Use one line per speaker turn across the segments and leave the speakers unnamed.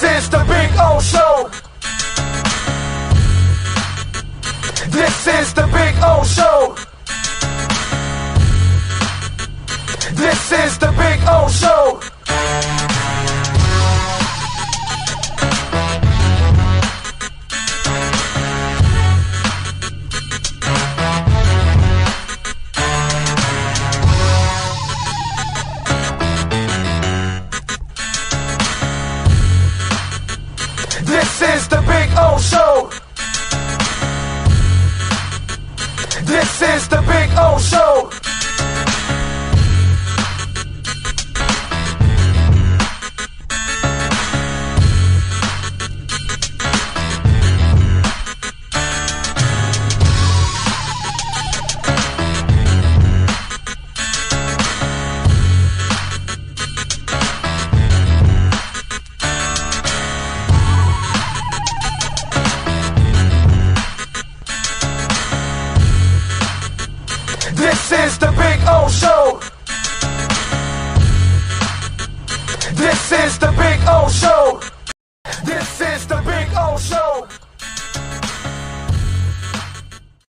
This is the Big O Show. This is the Big O Show. This is the Big O Show. This is the Big O Show. This is the Big O Show. This is the Big O Show. This is the Big O Show. This is the Big O Show.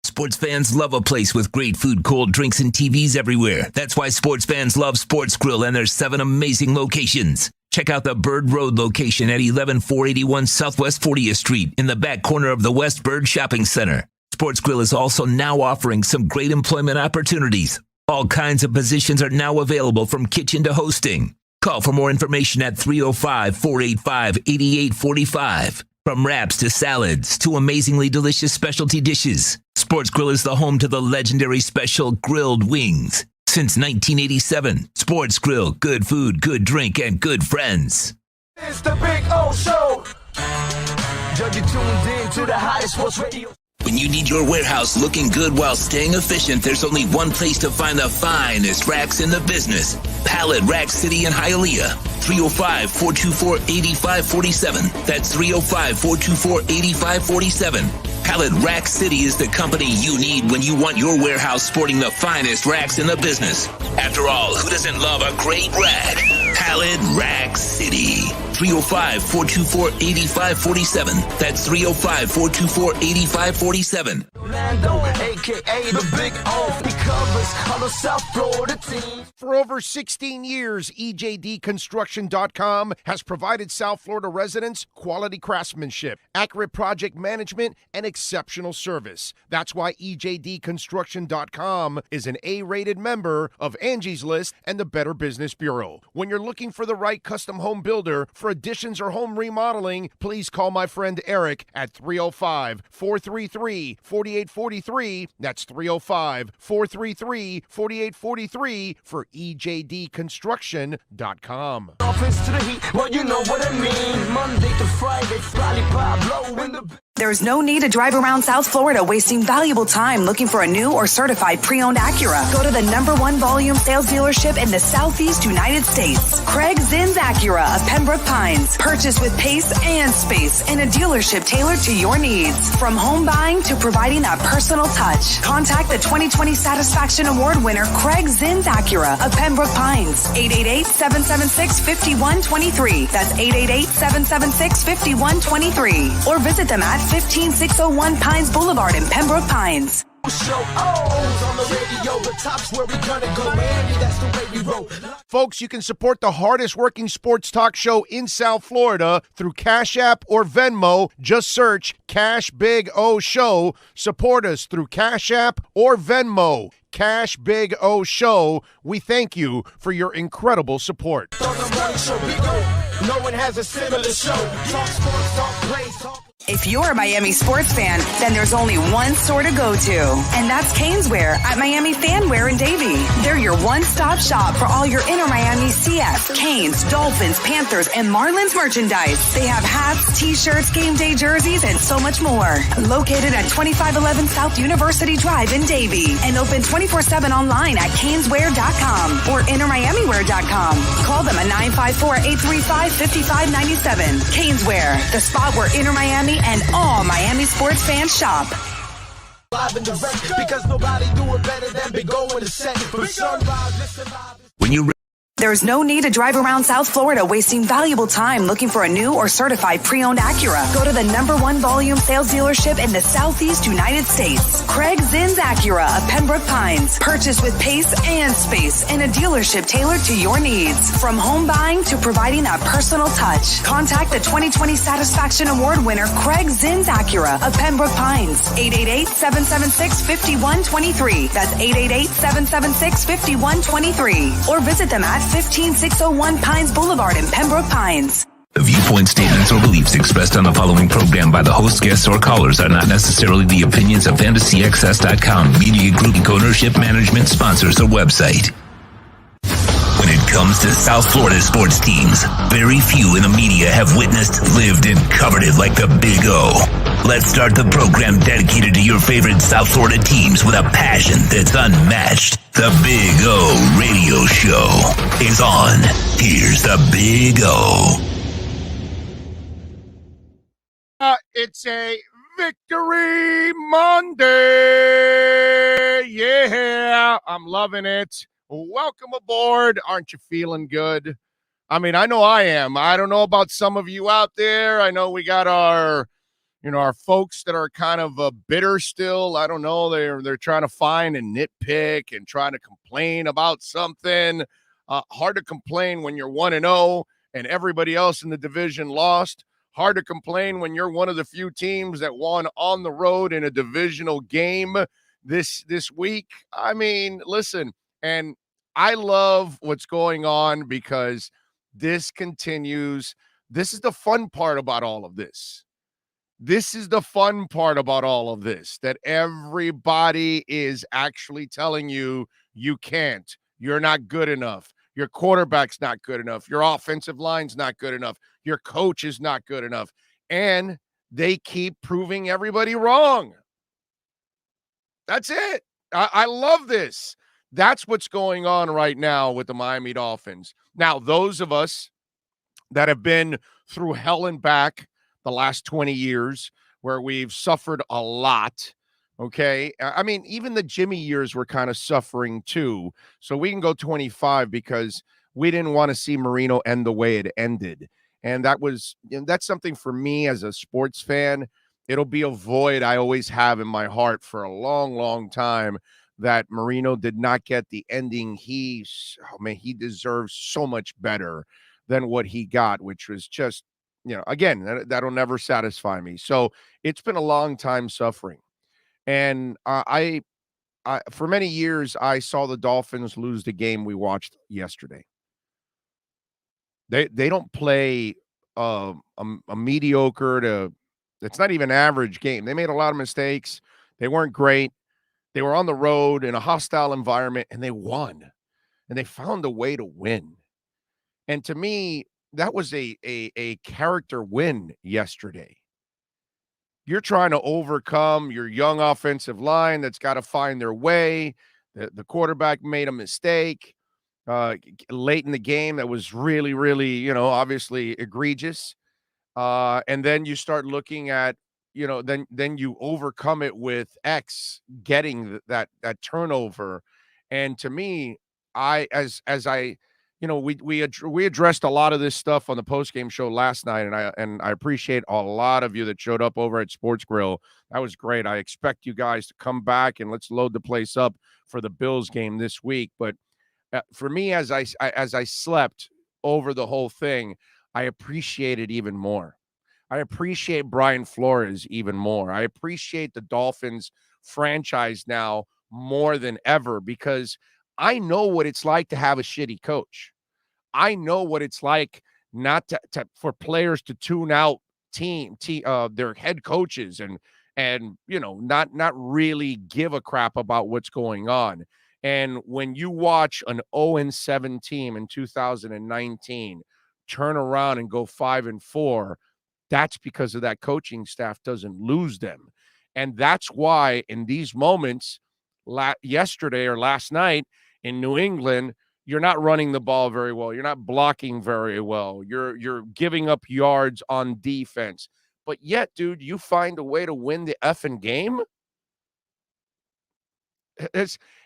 Sports fans love a place with great food, cold drinks, and TVs everywhere. That's why sports fans love Sports Grill and their 7 amazing locations. Check out the Bird Road location at 11481 Southwest 40th Street in the back corner of the West Bird Shopping Center. Sports Grill is also now offering some great employment opportunities. All kinds of positions are now available from kitchen to hosting. Call for more information at 305-485-8845. From wraps to salads to amazingly delicious specialty dishes, Sports Grill is the home to the legendary special grilled wings. Since 1987, Sports Grill, good food, good drink, and good friends.
It's the Big O Show. You're tuned in to the hottest sports radio.
When you need your warehouse looking good while staying efficient, there's only one place to find the finest racks in the business. Pallet Rack City in Hialeah. 305-424-8547. That's 305-424-8547. Pallet Rack City is the company you need when you want your warehouse sporting the finest racks in the business. After all, who doesn't love a great rack? Pallet Rack City. 305-424-8547. That's 305-424-8547.
Orlando, aka the Big O, he covers all the South Florida teams.
For over 16 years, EJDconstruction.com has provided South Florida residents quality craftsmanship, accurate project management, and exceptional service. That's why EJDconstruction.com is an A-rated member of Angie's List and the Better Business Bureau. When you're looking for the right custom home builder for additions or home remodeling, please call my friend Eric at 305-433-4843. That's 305-433-4843 for EJDconstruction.com.
Dolphins to the heat, well, you know what I mean. Monday to Friday, Friday Pablo in the...
There's no need to drive around South Florida wasting valuable time looking for a new or certified pre-owned Acura. Go to the #1 volume sales dealership in the Southeast United States. Craig Zinn's Acura of Pembroke Pines. Purchase with pace and space in a dealership tailored to your needs. From home buying to providing that personal touch. Contact the 2020 Satisfaction Award winner Craig Zinn's Acura of Pembroke Pines. 888-776-5123. That's 888-776-5123. Or visit them at 15601 Pines Boulevard in Pembroke Pines.
Folks, you can support the hardest working sports talk show in South Florida through Cash App or Venmo. Just search Cash Big O Show. Support us through Cash App or Venmo. Cash Big O Show. We thank you for your incredible support.
No one has a similar show. Talk sports, talk plays, talk...
If you're a Miami sports fan, then there's only one store to go to, and that's Canesware at Miami Fanware in Davie. They're your one-stop shop for all your inner Miami CF, Canes, Dolphins, Panthers, and Marlins merchandise. They have hats, t-shirts, game day jerseys, and so much more. Located at 2511 South University Drive in Davie, and open 24/7 online at canesware.com or innermiamiwear.com. Call them at 954-835-5597. Canesware, the spot where inner Miami and all Miami sports fans shop.
Live and direct, because nobody do it better than Big O in the set. From sunrise, listen live.
When you're
There's no need to drive around South Florida wasting valuable time looking for a new or certified pre-owned Acura. Go to the #1 volume sales dealership in the Southeast United States. Craig Zinn's Acura of Pembroke Pines. Purchase with pace and space in a dealership tailored to your needs. From home buying to providing that personal touch. Contact the 2020 Satisfaction Award winner Craig Zinn's Acura of Pembroke Pines. 888-776-5123. That's 888-776-5123. Or visit them at 15601 Pines Boulevard in Pembroke Pines.
The viewpoint statements or beliefs expressed on the following program by the host, guests, or callers are not necessarily the opinions of FantasyAccess.com, Media Group, Inc. Ownership, Management, Sponsors, or website. When it comes to South Florida sports teams, very few in the media have witnessed, lived, and covered it like the Big O. Let's start the program dedicated to your favorite South Florida teams with a passion that's unmatched. The Big O Radio Show is on. Here's the Big O.
It's a Victory Monday. Yeah, I'm loving it. Welcome aboard. Aren't you feeling good? I mean, I know I am. I don't know about some of you out there. I know we got our folks that are kind of bitter still. I don't know. They're trying to find and nitpick and trying to complain about something. Hard to complain when you're 1-0 and everybody else in the division lost. Hard to complain when you're one of the few teams that won on the road in a divisional game this week. I mean, listen, and I love what's going on because this continues. This is the fun part about all of this. This is the fun part about all of this, that everybody is actually telling you you can't. You're not good enough. Your quarterback's not good enough. Your offensive line's not good enough. Your coach is not good enough. And they keep proving everybody wrong. That's it. I love this. That's what's going on right now with the Miami Dolphins. Now, those of us that have been through hell and back the last 20 years where we've suffered a lot, okay? I mean, even the Jimmy years were kind of suffering too. So we can go 25 because we didn't want to see Marino end the way it ended. And that's something for me as a sports fan. It'll be a void I always have in my heart for a long, long time, that Marino did not get the ending. He deserves so much better than what he got, which was just, again, that'll never satisfy me. So it's been a long time suffering. And I for many years, I saw the Dolphins lose the game we watched yesterday. They don't play a mediocre to, it's not even average game. They made a lot of mistakes. They weren't great. They were on the road in a hostile environment, and they won. And they found a way to win. And to me, that was a character win yesterday. You're trying to overcome your young offensive line that's got to find their way. The quarterback made a mistake late in the game that was really, really, obviously egregious. And then you start looking at, then you overcome it with X getting that turnover. And to me, we addressed a lot of this stuff on the postgame show last night, and I appreciate a lot of you that showed up over at Sports Grill. That was great. I expect you guys to come back and let's load the place up for the Bills game this week. But for me, as I slept over the whole thing, I appreciate it even more. I appreciate Brian Flores even more. I appreciate the Dolphins franchise now more than ever, because I know what it's like to have a shitty coach. I know what it's like not for players to tune out their head coaches and not really give a crap about what's going on. And when you watch an 0-7 team in 2019 turn around and go 5-4, that's because of that coaching staff doesn't lose them. And that's why in these moments, yesterday or last night in New England, you're not running the ball very well. You're not blocking very well. You're giving up yards on defense. But yet, dude, you find a way to win the effing game.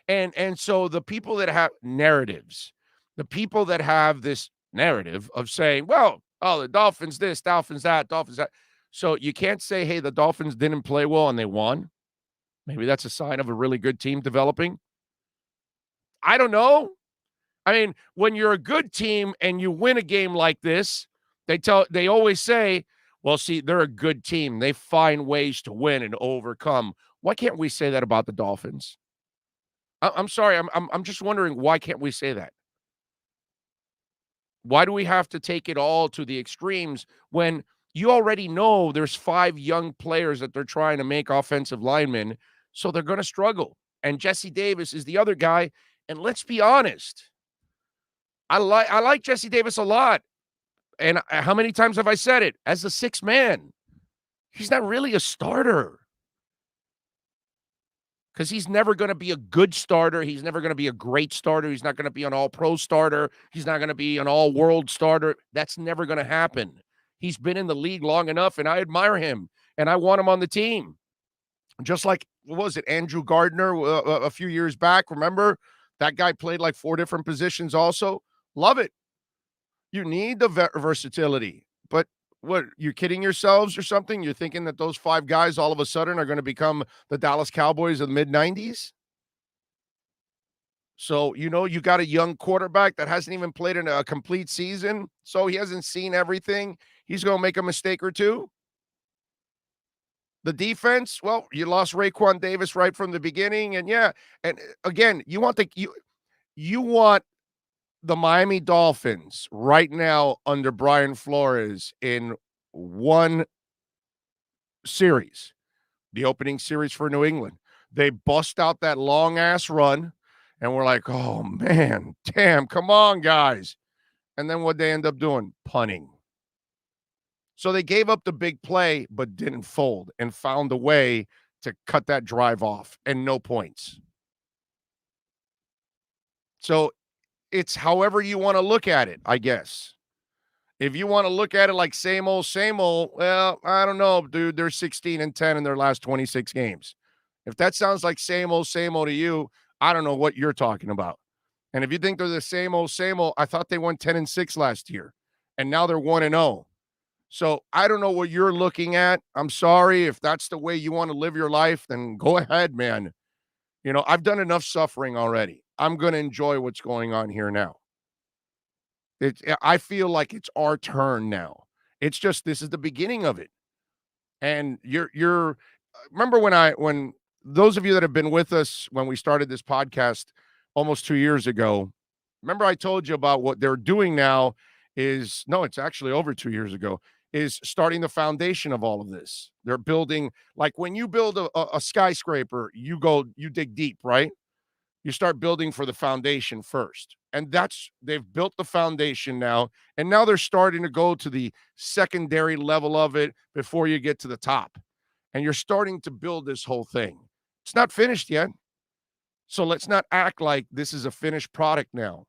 And so the people that have narratives The people that have this narrative of saying, well, oh, the Dolphins this, Dolphins that, Dolphins that. So you can't say, hey, the Dolphins didn't play well and they won. Maybe that's a sign of a really good team developing. I don't know. I mean, when you're a good team and you win a game like this, they always say, well, see, they're a good team. They find ways to win and overcome. Why can't we say that about the Dolphins? I'm sorry. I'm just wondering, why can't we say that? Why do we have to take it all to the extremes when you already know there's 5 young players that they're trying to make offensive linemen, so they're going to struggle. And Jesse Davis is the other guy. And let's be honest, I like Jesse Davis a lot. And how many times have I said it? As the 6th man, he's not really a starter. Because he's never going to be a good starter. He's never going to be a great starter. He's not going to be an all-pro starter. He's not going to be an all-world starter. That's never going to happen. He's been in the league long enough, and I admire him, and I want him on the team. Just like, what was it, Andrew Gardner a few years back, remember? That guy played like 4 different positions also. Love it. You need the versatility. But what, you're kidding yourselves or something? You're thinking that those 5 guys all of a sudden are going to become the Dallas Cowboys of the mid-90s? So, you got a young quarterback that hasn't even played in a complete season, so he hasn't seen everything. He's going to make a mistake or two. The defense, well, you lost Raekwon Davis right from the beginning, and again, you want the Miami Dolphins right now under Brian Flores in one series, the opening series for New England. They bust out that long-ass run, and we're like, oh, man, damn, come on, guys. And then what they end up doing? Punting. So they gave up the big play but didn't fold and found a way to cut that drive off and no points. So it's however you want to look at it, I guess. If you want to look at it like same old, well, I don't know, dude. They're 16-10 in their last 26 games. If that sounds like same old to you, I don't know what you're talking about. And if you think they're the same old, I thought they went 10-6 last year, and now they're 1-0. So I don't know what you're looking at. I'm sorry. If that's the way you want to live your life, then go ahead, man. I've done enough suffering already. I'm going to enjoy what's going on here now. I feel like it's our turn now. It's just, this is the beginning of it. And you're remember when those of you that have been with us when we started this podcast almost 2 years ago, remember I told you about what they're doing now it's actually over 2 years ago, is starting the foundation of all of this. They're building, like when you build a skyscraper, you dig deep, right? You start building for the foundation first. And they've built the foundation now. And now they're starting to go to the secondary level of it before you get to the top. And you're starting to build this whole thing. It's not finished yet. So let's not act like this is a finished product now.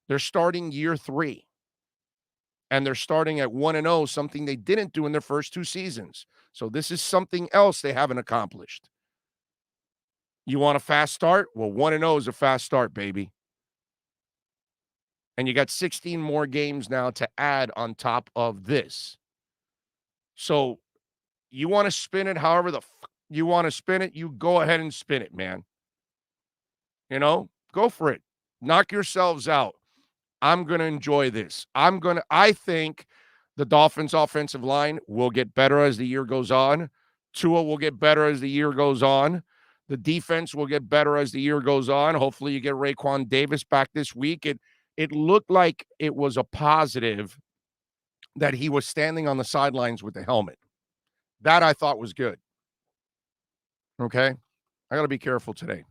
They're starting year 3. And they're starting at 1-0, something they didn't do in their first 2 seasons. So this is something else they haven't accomplished. You want a fast start? Well, 1-0 is a fast start, baby. And you got 16 more games now to add on top of this. So you want to spin it however you want to spin it, you go ahead and spin it, man. Go for it. Knock yourselves out. I'm going to enjoy this. I think the Dolphins offensive line will get better as the year goes on. Tua will get better as the year goes on. The defense will get better as the year goes on. Hopefully you get Raekwon Davis back this week. It looked like it was a positive that he was standing on the sidelines with the helmet. That I thought was good. Okay? I got to be careful today.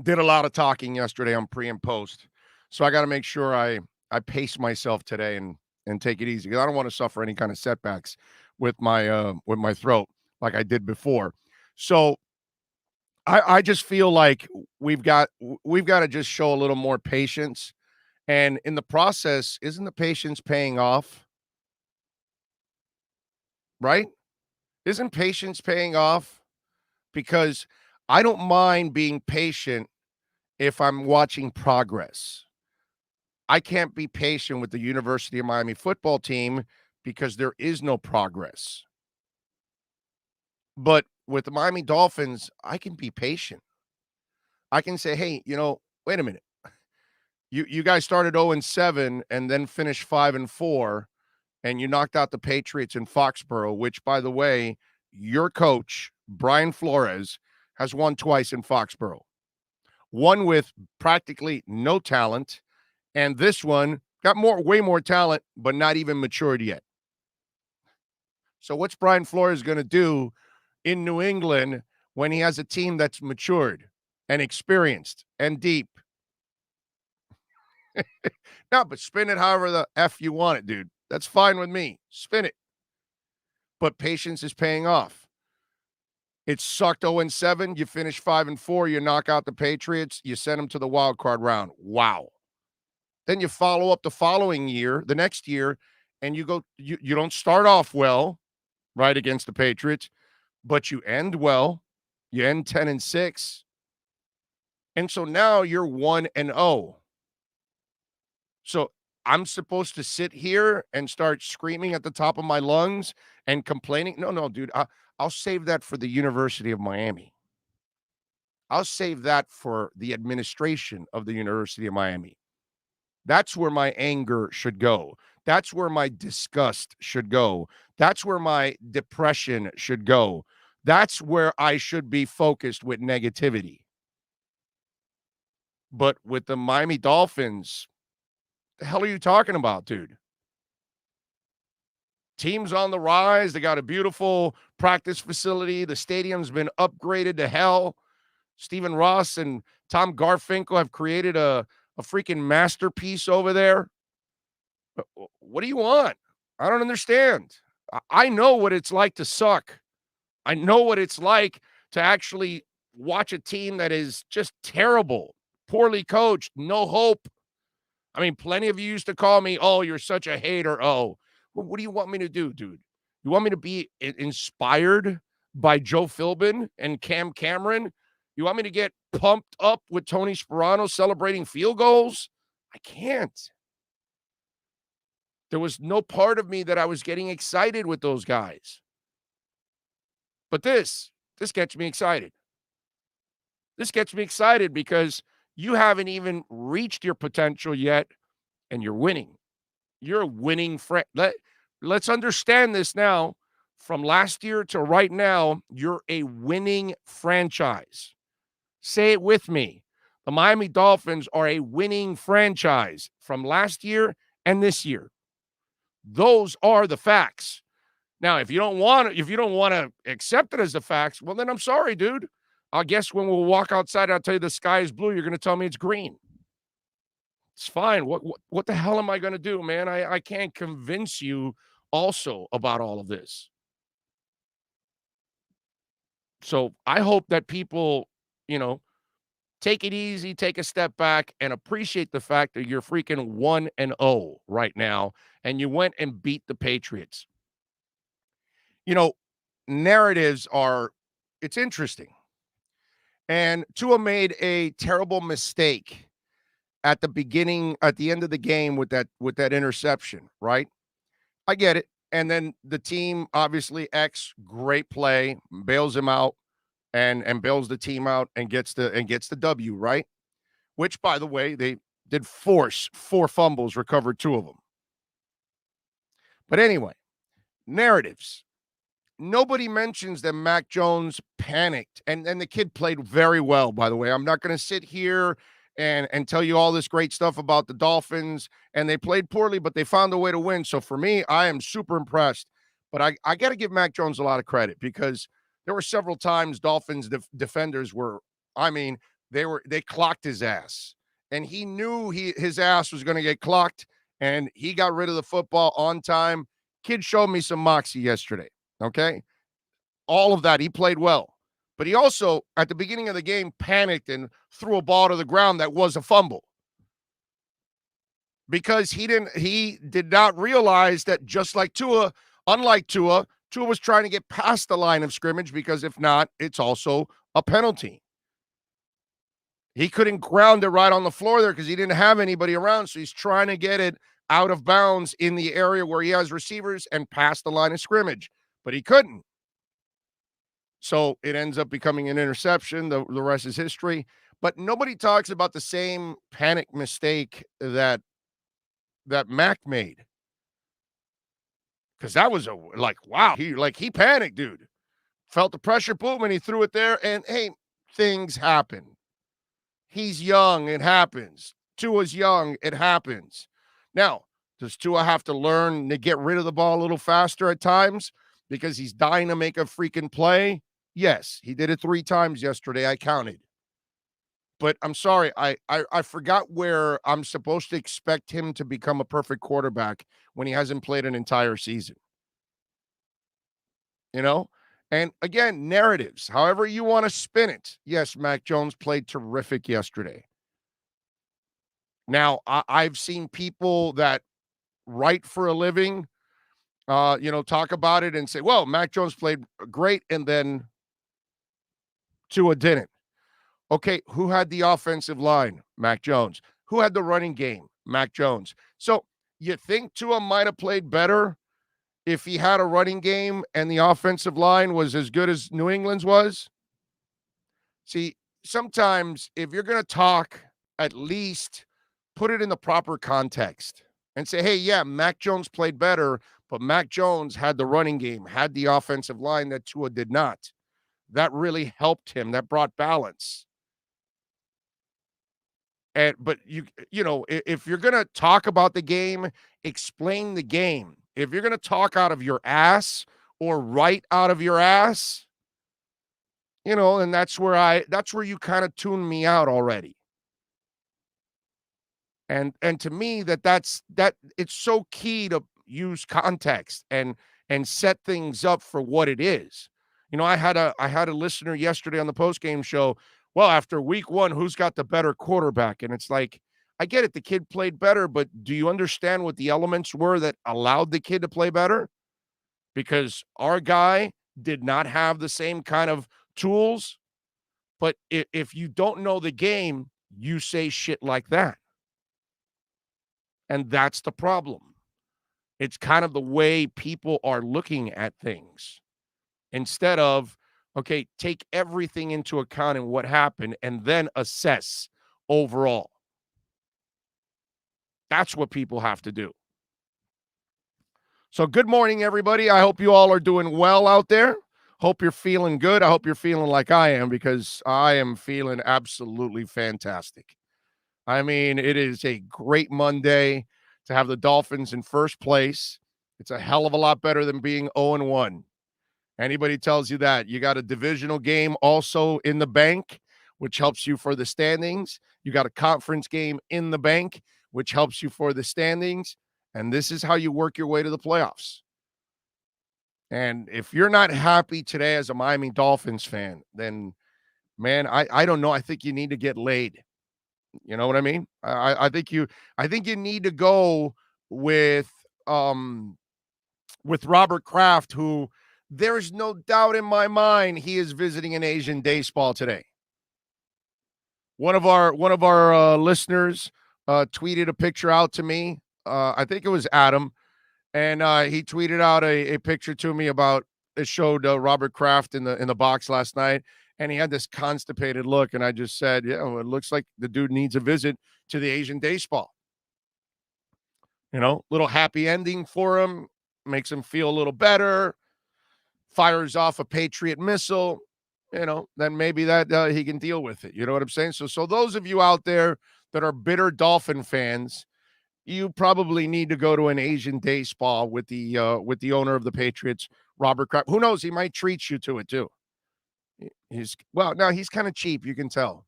Did a lot of talking yesterday on pre and post. So I got to make sure I pace myself today and take it easy, because I don't want to suffer any kind of setbacks with my throat like I did before. So I just feel like we've got to just show a little more patience. And in the process, isn't the patience paying off? Right? Isn't patience paying off? Because I don't mind being patient if I'm watching progress. I can't be patient with the University of Miami football team because there is no progress. But with the Miami Dolphins, I can be patient. I can say, hey, wait a minute. You guys started 0-7 and then finished 5-4, and you knocked out the Patriots in Foxborough, which, by the way, your coach, Brian Flores, has won twice in Foxborough. One with practically no talent, and this one got way more talent, but not even matured yet. So what's Brian Flores going to do in New England when he has a team that's matured and experienced and deep? No, but spin it however the F you want it, dude. That's fine with me. Spin it. But patience is paying off. It sucked 0-7. You finish 5-4. You knock out the Patriots. You send them to the wild card round. Wow. Then you follow up the following year, the next year, and you don't start off well, right, against the Patriots, but you end well. You end 10-6. And so now you're 1-0. So I'm supposed to sit here and start screaming at the top of my lungs and complaining? No, dude. I'll save that for the University of Miami. I'll save that for the administration of the University of Miami. That's where my anger should go. That's where my disgust should go. That's where my depression should go. That's where I should be focused with negativity. But with the Miami Dolphins, the hell are you talking about, dude? Team's on the rise. They got a beautiful practice facility. The stadium's been upgraded to hell. Stephen Ross and Tom Garfinkel have created a freaking masterpiece over there. What do you want? I don't understand. I know what it's like to suck. I know what it's like to actually watch a team that is just terrible, poorly coached, no hope. I mean, plenty of you used to call me, oh, you're such a hater. Oh, well, what do you want me to do, dude? You want me to be inspired by Joe Philbin and Cam Cameron? You want me to get pumped up with Tony Sperano celebrating field goals? I can't. There was no part of me that I was getting excited with those guys. But this gets me excited. This gets me excited because you haven't even reached your potential yet, and you're winning. You're a winning friend. Let's understand this now. From last year to right now, you're a winning franchise. Say it with me. The Miami Dolphins are a winning franchise from last year and this year. Those are the facts. Now, if you don't want to accept it as the facts, well, then I'm sorry, dude. I guess when we'll walk outside, I'll tell you the sky is blue. You're going to tell me it's green. It's fine. What the hell am I going to do, man? I can't convince you also about all of this. So I hope that people, take it easy, take a step back, and appreciate the fact that you're freaking 1-0 right now, and you went and beat the Patriots. Narratives it's interesting. And Tua made a terrible mistake at the end of the game with that interception, right? I get it. And then the team, obviously, great play, bails him out and bails the team out and gets the W, right? Which, by the way, they did force 4 fumbles, recovered 2 of them. But anyway, narratives. Nobody mentions that Mac Jones panicked, and the kid played very well, by the way. I'm not going to sit here and tell you all this great stuff about the Dolphins, and they played poorly, but they found a way to win. So for me, I am super impressed. But I got to give Mac Jones a lot of credit because there were several times Dolphins defenders they clocked his ass, and he knew his ass was going to get clocked, and he got rid of the football on time. Kid showed me some moxie yesterday. Okay. All of that. He played well, but he also at the beginning of the game panicked and threw a ball to the ground that was a fumble because he did not realize that just like unlike Tua was trying to get past the line of scrimmage because if not, it's also a penalty. He couldn't ground it right on the floor there because he didn't have anybody around, so he's trying to get it out of bounds in the area where he has receivers and past the line of scrimmage, but he couldn't. So it ends up becoming an interception. The rest is history. But nobody talks about the same panic mistake that Mac made. Because that was wow. He panicked, dude. Felt the pressure, boom, and he threw it there. And hey, things happen. He's young, it happens. Tua's young, it happens. Now, does Tua have to learn to get rid of the ball a little faster at times because he's dying to make a freaking play? Yes, he did it 3 times yesterday. I counted. But I'm sorry, I forgot where I'm supposed to expect him to become a perfect quarterback when he hasn't played an entire season. You know? And again, narratives, however you want to spin it. Yes, Mac Jones played terrific yesterday. Now, I've seen people that write for a living, talk about it and say, well, Mac Jones played great, and then Tua didn't. Okay, who had the offensive line? Mac Jones. Who had the running game? Mac Jones. So you think Tua might have played better if he had a running game and the offensive line was as good as New England's was? See, sometimes if you're going to talk, at least put it in the proper context and say, hey, yeah, Mac Jones played better, but Mac Jones had the running game, had the offensive line that Tua did not. That really helped him. That brought balance. But if you're going to talk about the game, explain the game. If you're going to talk out of your ass or write out of your ass, and that's where you kind of tune me out already. And to me, that's it's so key to use context and set things up for what it is. I had a listener yesterday on the postgame show. Well, after week 1, who's got the better quarterback? And it's like, I get it. The kid played better, but do you understand what the elements were that allowed the kid to play better? Because our guy did not have the same kind of tools. But if you don't know the game, you say shit like that. And that's the problem. It's kind of the way people are looking at things. Instead of, okay, take everything into account and what happened and then assess overall. That's what people have to do. So good morning, everybody. I hope you all are doing well out there. Hope you're feeling good. I hope you're feeling like I am, because I am feeling absolutely fantastic. I mean, it is a great Monday to have the Dolphins in first place. It's a hell of a lot better than being 0-1. Anybody tells you that, you got a divisional game also in the bank, which helps you for the standings. You got a conference game in the bank, which helps you for the standings. And this is how you work your way to the playoffs. And if you're not happy today as a Miami Dolphins fan, then, man, I don't know. I think you need to get laid. You know what I mean? I think you need to go with Robert Kraft, who, there is no doubt in my mind he is visiting an Asian day spa today. One of our listeners tweeted a picture out to me. I think it was Adam, and he tweeted out a picture to me about it showed Robert Kraft in the box last night, and he had this constipated look, and I just said, yeah, well, it looks like the dude needs a visit to the Asian day spa. Little happy ending for him, makes him feel a little better. Fires off a Patriot missile, then maybe that he can deal with it. You know what I'm saying? So those of you out there that are bitter Dolphin fans, you probably need to go to an Asian day spa with the owner of the Patriots, Robert Kraft. Who knows? He might treat you to it too. He's kind of cheap. You can tell.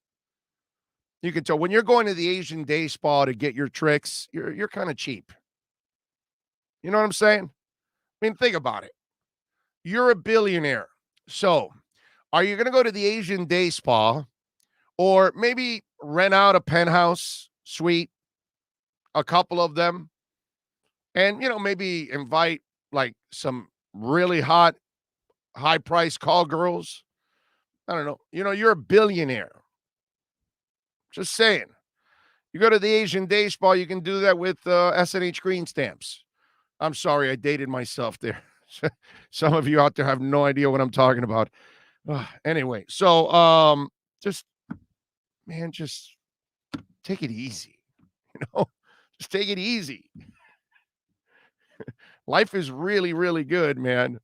When you're going to the Asian day spa to get your tricks, you're kind of cheap. You know what I'm saying? I mean, think about it. You're a billionaire. So are you going to go to the Asian day spa, or maybe rent out a penthouse suite, a couple of them, and, maybe invite like some really hot, high-priced call girls, I don't know. You're a billionaire. Just saying. You go to the Asian Day Spa, you can do that with S&H green stamps. I'm sorry, I dated myself there. Some of you out there have no idea what I'm talking about. Anyway, so just take it easy. Just take it easy. Life is really, really good, man.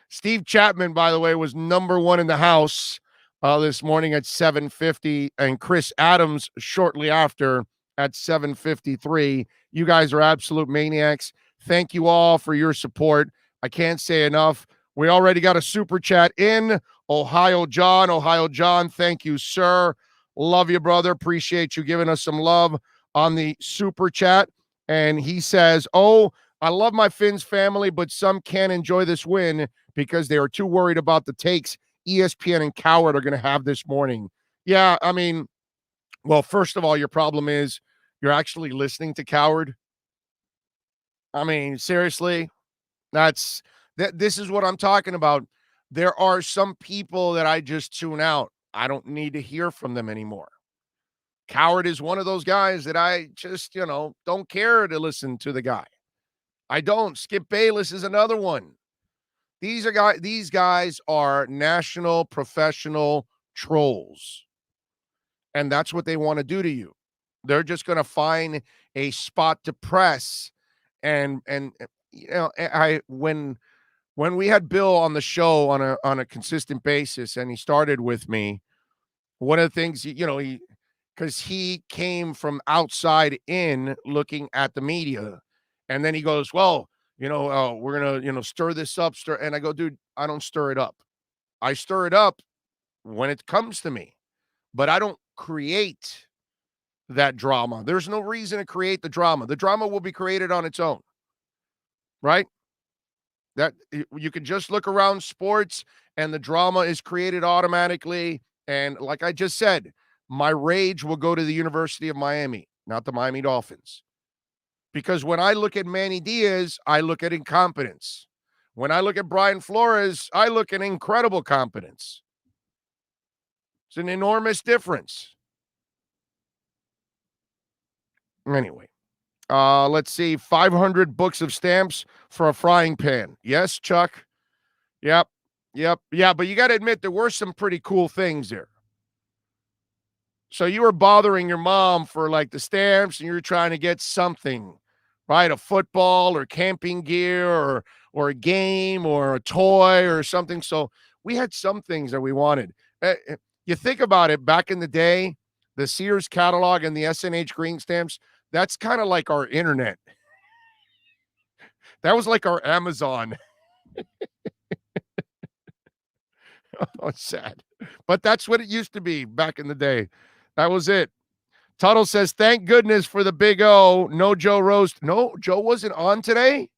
Steve Chapman, by the way, was number one in the house this morning at 750, and Chris Adams shortly after at 7:53. You guys are absolute maniacs. Thank you all for your support. I can't say enough. We already got a super chat in. Ohio John, thank you, sir. Love you, brother. Appreciate you giving us some love on the super chat. And he says, I love my Finns family, but some can't enjoy this win because they are too worried about the takes ESPN and Coward are going to have this morning. Yeah, I mean, well, first of all, your problem is you're actually listening to Coward. I mean, seriously, this is what I'm talking about. There are some people that I just tune out. I don't need to hear from them anymore. Coward is one of those guys that I just, don't care to listen to the guy. I don't. Skip Bayless is another one. These guys are national professional trolls. And that's what they want to do to you. They're just going to find a spot to press. And when we had Bill on the show on a consistent basis, and he started with me, one of the things, because he came from outside in looking at the media, and then he goes, well, we're going to, stir this up. And I go, dude, I don't stir it up. I stir it up when it comes to me, but I don't create that drama. There's no reason to create the drama. The drama will be created on its own, right? That you can just look around sports and the drama is created automatically. And like I just said, my rage will go to the University of Miami, not the Miami Dolphins. Because when I look at Manny Diaz, I look at incompetence. When I look at Brian Flores, I look at incredible competence. It's an enormous difference. Anyway, let's see. 500 books of stamps for a frying pan. Yes, Chuck? Yep. Yeah, but you got to admit there were some pretty cool things there. So you were bothering your mom for like the stamps and you were trying to get something, right? A football or camping gear or a game or a toy or something. So we had some things that we wanted. You think about it, back in the day, the Sears catalog and the S&H green stamps, that's kind of like our internet. That was like our Amazon. Oh, it's sad. But that's what it used to be back in the day. That was it. Tuttle says, thank goodness for the Big O. No Joe Roast. No, Joe wasn't on today?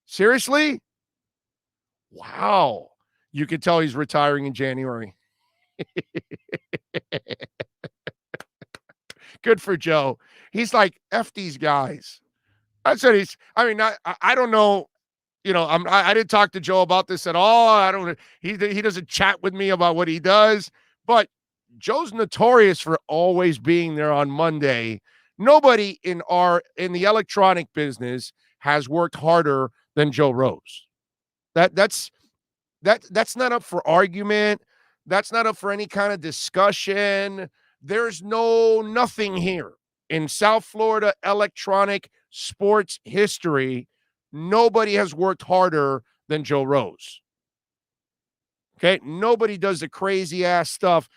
Seriously? Wow. You can tell he's retiring in January. Good for Joe. He's like, F these guys. That's what I don't know. I didn't talk to Joe about this at all. He doesn't chat with me about what he does, but Joe's notorious for always being there on Monday. Nobody in the electronic business has worked harder than Joe Rose. That's not up for argument. That's not up for any kind of discussion. There's nothing here in South Florida electronic sports history. Nobody has worked harder than Joe Rose. Okay? Nobody does the crazy ass stuff.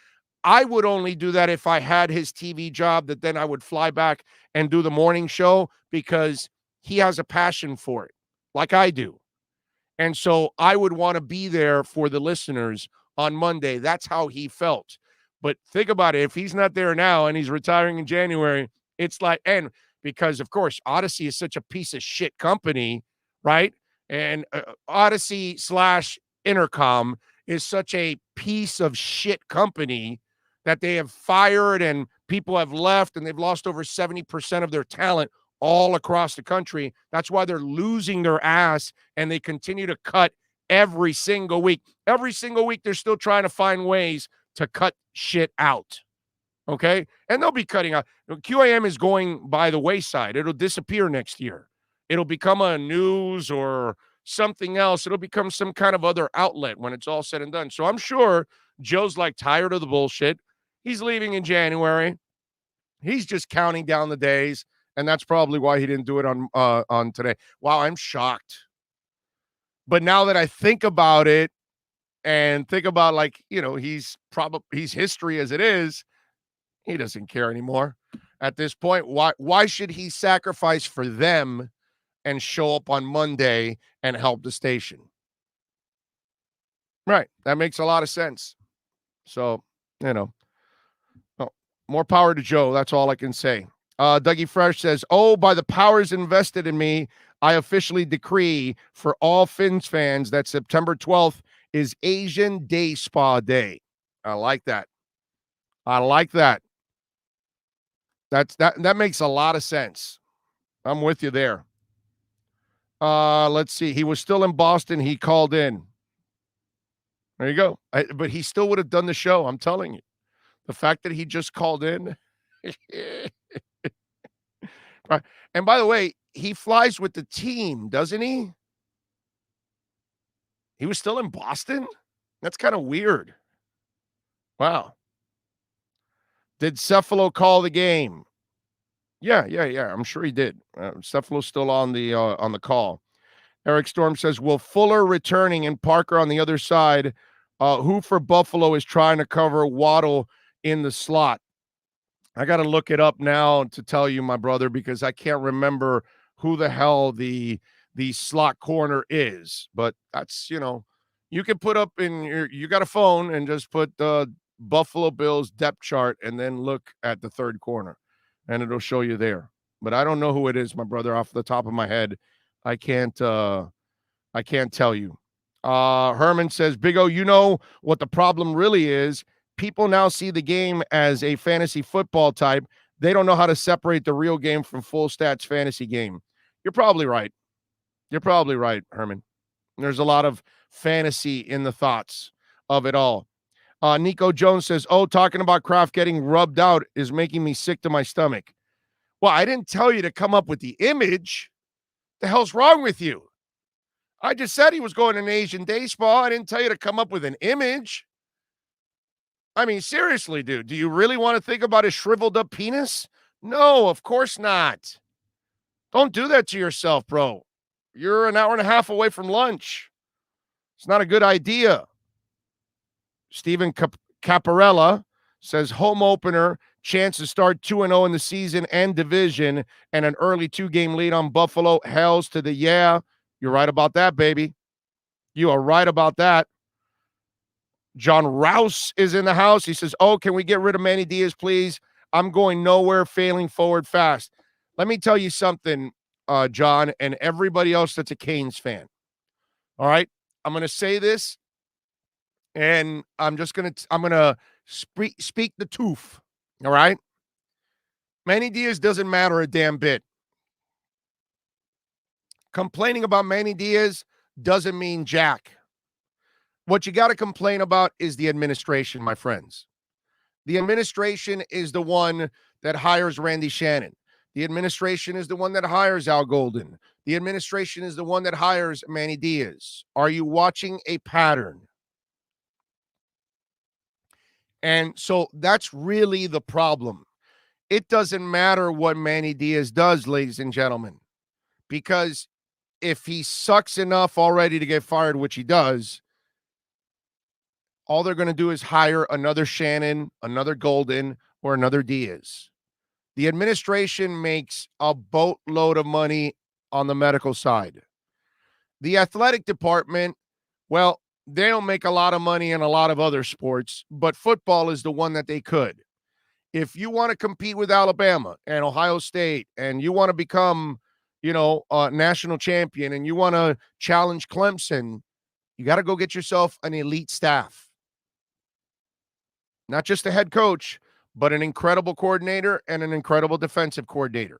I would only do that if I had his TV job, that then I would fly back and do the morning show, because he has a passion for it, like I do. And so I would want to be there for the listeners on Monday. That's how he felt. But think about it. If he's not there now and he's retiring in January, it's like, and because, of course, Odyssey is such a piece of shit company, right? And Odyssey / Intercom is such a piece of shit company that they have fired and people have left, and they've lost over 70% of their talent all across the country. That's why they're losing their ass, and they continue to cut every single week. Every single week, they're still trying to find ways to cut shit out. Okay? And they'll be cutting out. QAM is going by the wayside. It'll disappear next year. It'll become a news or something else. It'll become some kind of other outlet when it's all said and done. So I'm sure Joe's like tired of the bullshit. He's leaving in January. He's just counting down the days, and that's probably why he didn't do it on today. Wow, I'm shocked. But now that I think about it and think about, like, you know, he's history as it is, he doesn't care anymore at this point. Why should he sacrifice for them and show up on Monday and help the station? Right. That makes a lot of sense. So, you know, more power to Joe. That's all I can say. Dougie Fresh says, "Oh, by the powers invested in me, I officially decree for all Finns fans that September 12th is Asian Day Spa Day." I like that. I like that. That makes a lot of sense. I'm with you there. Let's see. He was still in Boston. He called in. There you go. But he still would have done the show. I'm telling you. The fact that he just called in. Right. And by the way, he flies with the team, doesn't he? He was still in Boston? That's kind of weird. Wow. Did Cephalo call the game? Yeah. I'm sure he did. Cephalo's still on the call. Eric Storm says, "Will Fuller returning and Parker on the other side? Who for Buffalo is trying to cover Waddle in the slot?" I got to look it up now to tell you, my brother, because I can't remember who the hell the slot corner is. But that's, you know, you can put up you got a phone and just put the Buffalo Bills depth chart and then look at the third corner and it'll show you there. But I don't know who it is, my brother, off the top of my head. I can't tell you. Herman says, "Big O, you know what the problem really is? People now see the game as a fantasy football type. They don't know how to separate the real game from full stats fantasy game." You're probably right. You're probably right, Herman. There's a lot of fantasy in the thoughts of it all. Nico Jones says, "Oh, talking about Kraft getting rubbed out is making me sick to my stomach." Well, I didn't tell you to come up with the image. The hell's wrong with you? I just said he was going to an Asian Day Spa. I didn't tell you to come up with an image. I mean, seriously, dude, do you really want to think about his shriveled up penis? No, of course not. Don't do that to yourself, bro. You're an hour and a half away from lunch. It's not a good idea. Steven Caparella says, "Home opener, chance to start 2-0 in the season and division, and an early 2-game lead on Buffalo. Hells to the yeah." You're right about that, baby. You are right about that. John Rouse is in the house. He says, "Oh, can we get rid of Manny Diaz, please? I'm going nowhere, failing forward fast." Let me tell you something, John, and everybody else that's a Canes fan. All right? I'm going to say this, and I'm going to speak the truth. All right? Manny Diaz doesn't matter a damn bit. Complaining about Manny Diaz doesn't mean jack. What you got to complain about is the administration, my friends. The administration is the one that hires Randy Shannon. The administration is the one that hires Al Golden. The administration is the one that hires Manny Diaz. Are you watching a pattern? And so that's really the problem. It doesn't matter what Manny Diaz does, ladies and gentlemen, because if he sucks enough already to get fired, which he does, all they're going to do is hire another Shannon, another Golden, or another Diaz. The administration makes a boatload of money on the medical side. The athletic department, well, they don't make a lot of money in a lot of other sports, but football is the one that they could. If you want to compete with Alabama and Ohio State and you want to become, a national champion and you want to challenge Clemson, you got to go get yourself an elite staff. Not just a head coach, but an incredible coordinator and an incredible defensive coordinator.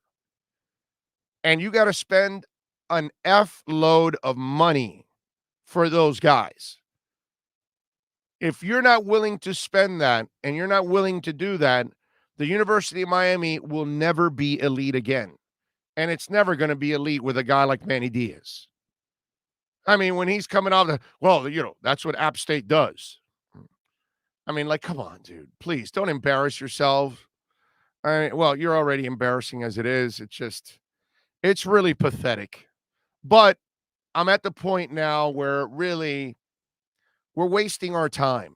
And you got to spend an F load of money for those guys. If you're not willing to spend that and you're not willing to do that, the University of Miami will never be elite again. And it's never going to be elite with a guy like Manny Diaz. I mean, when he's coming out, that's what App State does. I mean, like, come on, dude. Please don't embarrass yourself. You're already embarrassing as it is. It's really pathetic. But I'm at the point now where really we're wasting our time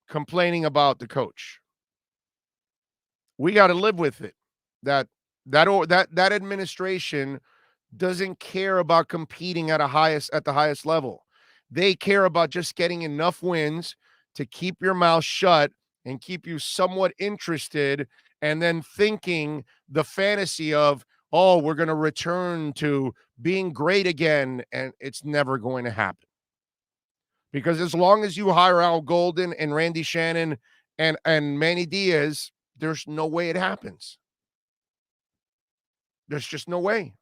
complaining about the coach. We got to live with it. That administration doesn't care about competing at the highest level. They care about just getting enough wins to keep your mouth shut and keep you somewhat interested, and then thinking the fantasy of, oh, we're going to return to being great again, and it's never going to happen. Because as long as you hire Al Golden and Randy Shannon and Manny Diaz, there's no way it happens. There's just no way.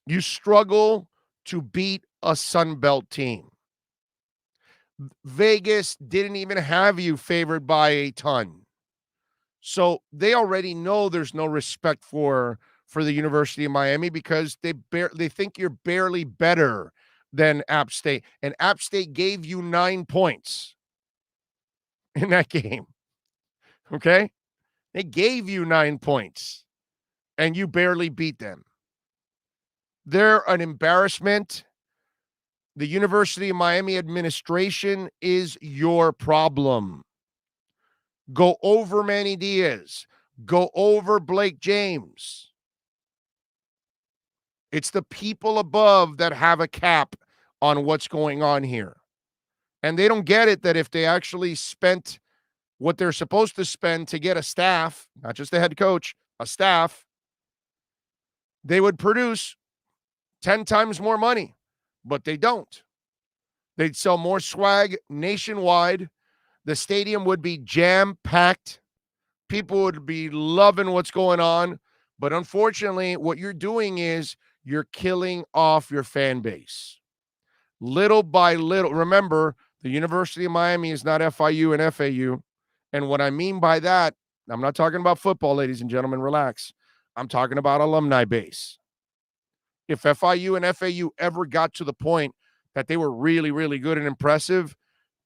You struggle to beat a Sun Belt team. Vegas didn't even have you favored by a ton. So they already know there's no respect for the University of Miami because they think you're barely better than App State. And App State gave you 9 points in that game. Okay? They gave you 9 points, and you barely beat them. They're an embarrassment. The University of Miami administration is your problem. Go over Manny Diaz. Go over Blake James. It's the people above that have a cap on what's going on here. And they don't get it that if they actually spent what they're supposed to spend to get a staff, not just a head coach, a staff, they would produce 10 times more money. But they don't. They'd sell more swag nationwide. The stadium would be jam-packed. People would be loving what's going on. But unfortunately, what you're doing is you're killing off your fan base. Little by little. Remember, the University of Miami is not FIU and FAU. And what I mean by that, I'm not talking about football, ladies and gentlemen, relax. I'm talking about alumni base. If FIU and FAU ever got to the point that they were really, really good and impressive,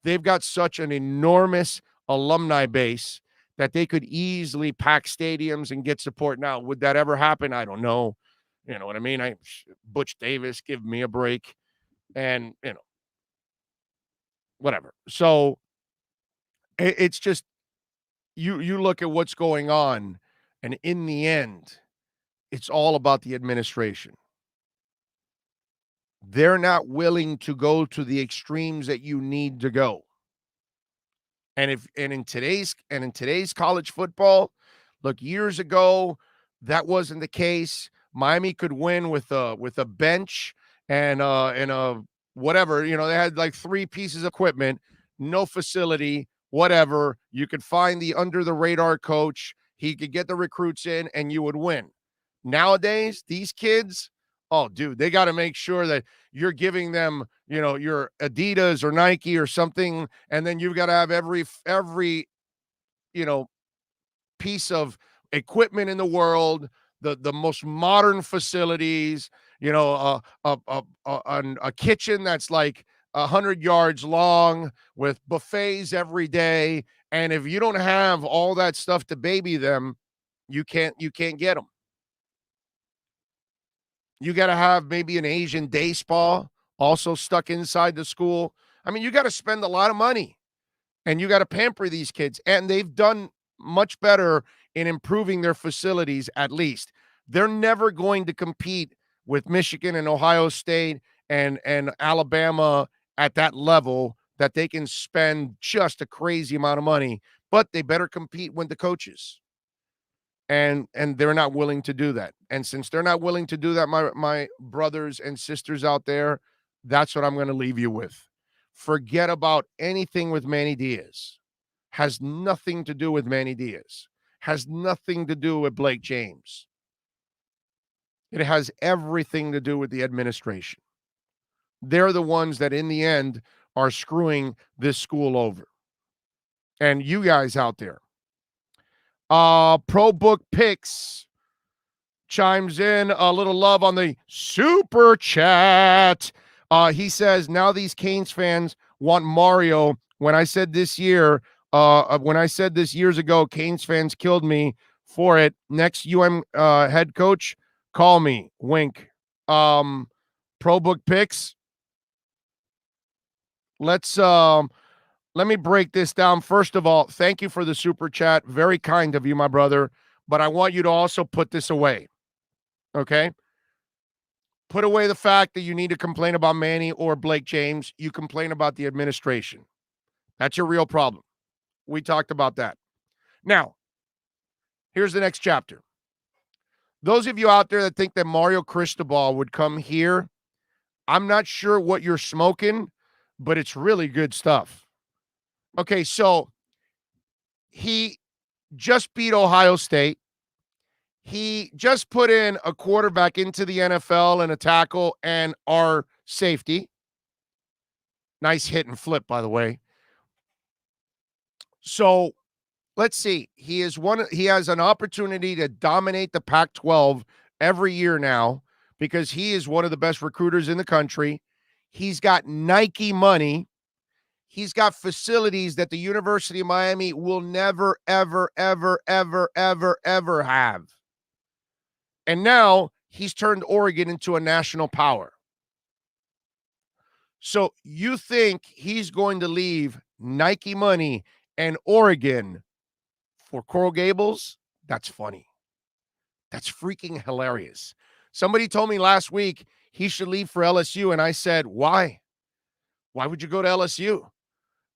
they've got such an enormous alumni base that they could easily pack stadiums and get support. Now, would that ever happen? I don't know. You know what I mean? Butch Davis, give me a break. And, whatever. So it's just, you look at what's going on, and in the end, it's all about the administration. They're not willing to go to the extremes that you need to go. And in today's college football, look, years ago, that wasn't the case. Miami could win with a bench and a whatever. They had like 3 pieces of equipment, no facility, whatever. You could find the under the radar coach. He could get the recruits in, and you would win. Nowadays, these kids, oh, dude, they got to make sure that you're giving them, your Adidas or Nike or something, and then you've got to have every piece of equipment in the world, the most modern facilities, a kitchen that's like 100 yards long with buffets every day. And if you don't have all that stuff to baby them, you can't get them. You got to have maybe an Asian day spa also stuck inside the school. I mean, you got to spend a lot of money, and you got to pamper these kids. And they've done much better in improving their facilities, at least. They're never going to compete with Michigan and Ohio State and Alabama at that level that they can spend just a crazy amount of money, but they better compete with the coaches. And they're not willing to do that. And since they're not willing to do that, my brothers and sisters out there, that's what I'm going to leave you with. Forget about anything with Manny Diaz. Has nothing to do with Manny Diaz. Has nothing to do with Blake James. It has everything to do with the administration. They're the ones that, in the end, are screwing this school over. And you guys out there. Pro Book Picks chimes in a little love on the super chat. He says, now these Canes fans want Mario. When I said this years ago, Canes fans killed me for it. Next head coach, call me. Wink. Pro Book Picks. Let me break this down. First of all, thank you for the super chat. Very kind of you, my brother. But I want you to also put this away. Okay? Put away the fact that you need to complain about Manny or Blake James. You complain about the administration. That's your real problem. We talked about that. Now, here's the next chapter. Those of you out there that think that Mario Cristobal would come here, I'm not sure what you're smoking, but it's really good stuff. Okay, so he just beat Ohio State. He just put in a quarterback into the NFL and a tackle and our safety. Nice hit and flip, by the way. So let's see. He has an opportunity to dominate the Pac-12 every year now because he is one of the best recruiters in the country. He's got Nike money. He's got facilities that the University of Miami will never, ever, ever, ever, ever, ever have. And now he's turned Oregon into a national power. So you think he's going to leave Nike money and Oregon for Coral Gables? That's funny. That's freaking hilarious. Somebody told me last week he should leave for LSU, and I said, why? Why would you go to LSU?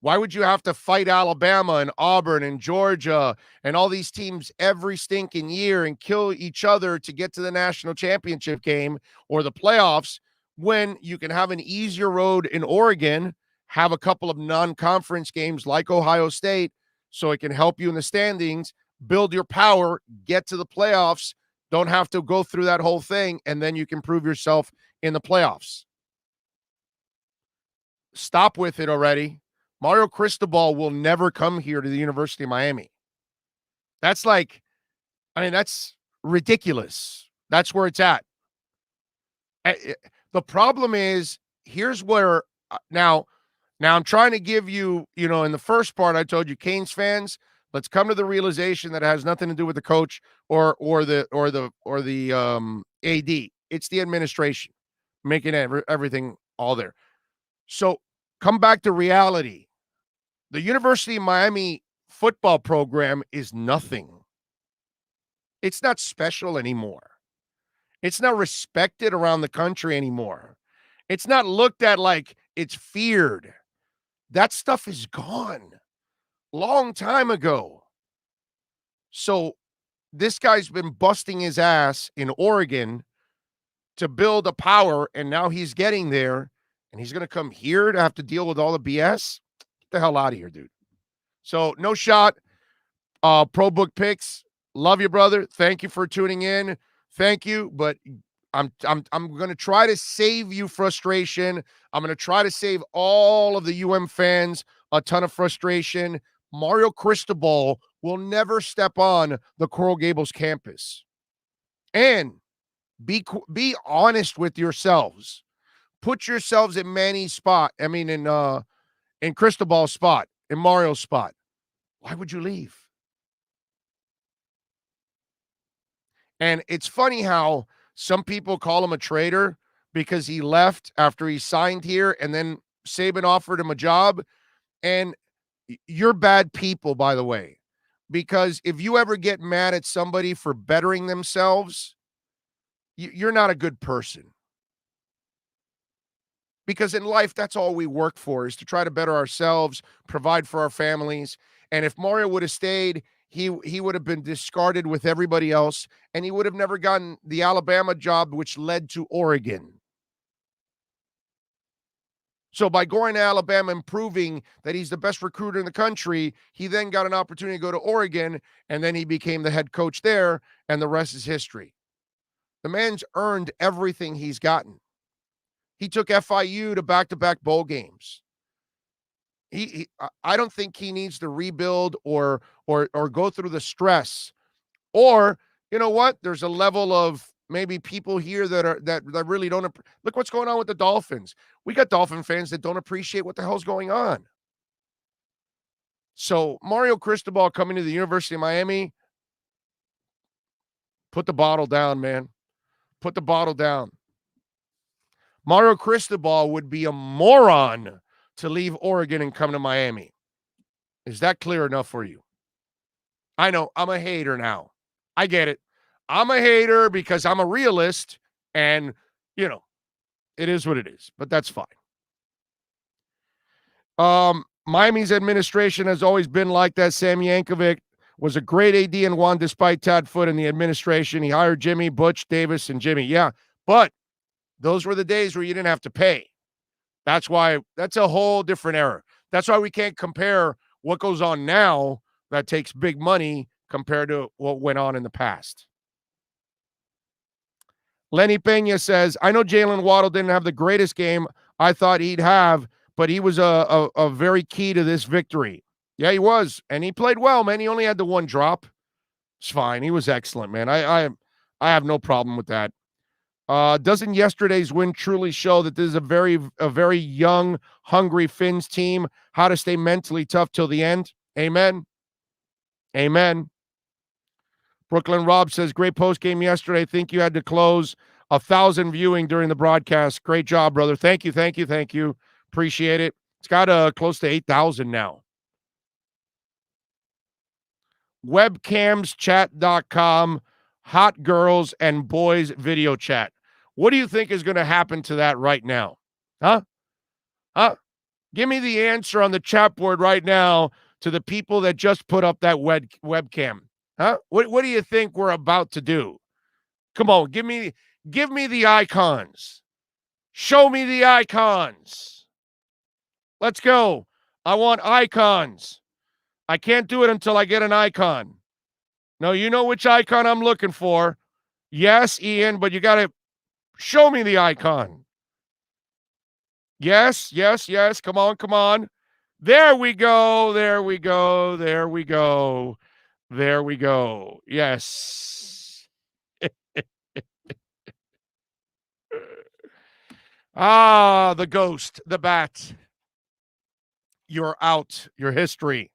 Why would you have to fight Alabama and Auburn and Georgia and all these teams every stinking year and kill each other to get to the national championship game or the playoffs when you can have an easier road in Oregon, have a couple of non-conference games like Ohio State so it can help you in the standings, build your power, get to the playoffs, don't have to go through that whole thing, and then you can prove yourself in the playoffs. Stop with it already. Mario Cristobal will never come here to the University of Miami. That's that's ridiculous. That's where it's at. The problem is, here's where, now I'm trying to give you, in the first part, I told you, Canes fans, let's come to the realization that it has nothing to do with the coach or the AD. It's the administration making everything all there. So come back to reality. The University of Miami football program is nothing. It's not special anymore. It's not respected around the country anymore. It's not looked at like it's feared. That stuff is gone. Long time ago. So this guy's been busting his ass in Oregon to build a power, and now he's getting there, and he's going to come here to have to deal with all the BS? Get the hell out of here, dude. So no shot. Pro Book Picks. Love you, brother. Thank you for tuning in. Thank you, but I'm going to try to save you frustration. I'm going to try to save all of the fans a ton of frustration. Mario Cristobal will never step on the Coral Gables campus. And be honest with yourselves. Put yourselves in Manny's spot. I mean, in Cristobal's spot, in Mario's spot. Why would you leave? And it's funny how some people call him a traitor because he left after he signed here and then Saban offered him a job. And you're bad people, by the way, because if you ever get mad at somebody for bettering themselves, you're not a good person. Because in life, that's all we work for, is to try to better ourselves, provide for our families. And if Mario would have stayed, he would have been discarded with everybody else, and he would have never gotten the Alabama job, which led to Oregon. So by going to Alabama and proving that he's the best recruiter in the country, he then got an opportunity to go to Oregon, and then he became the head coach there, and the rest is history. The man's earned everything he's gotten. He took FIU to back-to-back bowl games. I don't think he needs to rebuild or go through the stress. Or, you know what? There's a level of maybe people here that really don't look what's going on with the Dolphins. We got Dolphin fans that don't appreciate what the hell's going on. So Mario Cristobal coming to the University of Miami, put the bottle down, man. Put the bottle down. Mario Cristobal would be a moron to leave Oregon and come to Miami. Is that clear enough for you? I know, I'm a hater now. I get it. I'm a hater because I'm a realist, and, you know, it is what it is, but that's fine. Miami's administration has always been like that. Sam Yankovic was a great AD and won despite Tad Foote in the administration. He hired Jimmy, Butch, Davis, and Jimmy. Yeah, but those were the days where you didn't have to pay. That's why that's a whole different era. That's why we can't compare what goes on now that takes big money compared to what went on in the past. Lenny Pena says, I know Jalen Waddle didn't have the greatest game I thought he'd have, but he was a very key to this victory. Yeah, he was. And he played well, man. He only had the one drop. It's fine. He was excellent, man. I have no problem with that. Doesn't yesterday's win truly show that this is a very young, hungry Finns team, how to stay mentally tough till the end? Amen. Amen. Brooklyn Rob says, great post game yesterday. I think you had to close 1,000 viewing during the broadcast. Great job, brother. Thank you. Appreciate it. It's got close to 8,000 now. Webcamschat.com, hot girls and boys video chat. What do you think is going to happen to that right now? Huh? Give me the answer on the chat board right now to the people that just put up that webcam. Huh? What do you think we're about to do? Come on, give me the icons. Show me the icons. Let's go. I want icons. I can't do it until I get an icon. No, you know which icon I'm looking for. Yes, Ian, but you got to show me the icon. Yes. Come on. There we go. Yes. The ghost, the bat. You're out. Your history.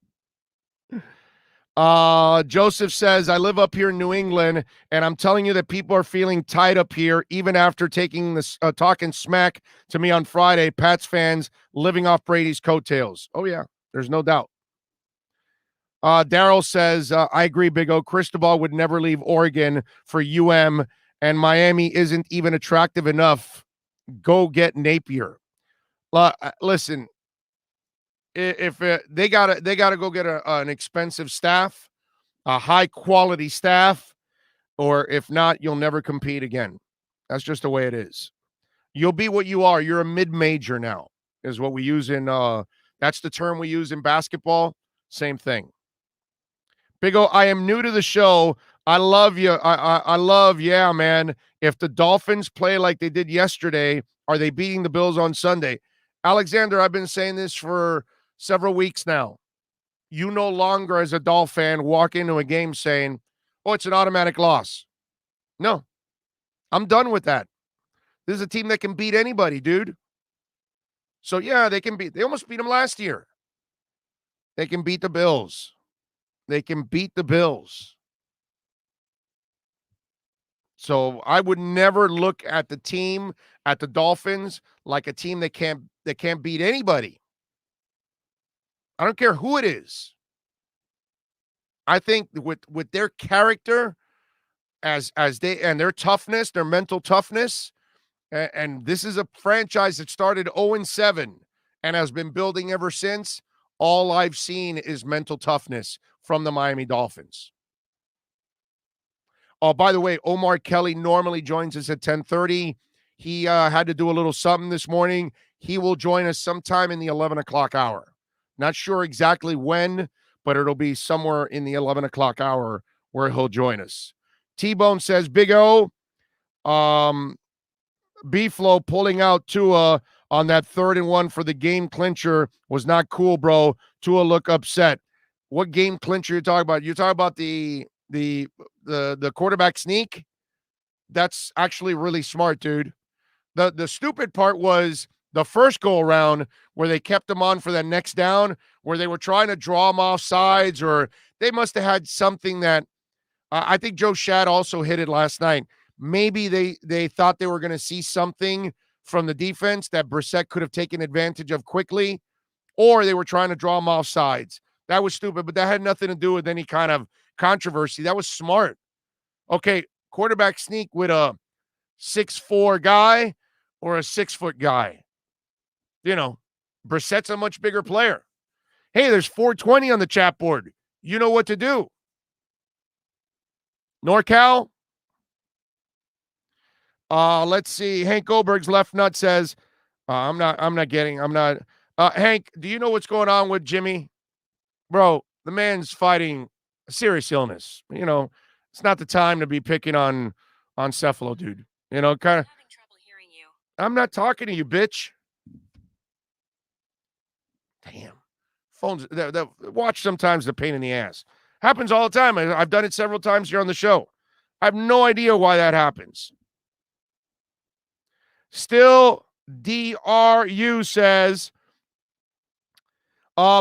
Joseph says, I live up here in New England, and I'm telling you that people are feeling tight up here, even after taking this talking smack to me on Friday. Pats fans living off Brady's coattails. Oh, yeah, there's no doubt. Daryl says, I agree, Big O. Cristobal would never leave Oregon for UM, and Miami isn't even attractive enough. Go get Napier. Listen, if they gotta go get an expensive staff, a high quality staff, or if not, you'll never compete again. That's just the way it is. You'll be what you are. You're a mid-major now, is what we use in. That's the term we use in basketball. Same thing. Big O, I am new to the show. I love you. I love, yeah, man. If the Dolphins play like they did yesterday, are they beating the Bills on Sunday? Alexander, I've been saying this for several weeks now. You no longer, as a Dolphin fan, walk into a game saying, oh, it's an automatic loss. No, I'm done with that. This is a team that can beat anybody, dude. So, yeah, they almost beat them last year. They can beat the Bills. So I would never look at the team, at the Dolphins, like a team that can't beat anybody. I don't care who it is. I think with their character, as they and their toughness, their mental toughness, and this is a franchise that started 0-7 and has been building ever since. All I've seen is mental toughness from the Miami Dolphins. Oh, by the way, Omar Kelly normally joins us at 10:30. He had to do a little something this morning. He will join us sometime in the 11 o'clock hour. Not sure exactly when, but it'll be somewhere in the 11 o'clock hour where he'll join us. T-Bone says, Big O, B-Flow pulling out Tua on that 3rd and 1 for the game clincher was not cool, bro. Tua look upset. What game clincher you talking about? You talking about the quarterback sneak? That's actually really smart, dude. The stupid part was the first go around where they kept him on for that next down, where they were trying to draw him off sides, or they must have had something that I think Joe Shad also hit it last night. Maybe they thought they were going to see something from the defense that Brissett could have taken advantage of quickly, or they were trying to draw him off sides. That was stupid, but that had nothing to do with any kind of controversy. That was smart. Okay, quarterback sneak with a 6'4" guy or a 6-foot guy. You know, Brissett's a much bigger player. Hey, there's 420 on the chat board. You know what to do. NorCal. Let's see. Hank Goldberg's left nut says, Hank, do you know what's going on with Jimmy? Bro, the man's fighting a serious illness. You know, it's not the time to be picking on Cephalo, dude. You know, kind of.
Having trouble hearing you.
I'm not talking to you, bitch. Damn. Phones, the watch sometimes the pain in the ass. Happens all the time. I've done it several times here on the show. I have no idea why that happens. Still, DRU says,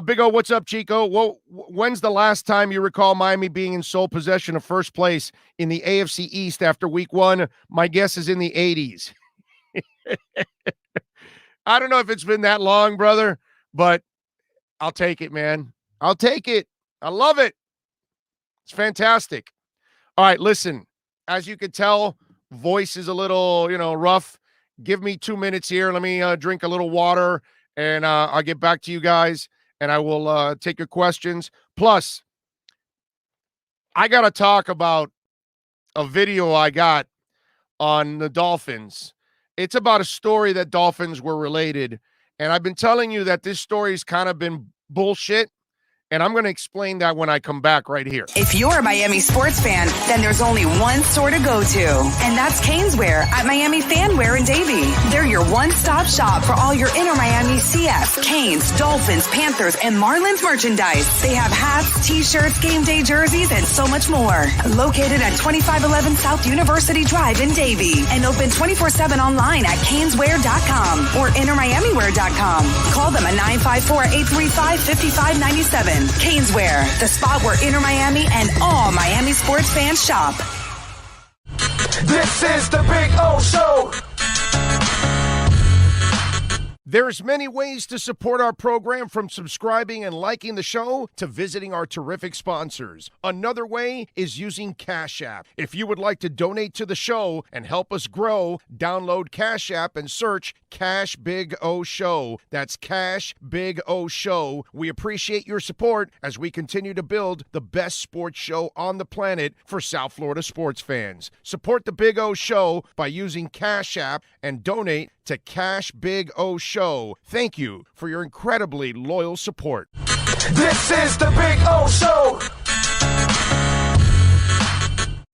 Big O, what's up, Chico? Well, when's the last time you recall Miami being in sole possession of first place in the AFC East after week 1? My guess is in the 80s. I don't know if it's been that long, brother, but I'll take it, man. I'll take it. I love it. It's fantastic. All right, listen, as you can tell, voice is a little, rough. Give me 2 minutes here. Let me drink a little water, and I'll get back to you guys, and I will take your questions. Plus, I got to talk about a video I got on the Dolphins. It's about a story that Dolphins were related, and I've been telling you that this story's kind of been bullshit. And I'm going to explain that when I come back right here.
If you're a Miami sports fan, then there's only one store to go to, and that's Canesware at Miami Fanware in Davie. They're your one-stop shop for all your inner Miami CF, Canes, Dolphins, Panthers, and Marlins merchandise. They have hats, t-shirts, game day jerseys, and so much more. Located at 2511 South University Drive in Davie, and open 24/7 online at canesware.com or innermiamiwear.com. Call them at 954-835-5597. Canesware, the spot where Inter Miami and all Miami sports fans shop.
This is the Big O Show.
There's many ways to support our program, from subscribing and liking the show to visiting our terrific sponsors. Another way is using Cash App. If you would like to donate to the show and help us grow, download Cash App and search Cash Big O Show. That's Cash Big O Show. We appreciate your support as we continue to build the best sports show on the planet for South Florida sports fans. Support the Big O Show by using Cash App and donate to Cash Big O Show. Thank you for your incredibly loyal support.
This is the Big O Show.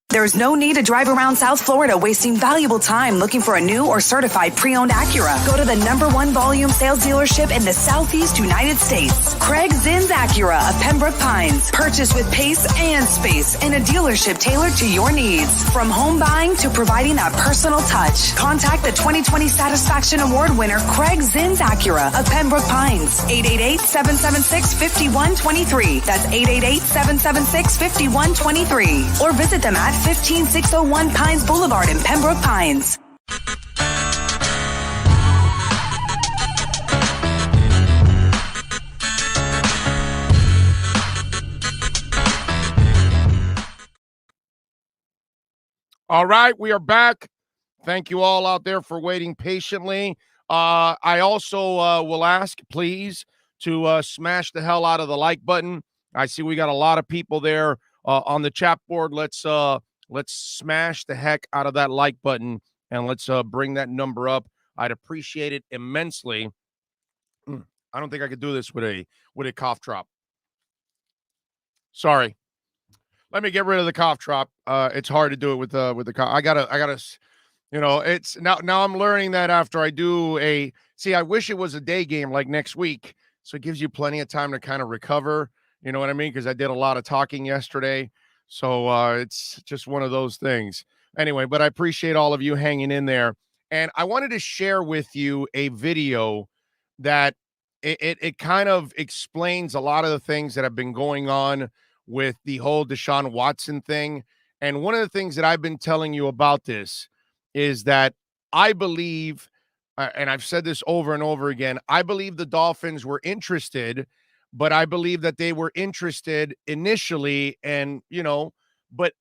There's no need to drive around South Florida wasting valuable time looking for a new or certified pre-owned Acura. Go to the #1 volume sales dealership in the Southeast United States. Craig Zinn's Acura of Pembroke Pines. Purchase with pace and space in a dealership tailored to your needs. From home buying to providing that personal touch. Contact the 2020 Satisfaction Award winner Craig Zinn's Acura of Pembroke Pines. 888-776-5123. That's 888-776-5123. Or visit them at 15601 Pines Boulevard in Pembroke Pines.
All right, we are back. Thank you all out there for waiting patiently. I also will ask, please, to smash the hell out of the like button. I see we got a lot of people there on the chat board. Let's smash the heck out of that like button, and let's bring that number up. I'd appreciate it immensely. I don't think I could do this with a cough drop. Sorry. Let me get rid of the cough drop. It's hard to do it with the cough. I gotta It's now I'm learning that after I do I wish it was a day game like next week. So it gives you plenty of time to kind of recover. You know what I mean? Because I did a lot of talking yesterday. So it's just one of those things. Anyway, but I appreciate all of you hanging in there. And I wanted to share with you a video that it kind of explains a lot of the things that have been going on with the whole Deshaun Watson thing. And one of the things that I've been telling you about this is that I believe, and I've said this over and over again, I believe the Dolphins were interested, but I believe that they were interested initially but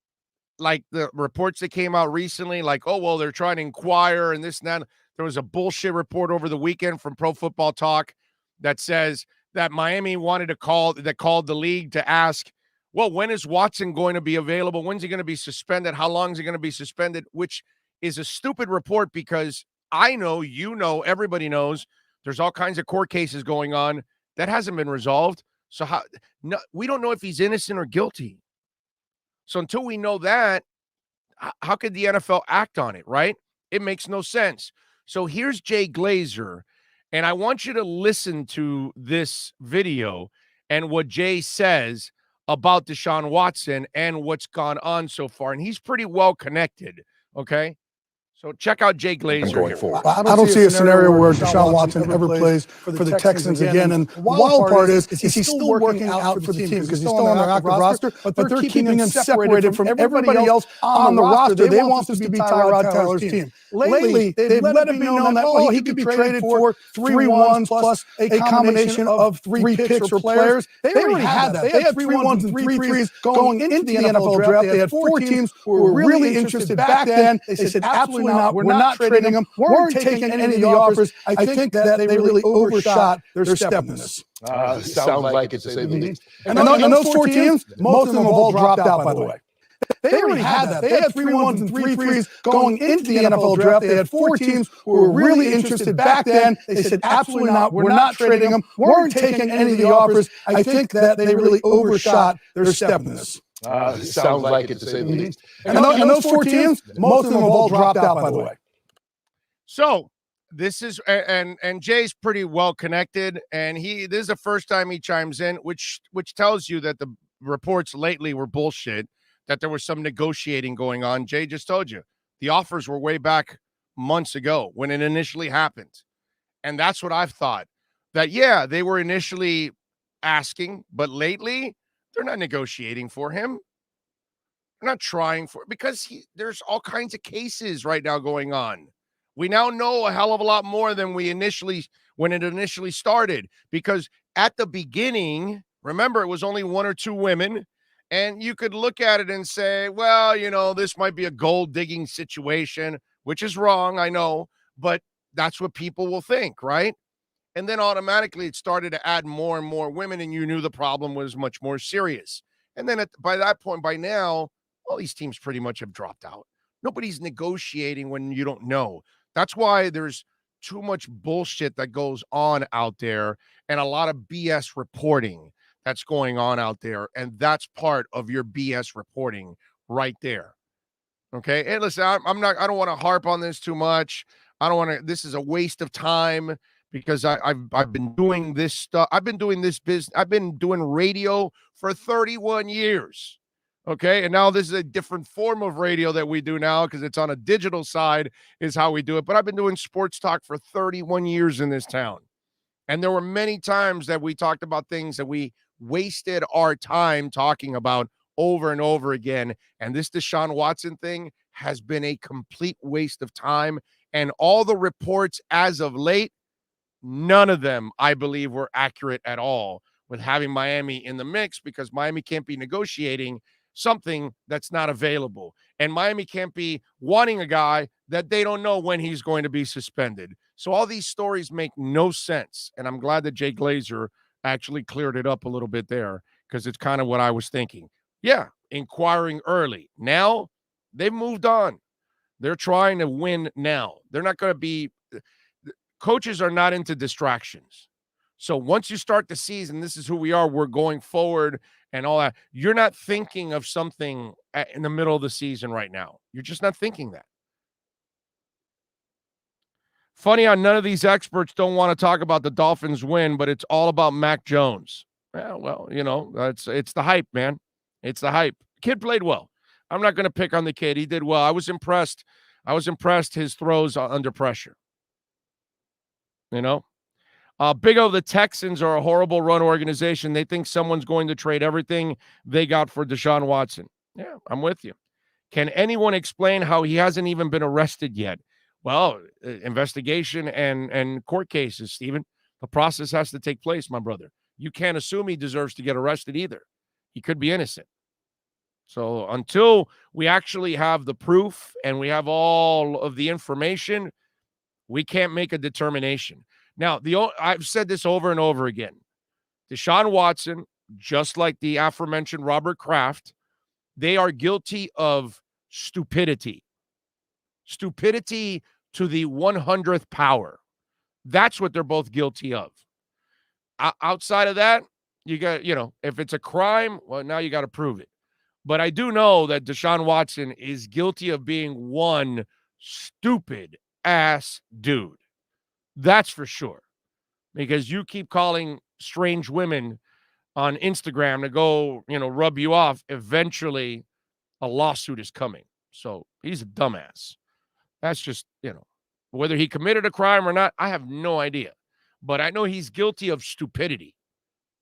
like the reports that came out recently, like, oh, well, they're trying to inquire and this and that. There was a bullshit report over the weekend from Pro Football Talk that says that Miami called the league to ask, well, when is Watson going to be available? When's he going to be suspended? How long is he going to be suspended? Which is a stupid report because I know, everybody knows there's all kinds of court cases going on that hasn't been resolved. So we don't know if he's innocent or guilty. So until we know that, how could the NFL act on it, right? It makes no sense. So here's Jay Glazer, and I want you to listen to this video and what Jay says about Deshaun Watson and what's gone on so far. And he's pretty well connected, okay? So check out Jay Glazer
going
here.
forward.
I don't see a scenario where Deshaun Watson ever plays for the Texans again. And the wild part is he still working out for the team because he's still on their active roster, but they're keeping him separated from everybody else on the roster. They want this to be Tyrod Taylor's team. Lately, they've let it be known that, he could be traded for 3 ones plus a combination of 3 picks or players. They already had that. They had 3 ones and 3 threes going into the NFL draft. They had 4 teams who were really interested back then. They said, absolutely not. We're not trading them. Weren't taking any of the offers. I think that they really overshot their step in this.
Sounds like it, to say the least.
And those 4 teams, most of them have all dropped out, by the way. They already had that. They had 3 ones and 3 threes going into the NFL draft. They had 4 teams who were really interested back then. They said, absolutely not. We're not trading them. Weren't taking any of the offers. I think that they really overshot their step in this.
Sounds like it, to say the least.
And those 4 teams, most of them have all dropped out, by the way.
So this is, and Jay's pretty well connected, and this is the first time he chimes in, which tells you that the reports lately were bullshit, that there was some negotiating going on. Jay just told you the offers were way back months ago when it initially happened. And that's what I've thought, that, yeah, they were initially asking, but lately they're not negotiating for him. They're not trying for, because there's all kinds of cases right now going on. We now know a hell of a lot more than when it initially started, because at the beginning, remember, it was only 1 or 2 women, and you could look at it and say, well, this might be a gold digging situation, which is wrong, I know, but that's what people will think, right? And then automatically it started to add more and more women, and you knew the problem was much more serious. And then by that point, by now, all these teams pretty much have dropped out. Nobody's negotiating when you don't know. That's why there's too much bullshit that goes on out there and a lot of BS reporting that's going on out there. And that's part of your BS reporting right there. Okay. And listen, I don't want to harp on this too much. This is a waste of time because I've been doing this stuff. I've been doing this business. I've been doing radio for 31 years. Okay. And now this is a different form of radio that we do now because it's on a digital side is how we do it. But I've been doing sports talk for 31 years in this town. And there were many times that we talked about things that we wasted our time talking about over and over again. And this Deshaun Watson thing has been a complete waste of time. And all the reports as of late, none of them, I believe, were accurate at all with having Miami in the mix, because Miami can't be negotiating something that's not available. And Miami can't be wanting a guy that they don't know when he's going to be suspended. So all these stories make no sense. And I'm glad that Jay Glazer actually cleared it up a little bit there, because it's kind of what I was thinking. Yeah, inquiring early. Now they've moved on. They're trying to win now. They're not going to be – coaches are not into distractions. So once you start the season, this is who we are, we're going forward and all that. You're not thinking of something in the middle of the season right now. You're just not thinking that.
Funny how none of these experts don't want to talk about the Dolphins win, but it's all about Mac Jones. Yeah, well, it's the hype, man. It's the hype. Kid played well. I'm not going to pick on the kid. He did well. I was impressed. His throws under pressure. Big O, the Texans are a horrible run organization. They think someone's going to trade everything they got for Deshaun Watson. Yeah, I'm with you. Can anyone explain how he hasn't even been arrested yet? Well, investigation and court cases, Stephen. The process has to take place, my brother. You can't assume he deserves to get arrested either. He could be innocent. So until we actually have the proof and we have all of the information, we can't make a determination. Now, I've said this over and over again. Deshaun Watson, just like the aforementioned Robert Kraft, they are guilty of stupidity. Stupidity to the 100th power. That's what they're both guilty of. Outside of that, you got, if it's a crime, well, now you got to prove it. But I do know that Deshaun Watson is guilty of being one stupid ass dude. That's for sure. Because you keep calling strange women on Instagram to go, rub you off. Eventually, a lawsuit is coming. So he's a dumbass. That's just, whether he committed a crime or not, I have no idea. But I know he's guilty of stupidity.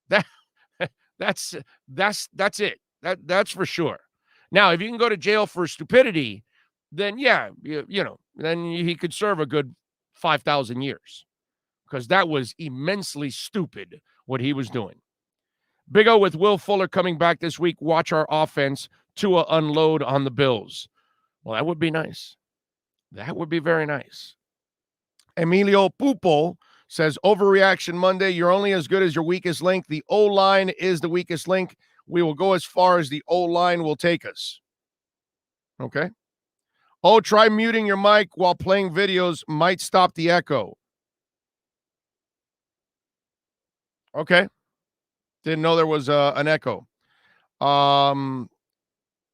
That's it. That's for sure. Now, if you can go to jail for stupidity, then yeah, then he could serve a good 5,000 years, because that was immensely stupid what he was doing. Big O, with Will Fuller coming back this week, watch our offense to unload on the Bills. Well, that would be nice. That would be very nice. Emilio Pupo says, Overreaction Monday, you're only as good as your weakest link. The O-line is the weakest link. We will go as far as the O-line will take us. Okay. Oh, try muting your mic while playing videos. Might stop the echo. Okay. Didn't know there was an echo.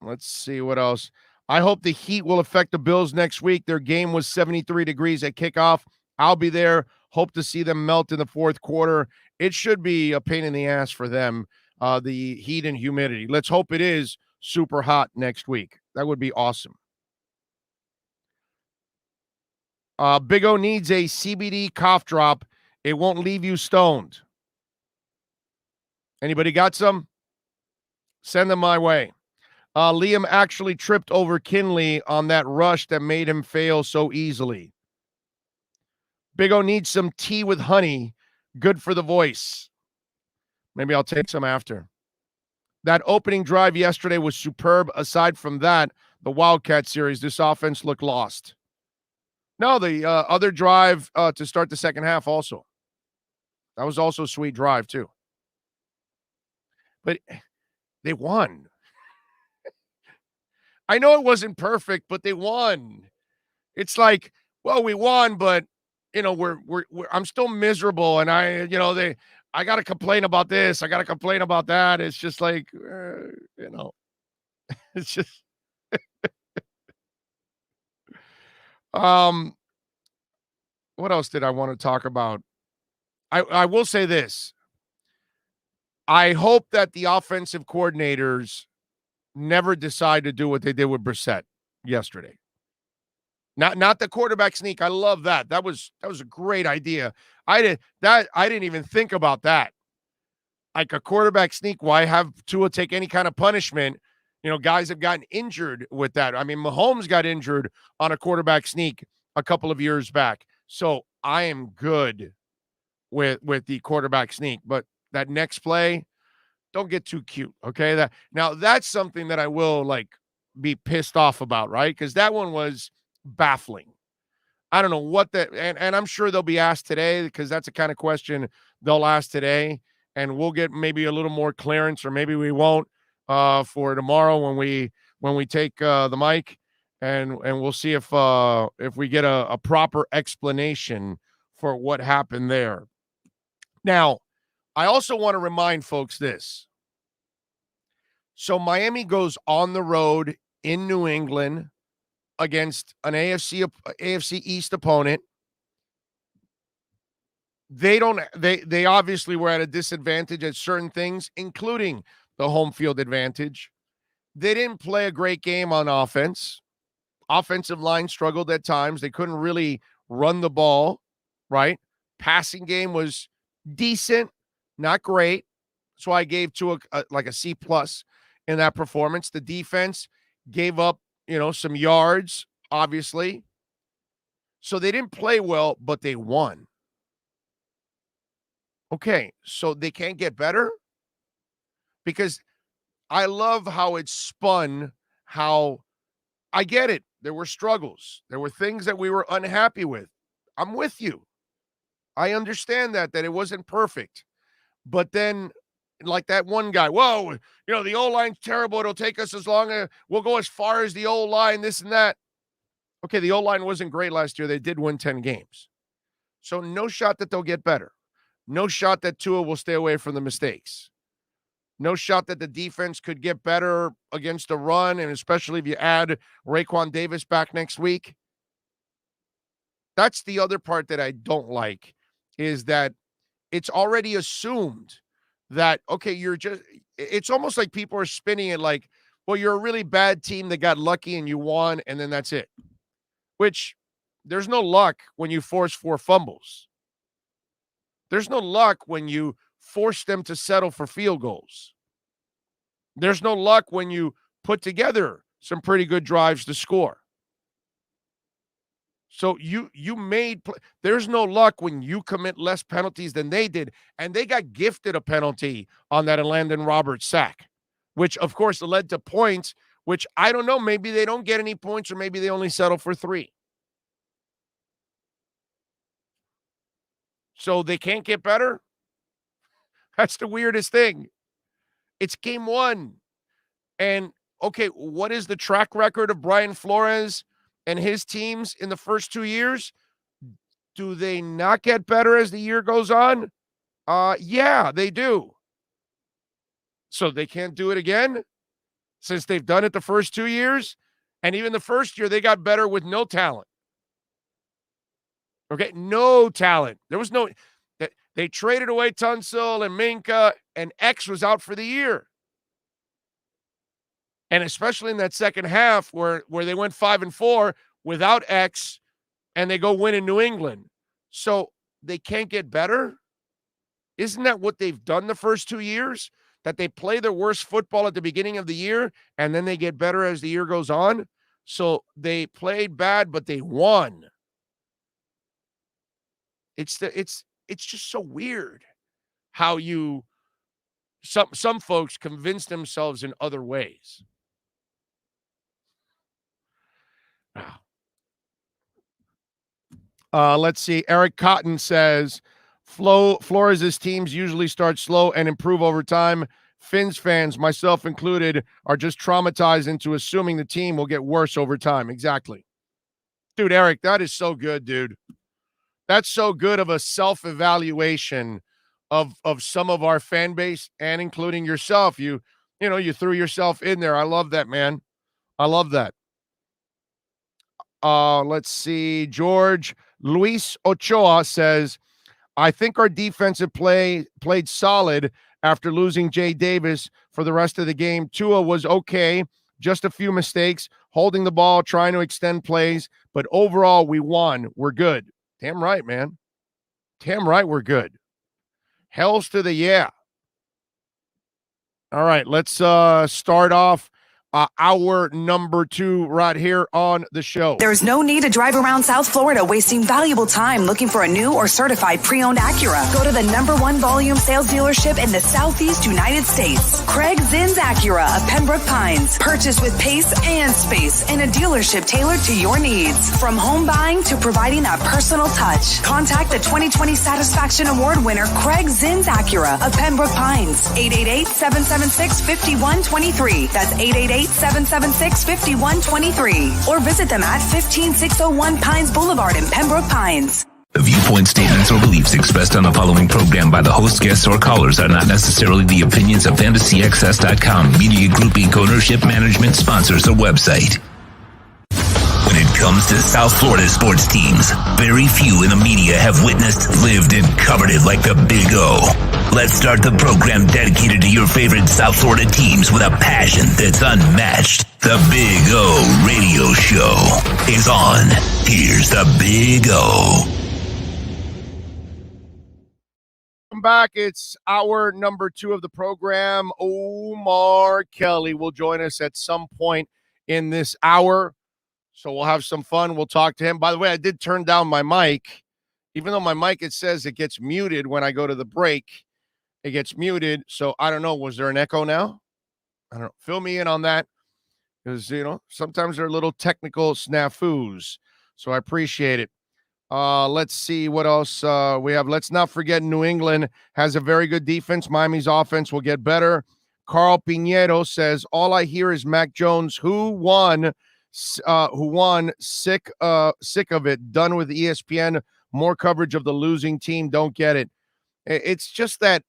Let's see what else. I hope the heat will affect the Bills next week. Their game was 73 degrees at kickoff. I'll be there. Hope to see them melt in the fourth quarter. It should be a pain in the ass for them, the heat and humidity. Let's hope it is super hot next week. That would be awesome. Big O needs a CBD cough drop. It won't leave you stoned. Anybody got some? Send them my way. Liam actually tripped over Kinley on that rush that made him fail so easily. Big O needs some tea with honey. Good for the voice. Maybe I'll take some after. That opening drive yesterday was superb. Aside from that, the Wildcat series, this offense looked lost. No, the other drive to start the second half also. That was also a sweet drive too. But they won. I know it wasn't perfect, but they won. It's like, well, we won, but I'm still miserable, and I got to complain about this. I got to complain about that. It's just like, it's just, what else did I want to talk about? I will say this. I hope that the offensive coordinators never decide to do what they did with Brissett yesterday. Not the quarterback sneak. I love that. That was a great idea. I didn't even think about that. Like a quarterback sneak. Why have Tua take any kind of punishment? Guys have gotten injured with that. I mean, Mahomes got injured on a quarterback sneak a couple of years back. So I am good with the quarterback sneak. But that next play, don't get too cute. Okay. That's something that I will be pissed off about, right? Because that one was baffling. I don't know what that, and I'm sure they'll be asked today, because that's the kind of question they'll ask today, and we'll get maybe a little more clearance, or maybe we won't for tomorrow when we take the mic, and we'll see if we get a proper explanation for what happened there. Now, I also want to remind folks this. So Miami goes on the road in New England against an AFC East opponent. They obviously were at a disadvantage at certain things, including the home field advantage. They didn't play a great game on offense. Offensive line struggled at times. They couldn't really run the ball, right? Passing game was decent, not great. That's why I gave Tua a C+ in that performance. The defense gave up, some yards, obviously. So they didn't play well, but they won. Okay, so they can't get better? Because I love how it's spun, how I get it. There were struggles. There were things that we were unhappy with. I'm with you. I understand that it wasn't perfect. But then, like that one guy, whoa, the O-line's terrible. It'll take us as long as we'll go as far as the O-line, this and that. Okay, the O-line wasn't great last year. They did win 10 games. So no shot that they'll get better. No shot that Tua will stay away from the mistakes. No shot that the defense could get better against the run, and especially if you add Raekwon Davis back next week. That's the other part that I don't like, is that it's already assumed that, okay, it's almost like people are spinning it like, well, you're a really bad team that got lucky and you won, and then that's it. Which, there's no luck when you force 4 fumbles. There's no luck when you force them to settle for field goals. There's no luck when you put together some pretty good drives to score. So there's no luck when you commit less penalties than they did, and they got gifted a penalty on that Landon Roberts sack, which of course led to points, which I don't know, maybe they don't get any points or maybe they only settle for 3. So they can't get better? That's the weirdest thing. It's game 1. And, okay, what is the track record of Brian Flores and his teams in the first 2 years? Do they not get better as the year goes on? Yeah, they do. So they can't do it again? Since they've done it the first 2 years? And even the first year, they got better with no talent. Okay, no talent. There was no... They traded away Tunsil and Minka, and X was out for the year. And especially in that second half where they went 5-4 without X, and they go win in New England. So they can't get better? Isn't that what they've done the first 2 years? That they play their worst football at the beginning of the year, and then they get better as the year goes on? So they played bad, but they won. It's just so weird how some folks convince themselves in other ways. Let's see. Eric Cotton says, Flores' teams usually start slow and improve over time. Fins fans, myself included, are just traumatized into assuming the team will get worse over time. Exactly. Dude, Eric, that is so good, dude. That's so good of a self-evaluation of some of our fan base, and including yourself. You threw yourself in there. I love that, man. I love that. Let's see. George Luis Ochoa says, I think our defensive played solid after losing Jay Davis for the rest of the game. Tua was okay. Just a few mistakes, holding the ball, trying to extend plays. But overall, we won. We're good. Damn right, man. Damn right, we're good. Hells to the yeah. All right, let's start off hour number 2 right here on the show.
There's no need to drive around South Florida wasting valuable time looking for a new or certified pre-owned Acura. Go to the #1 volume sales dealership in the Southeast United States. Craig Zinn's Acura of Pembroke Pines. Purchased with pace and space in a dealership tailored to your needs. From home buying to providing that personal touch. Contact the 2020 Satisfaction Award winner Craig Zinn's Acura of Pembroke Pines. 888-776-5123. That's 888-776-5123. Or visit them at 15601 Pines Boulevard in Pembroke Pines.
The viewpoint, statements, or beliefs expressed on the following program by the host, guests, or callers are not necessarily the opinions of FantasyXS.com, Media Group Inc. ownership, management, sponsors, or website. When it comes to South Florida sports teams, very few in the media have witnessed, lived, and covered it like the Big O. Let's start the program dedicated to your favorite South Florida teams with a passion that's unmatched. The Big O Radio Show is on. Here's the Big O.
Welcome back. It's hour number 2 of the program. Omar Kelly will join us at some point in this hour. So we'll have some fun. We'll talk to him. By the way, I did turn down my mic. Even though my mic, it says it gets muted when I go to the break. It gets muted. So I don't know. Was there an echo now? I don't know. Fill me in on that. Because, sometimes there are little technical snafus. So I appreciate it. Let's see what else we have. Let's not forget New England has a very good defense. Miami's offense will get better. Carl Pinheiro says, all I hear is Mac Jones, who won, sick of it, done with ESPN, more coverage of the losing team, don't get it. It's just that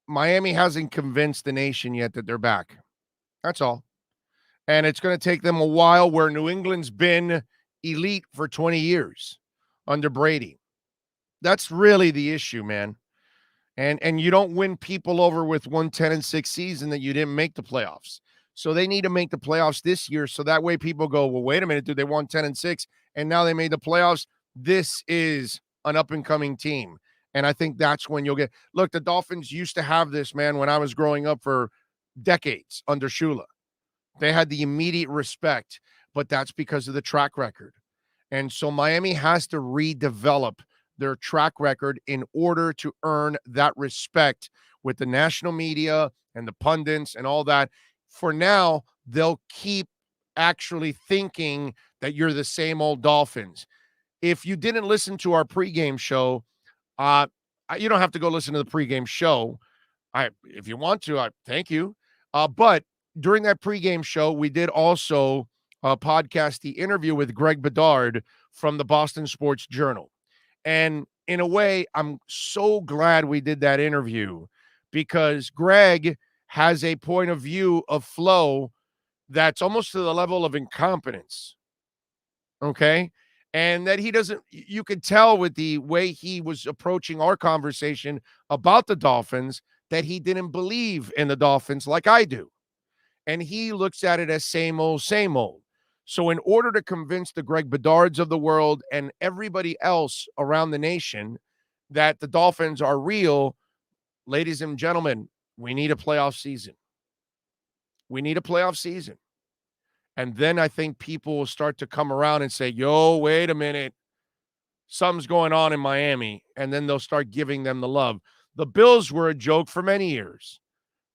Miami hasn't convinced the nation yet that they're back. That's all. And it's going to take them a while, where New England's been elite for 20 years under Brady. That's really the issue, man. And you don't win people over with 10-6 season that you didn't make the playoffs. So they need to make the playoffs this year, so that way people go, well, wait a minute, dude, they won 10-6 and now they made the playoffs. This is an up-and-coming team. And I think that's when you'll get – look, the Dolphins used to have this, man, when I was growing up for decades under Shula. They had the immediate respect, but that's because of the track record. And so Miami has to redevelop their track record in order to earn that respect with the national media and the pundits and all that. For now, they'll keep actually thinking that you're the same old Dolphins. If you didn't listen to our pregame show, you don't have to go listen to the pregame show. If you want to, thank you. But during that pregame show, we did also podcast the interview with Greg Bedard from the Boston Sports Journal. And in a way, I'm so glad we did that interview, because Greg has a point of view of flow that's almost to the level of incompetence. Okay? And that he doesn't, you could tell with the way he was approaching our conversation about the Dolphins that he didn't believe in the Dolphins like I do. And he looks at it as same old, same old. So in order to convince the Greg Bedards of the world and everybody else around the nation that the Dolphins are real, ladies and gentlemen, we need a playoff season. We need a playoff season. And then I think people will start to come around and say, yo, wait a minute. Something's going on in Miami. And then they'll start giving them the love. The Bills were a joke for many years.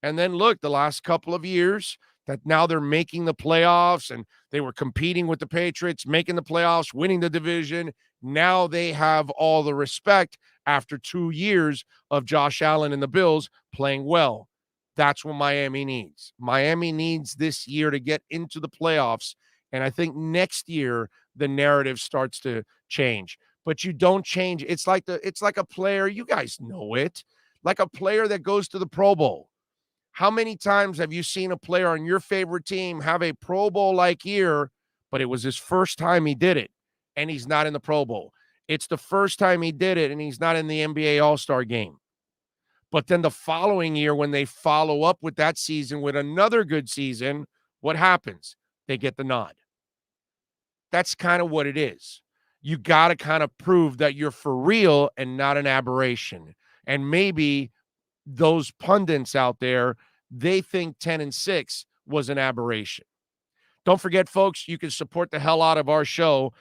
And then look, the last couple of years that now they're making the playoffs, and they were competing with the Patriots, making the playoffs, winning the division. Now they have all the respect after 2 years of Josh Allen and the Bills playing well. That's what Miami needs. Miami needs this year to get into the playoffs. And I think next year the narrative starts to change. But you don't change. It's like a player, you guys know it, like a player that goes to the Pro Bowl. How many times have you seen a player on your favorite team have a Pro Bowl-like year, but it was his first time he did it, and he's not in the Pro Bowl? It's the first time he did it, and he's not in the NBA All-Star game. But then the following year, when they follow up with that season with another good season, what happens? They get the nod. That's kind of what it is. You got to kind of prove that you're for real and not an aberration. And maybe those pundits out there, they think 10-6 was an aberration. Don't forget, folks, you can support the hell out of our show,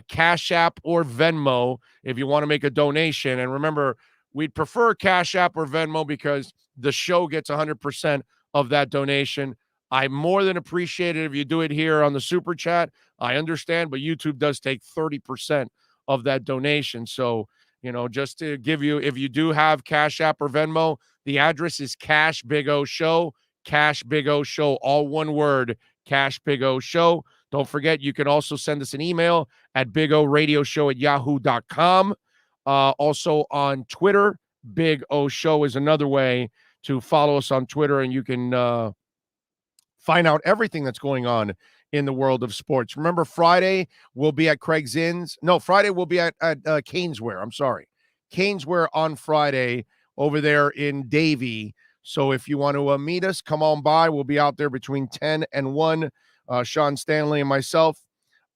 Cash App or Venmo, if you want to make a donation. And remember, we'd prefer Cash App or Venmo because the show gets 100% of that donation. I more than appreciate it if you do it here on the Super Chat. I understand, but YouTube does take 30% of that donation. So, just to give you, if you do have Cash App or Venmo, the address is Cash Big O Show, Cash Big O Show, all one word, Cash Big O Show. Don't forget, you can also send us an email at bigodioShow@yahoo.com. Also on Twitter, Big O Show is another way to follow us on Twitter, and you can find out everything that's going on in the world of sports. Remember, Friday we'll be at Craig Zinn's. No, Friday we'll be at Canesware. I'm sorry. Canesware on Friday over there in Davie. So if you want to meet us, come on by. We'll be out there between 10 and 1, Sean Stanley and myself.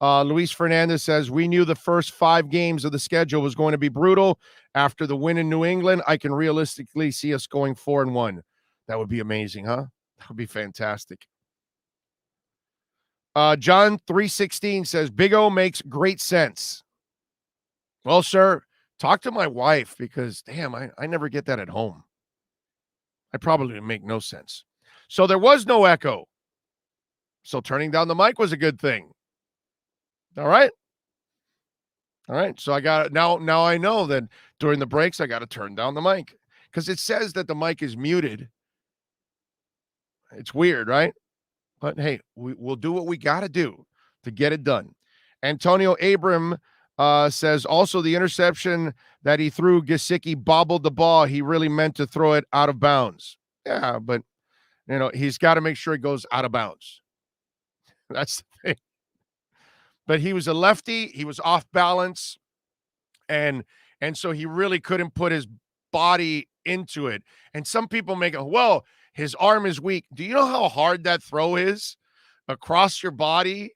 Luis Fernandez says, we knew the first 5 games of the schedule was going to be brutal. After the win in New England, I can realistically see us going 4-1. That would be amazing, huh? That would be fantastic. John 316 says, Big O makes great sense. Well, sir, talk to my wife because, damn, I never get that at home. I probably make no sense. So there was no echo. So turning down the mic was a good thing. All right. So I got now I know that during the breaks I got to turn down the mic because it says that the mic is muted. It's weird, right? But hey, we'll do what we got to do to get it done. Antonio Abram says also the interception that he threw, Gesicki bobbled the ball. He really meant to throw it out of bounds. Yeah, but he's got to make sure it goes out of bounds. That's the thing. But he was a lefty. He was off balance. And so he really couldn't put his body into it. And some people make it, well, his arm is weak. Do you know how hard that throw is across your body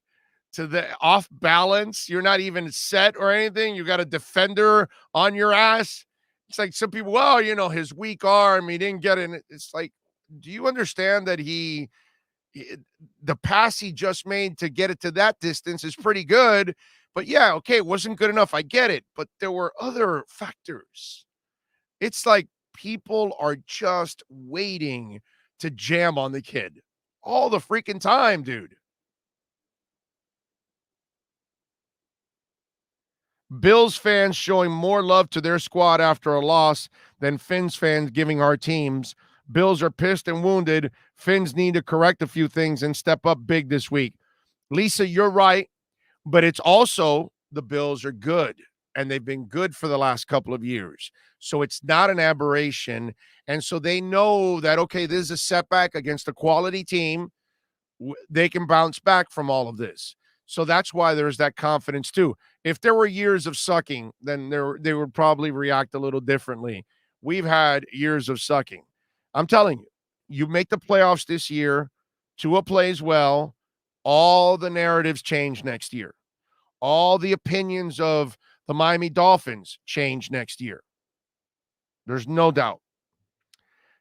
to the off balance? You're not even set or anything. You got a defender on your ass. It's like some people, well, his weak arm, he didn't get it. It's like, do you understand that the pass he just made to get it to that distance is pretty good, but yeah, okay, it wasn't good enough. I get it, but there were other factors. It's like people are just waiting to jam on the kid all the freaking time, dude. Bills fans showing more love to their squad after a loss than Fins fans giving our teams. Bills are pissed and wounded. Fins need to correct a few things and step up big this week. Lisa, you're right, but it's also the Bills are good, and they've been good for the last couple of years. So it's not an aberration, and so they know that, okay, this is a setback against a quality team. They can bounce back from all of this. So that's why there's that confidence too. If there were years of sucking, then they would probably react a little differently. We've had years of sucking. I'm telling you, you make the playoffs this year, Tua plays well, all the narratives change next year. All the opinions of the Miami Dolphins change next year. There's no doubt.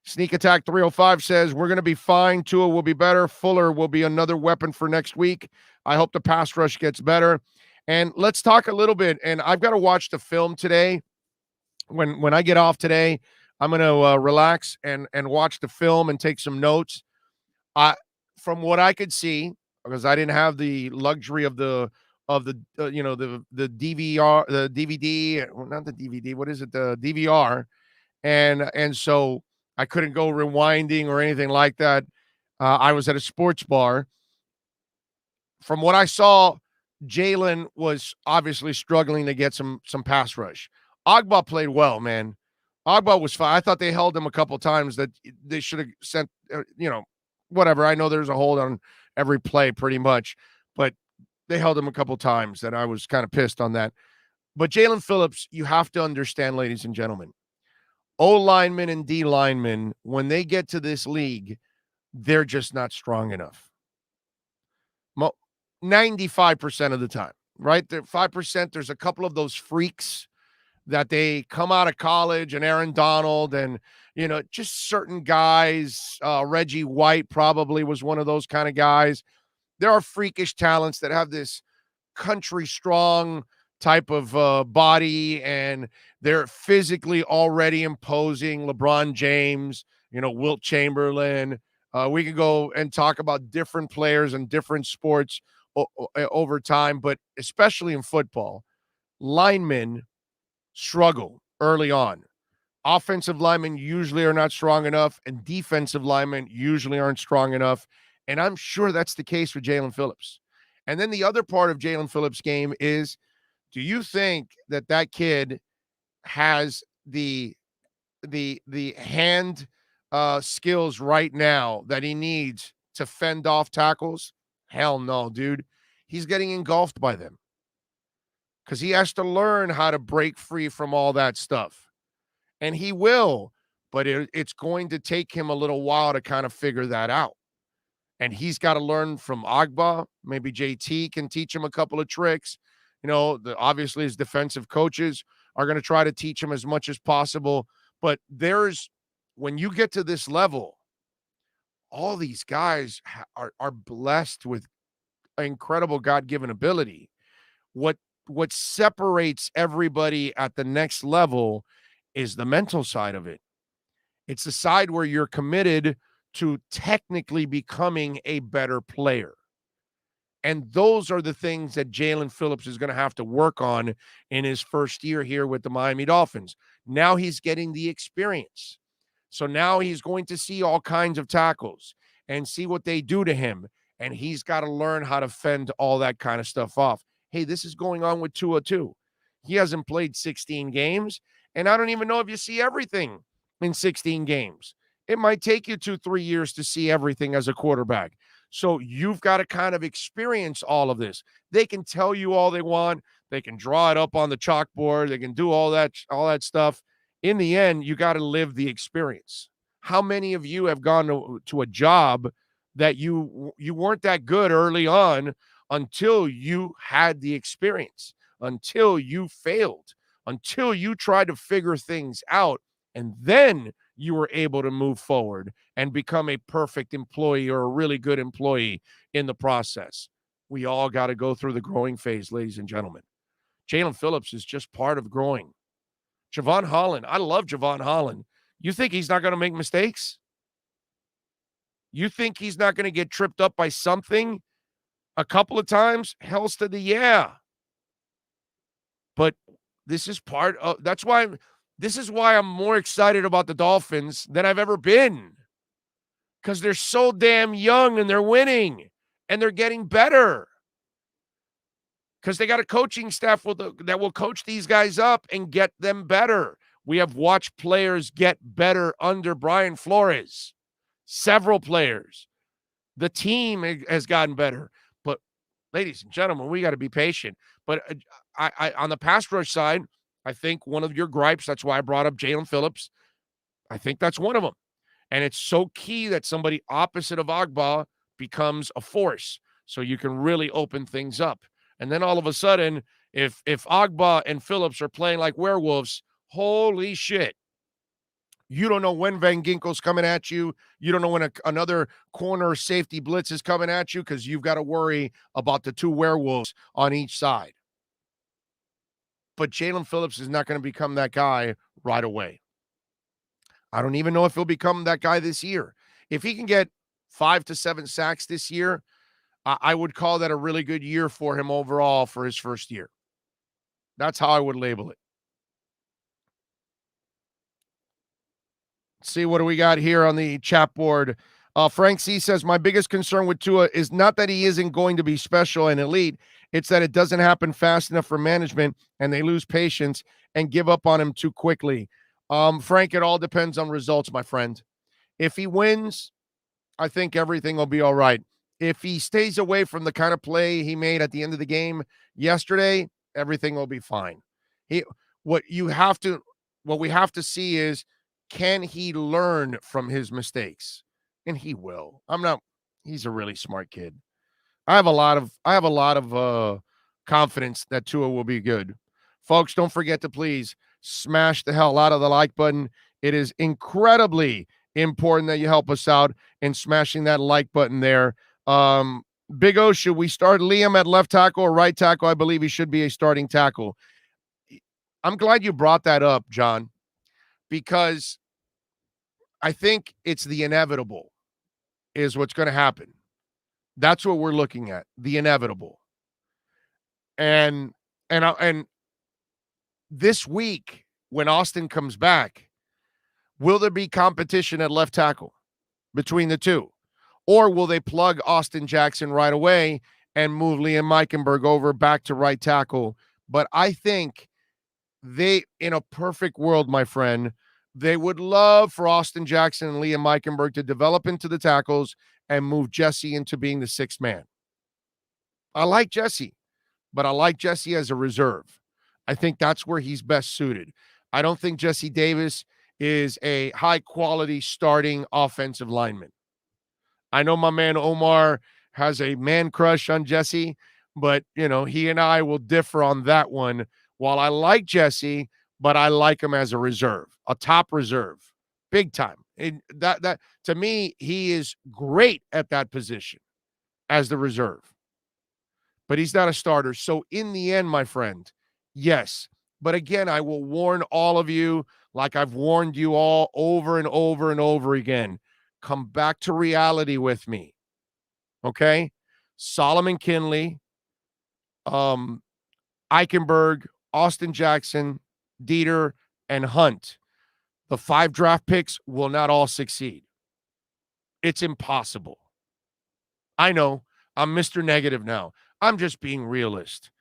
Sneak Attack 305 says, we're going to be fine. Tua will be better. Fuller will be another weapon for next week. I hope the pass rush gets better. And let's talk a little bit. And I've got to watch the film today. When I get off today, I'm going to relax and watch the film and take some notes. From what I could see, because I didn't have the luxury of the DVR, the DVD, well, not the DVD. What is it? The DVR. And so I couldn't go rewinding or anything like that. I was at a sports bar. From what I saw, Jalen was obviously struggling to get some pass rush. Agba played well, man. Agba was fine. I thought they held him a couple times that they should have sent, whatever. I know there's a hold on every play pretty much, but they held him a couple times that I was kind of pissed on that. But Jalen Phillips, you have to understand, ladies and gentlemen, O linemen and D linemen, when they get to this league, they're just not strong enough. 95% of the time, right? 5%, there's a couple of those freaks that they come out of college, and Aaron Donald and, just certain guys. Reggie White probably was one of those kind of guys. There are freakish talents that have this country strong type of body, and they're physically already imposing. LeBron James, Wilt Chamberlain. We could go and talk about different players and different sports over time, but especially in football, linemen struggle early on. Offensive linemen usually are not strong enough, and defensive linemen usually aren't strong enough. And I'm sure that's the case for Jalen Phillips. And then the other part of Jalen Phillips' game is, do you think that kid has the hand skills right now that he needs to fend off tackles? Hell no, dude. He's getting engulfed by them because he has to learn how to break free from all that stuff. And he will, but it's going to take him a little while to kind of figure that out. And he's got to learn from Agba. Maybe JT can teach him a couple of tricks. Obviously his defensive coaches are going to try to teach him as much as possible. But when you get to this level, all these guys are blessed with incredible God-given ability. What separates everybody at the next level is the mental side of it. It's the side where you're committed to technically becoming a better player. And those are the things that Jalen Phillips is going to have to work on in his first year here with the Miami Dolphins. Now he's getting the experience. So now he's going to see all kinds of tackles and see what they do to him. And he's got to learn how to fend all that kind of stuff off. Hey, this is going on with Tua too. He hasn't played 16 games, and I don't even know if you see everything in 16 games. It might take you 2-3 years to see everything as a quarterback. So you've got to kind of experience all of this. They can tell you all they want. They can draw it up on the chalkboard. They can do all that stuff. In the end, you got to live the experience. How many of you have gone to a job that you weren't that good early on until you had the experience, until you failed, until you tried to figure things out, and then you were able to move forward and become a perfect employee or a really good employee in the process. We all got to go through the growing phase, ladies and gentlemen. Jalen Phillips is just part of growing. Javon Holland, I love Javon Holland. You think he's not going to make mistakes? You think he's not going to get tripped up by something a couple of times? Hell's to the yeah. But this is part of, this is why I'm more excited about the Dolphins than I've ever been. Because they're so damn young and they're winning and they're getting better. Because they got a coaching staff that will coach these guys up and get them better. We have watched players get better under Brian Flores. Several players. The team has gotten better. But, ladies and gentlemen, we got to be patient. But I on the pass rush side, I think one of your gripes, that's why I brought up Jalen Phillips, I think that's one of them. And it's so key that somebody opposite of Agba becomes a force so you can really open things up. And then all of a sudden, if Agba and Phillips are playing like werewolves, holy shit. You don't know when Van Ginkel's coming at you. You don't know when another corner safety blitz is coming at you because you've got to worry about the two werewolves on each side. But Jalen Phillips is not going to become that guy right away. I don't even know if he'll become that guy this year. If he can get 5 to 7 sacks this year, I would call that a really good year for him overall for his first year. That's how I would label it. Let's see, what do we got here on the chat board? Frank C. says, my biggest concern with Tua is not that he isn't going to be special and elite. It's that it doesn't happen fast enough for management and they lose patience and give up on him too quickly. Frank, it all depends on results, my friend. If he wins, I think everything will be all right. If he stays away from the kind of play he made at the end of the game yesterday, everything will be fine. What we have to see is, can he learn from his mistakes? And he will. He's a really smart kid. I have a lot of confidence that Tua will be good. Folks, don't forget to please smash the hell out of the like button. It is incredibly important that you help us out in smashing that like button there. Big O, should we start Liam at left tackle or right tackle? I believe he should be a starting tackle. I'm glad you brought that up, John, because I think it's the inevitable is what's going to happen. That's what we're looking at, the inevitable. And this week, when Austin comes back, will there be competition at left tackle between the two? Or will they plug Austin Jackson right away and move Liam Meikenberg over back to right tackle? But I think in a perfect world, my friend, they would love for Austin Jackson and Liam Meikenberg to develop into the tackles and move Jesse into being the sixth man.
I like Jesse, but I like Jesse as a reserve. I think that's where he's best suited. I don't think Jesse Davis is a high-quality starting offensive lineman. I know my man Omar has a man crush on Jesse, but, he and I will differ on that one. While I like Jesse, but I like him as a reserve, a top reserve, big time. And that to me, he is great at that position as the reserve. But he's not a starter. So in the end, my friend, yes. But again, I will warn all of you, like I've warned you all over and over and over again. Come back to reality with me. Okay? Solomon Kinley, Eichenberg, Austin Jackson, Dieter, and Hunt. The 5 draft picks will not all succeed. It's impossible. I know. I'm Mr. Negative now. I'm just being realist.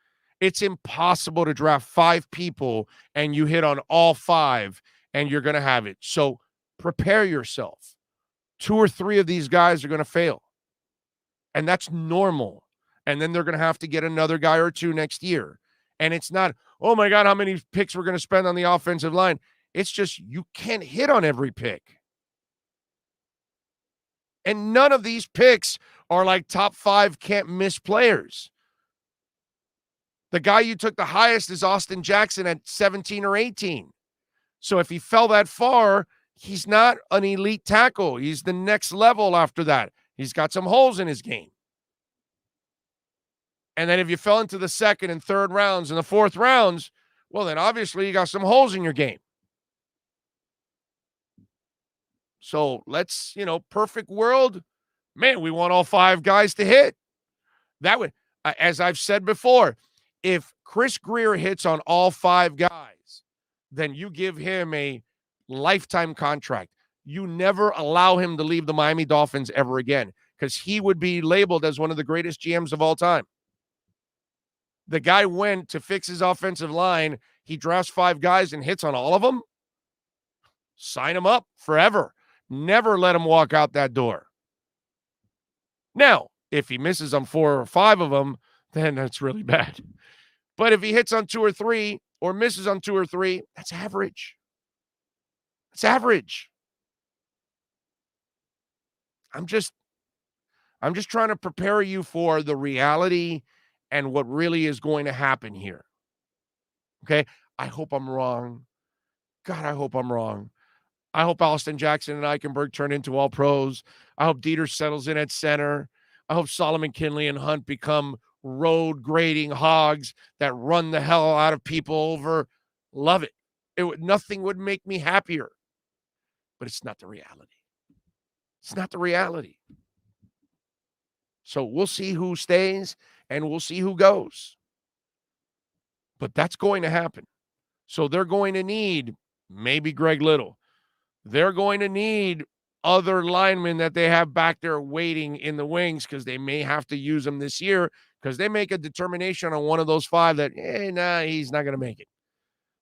It's impossible to draft 5 people and you hit on all 5 and you're going to have it. So prepare yourself. 2 or 3 of these guys are going to fail. And that's normal. And then they're going to have to get another guy or 2 next year. And it's not, oh my God, how many picks we're going to spend on the offensive line. It's just you can't hit on every pick. And none of these picks are like top 5 can't miss players. The guy you took the highest is Austin Jackson at 17 or 18. So if he fell that far, he's not an elite tackle. He's the next level after that. He's got some holes in his game. And then if you fell into the 2nd and 3rd rounds and the 4th rounds, well, then obviously you got some holes in your game. So let's, perfect world, man, we want all 5 guys to hit. That would, as I've said before, if Chris Greer hits on all 5 guys, then you give him a lifetime contract. You never allow him to leave the Miami Dolphins ever again because he would be labeled as one of the greatest GMs of all time. The guy went to fix his offensive line. He drafts 5 guys and hits on all of them. Sign him up forever. Never let him walk out that door. Now, if he misses on 4 or 5 of them, then that's really bad. But if he hits on 2 or 3 or misses on 2 or 3, that's average. It's average. I'm just trying to prepare you for the reality and what really is going to happen here. Okay? I hope I'm wrong. God, I hope I'm wrong. I hope Austin Jackson and Eichenberg turn into all pros. I hope Dieter settles in at center. I hope Solomon Kinley and Hunt become road grading hogs that run the hell out of people over. Love it. Nothing would make me happier. But it's not the reality. It's not the reality. So we'll see who stays and we'll see who goes. But that's going to happen. So they're going to need maybe Greg Little. They're going to need other linemen that they have back there waiting in the wings because they may have to use them this year because they make a determination on one of those 5 that, he's not going to make it.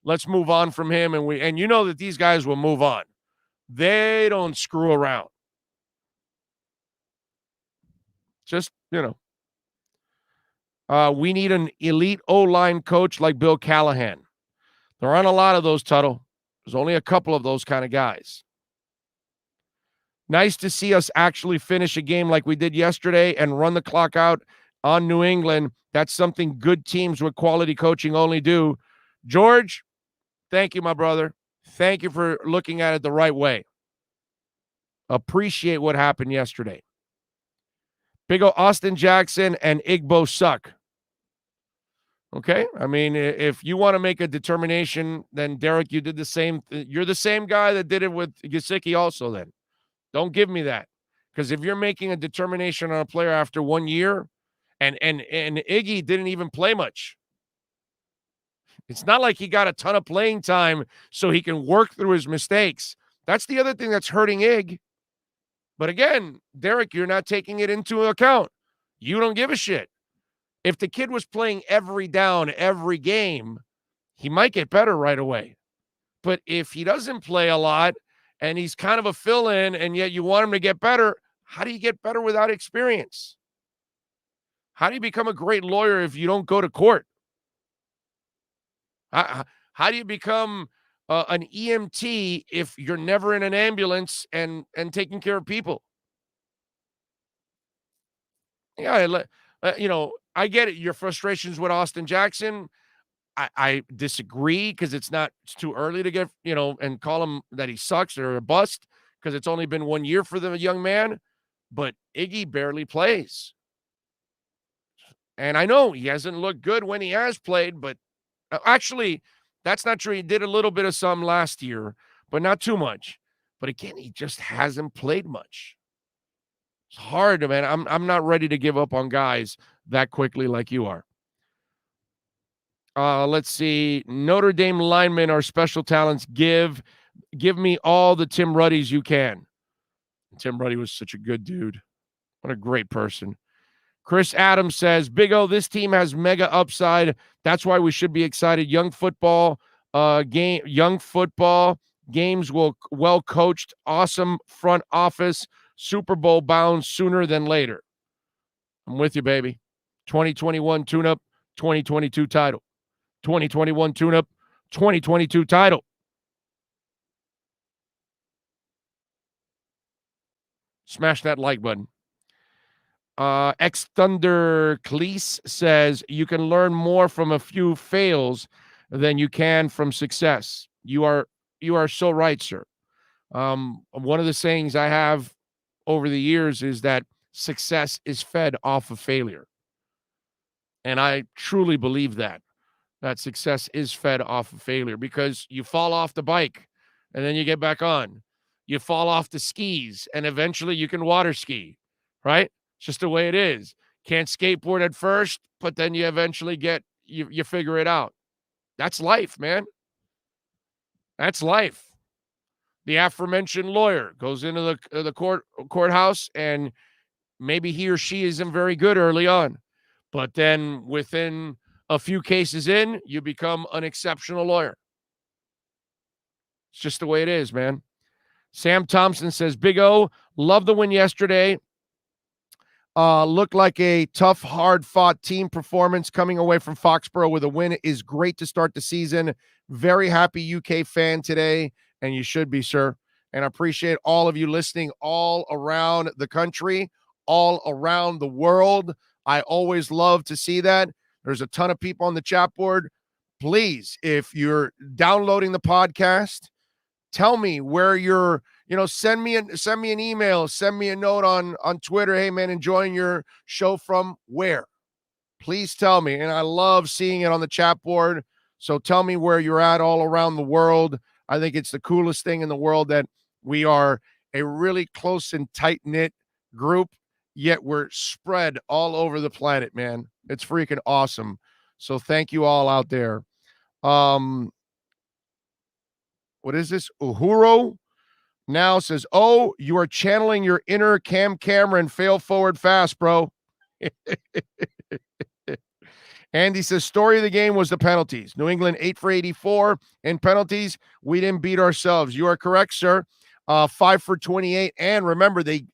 Let's move on from him. And you know that these guys will move on. They don't screw around. Just, we need an elite O-line coach like Bill Callahan. There aren't a lot of those, Tuttle. There's only a couple of those kind of guys. Nice to see us actually finish a game like we did yesterday and run the clock out on New England. That's something good teams with quality coaching only do. George, thank you, my brother. Thank you for looking at it the right way. Appreciate what happened yesterday. Big O Austin Jackson and Igbo suck. Okay? I mean, if you want to make a determination, then Derek, you did the same. You're the same guy that did it with Gesicki also then. Don't give me that. Because if you're making a determination on a player after 1 year, and Iggy didn't even play much. It's not like he got a ton of playing time so he can work through his mistakes. That's the other thing that's hurting Ig. But again, Derek, you're not taking it into account. You don't give a shit. If the kid was playing every down, every game, he might get better right away. But if he doesn't play a lot and he's kind of a fill-in and yet you want him to get better, how do you get better without experience? How do you become a great lawyer if you don't go to court? How do you become an EMT if you're never in an ambulance and taking care of people? Yeah, I get it. Your frustrations with Austin Jackson. I disagree because it's too early to get, and call him that he sucks or a bust because it's only been 1 year for the young man. But Iggy barely plays. And I know he hasn't looked good when he has played, but actually, that's not true. He did a little bit of some last year, but not too much. But again, he just hasn't played much. It's hard, man. I'm not ready to give up on guys that quickly like you are. Let's see. Notre Dame linemen are special talents. Give me all the Tim Ruddys you can. Tim Ruddy was such a good dude. What a great person. Chris Adams says, Big O, this team has mega upside. That's why we should be excited. Young football games well coached, awesome front office, Super Bowl bound sooner than later. I'm with you, baby. 2021 tune-up, 2022 title. 2021 tune-up, 2022 title. Smash that like button. X-Thunder Cleese says, you can learn more from a few fails than you can from success. You are so right, sir. One of the sayings I have over the years is that success is fed off of failure. And I truly believe that success is fed off of failure because you fall off the bike and then you get back on. You fall off the skis and eventually you can water ski, right? It's just the way it is. Can't skateboard at first, but then you eventually you figure it out. That's life, man. That's life. The aforementioned lawyer goes into the courthouse and maybe he or she isn't very good early on, but then within a few cases in, you become an exceptional lawyer. It's just the way it is, man. Sam Thompson says, Big O, love the win yesterday. Looked like a tough, hard-fought team performance coming away from Foxborough with a win is great to start the season. Very happy UK fan today, and you should be, sir. And I appreciate all of you listening all around the country, all around the world. I always love to see that. There's a ton of people on the chat board. Please, if you're downloading the podcast, tell me where you're, send me an email, send me a note on Twitter. Hey, man, enjoying your show from where? Please tell me. And I love seeing it on the chat board. So tell me where you're at all around the world. I think it's the coolest thing in the world that we are a really close and tight-knit group, yet we're spread all over the planet, man. It's freaking awesome. So thank you all out there. What is this? Uhuro now says, oh, you are channeling your inner Cam Cameron, fail forward fast, bro. Andy says, story of the game was the penalties. New England 8 for 84 in penalties. We didn't beat ourselves. You are correct, sir. 5 for 28. And remember, they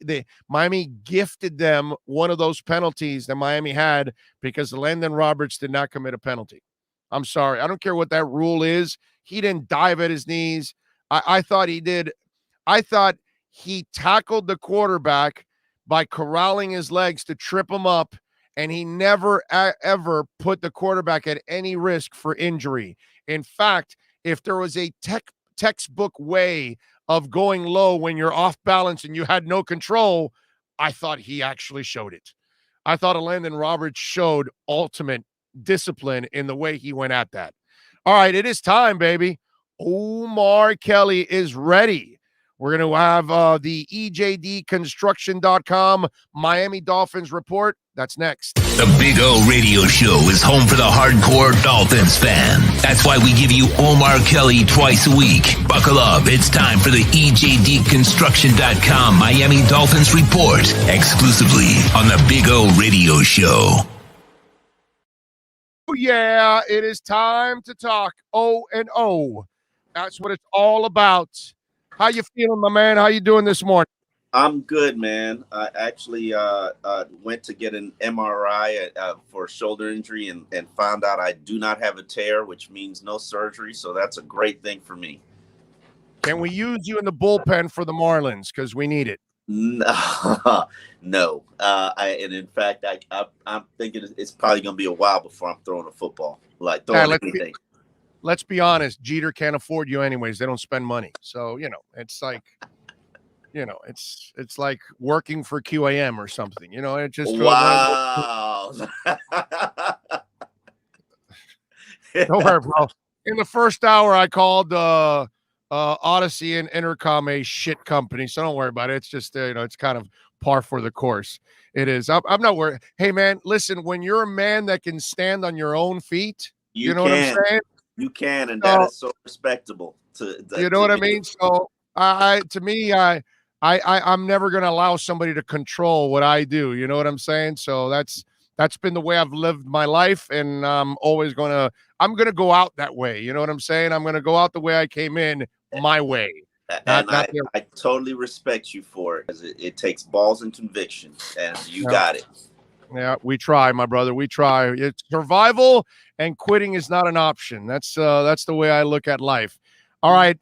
Miami gifted them one of those penalties that Miami had because Landon Roberts did not commit a penalty. I'm sorry. I don't care what that rule is. He didn't dive at his knees. I thought he did. I thought he tackled the quarterback by corralling his legs to trip him up, and he never, ever put the quarterback at any risk for injury. In fact, if there was a textbook way of going low when you're off balance and you had no control, I thought he actually showed it. I thought Landon Roberts showed ultimate discipline in the way he went at that. All right, it is time, baby. Omar Kelly is ready. We're going to have the EJDconstruction.com Miami Dolphins report. That's next.
The Big O Radio Show is home for the hardcore Dolphins fan. That's why we give you Omar Kelly twice a week. Buckle up. It's time for the EJDconstruction.com Miami Dolphins report, exclusively on the Big O Radio Show.
Oh, yeah, it is time to talk O&O. That's what it's all about. How you feeling, my man? How you doing this morning?
I'm good, man. I actually went to get an MRI for a shoulder injury and found out I do not have a tear, which means no surgery. So that's a great thing for me.
Can we use you in the bullpen for the Marlins? Because we need it.
No, no. And in fact, I'm thinking it's probably going to be a while before I'm throwing a football, like throwing anything.
Let's be honest. Jeter can't afford you anyways. They don't spend money. So, it's like, it's like working for QAM or something. It just
wow.
Don't worry, bro. In the first hour, I called Odyssey and Intercom a shit company, so don't worry about it. It's just it's kind of par for the course. It is. I'm not worried. Hey, man, listen. When you're a man that can stand on your own feet, you know what I'm saying?
You can, and that is so respectable.
You know what I mean? So, I'm never going to allow somebody to control what I do. You know what I'm saying? So that's been the way I've lived my life, and I'm going to go out that way. You know what I'm saying? I'm going to go out the way I came in, my way.
I totally respect you for it, because it takes balls and conviction, and you got it.
Yeah, we try, my brother. We try. It's survival, and quitting is not an option. That's the way I look at life. All right.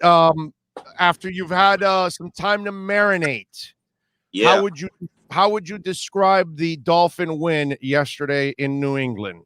After you've had some time to marinate, how would you describe the Dolphin win yesterday in New England?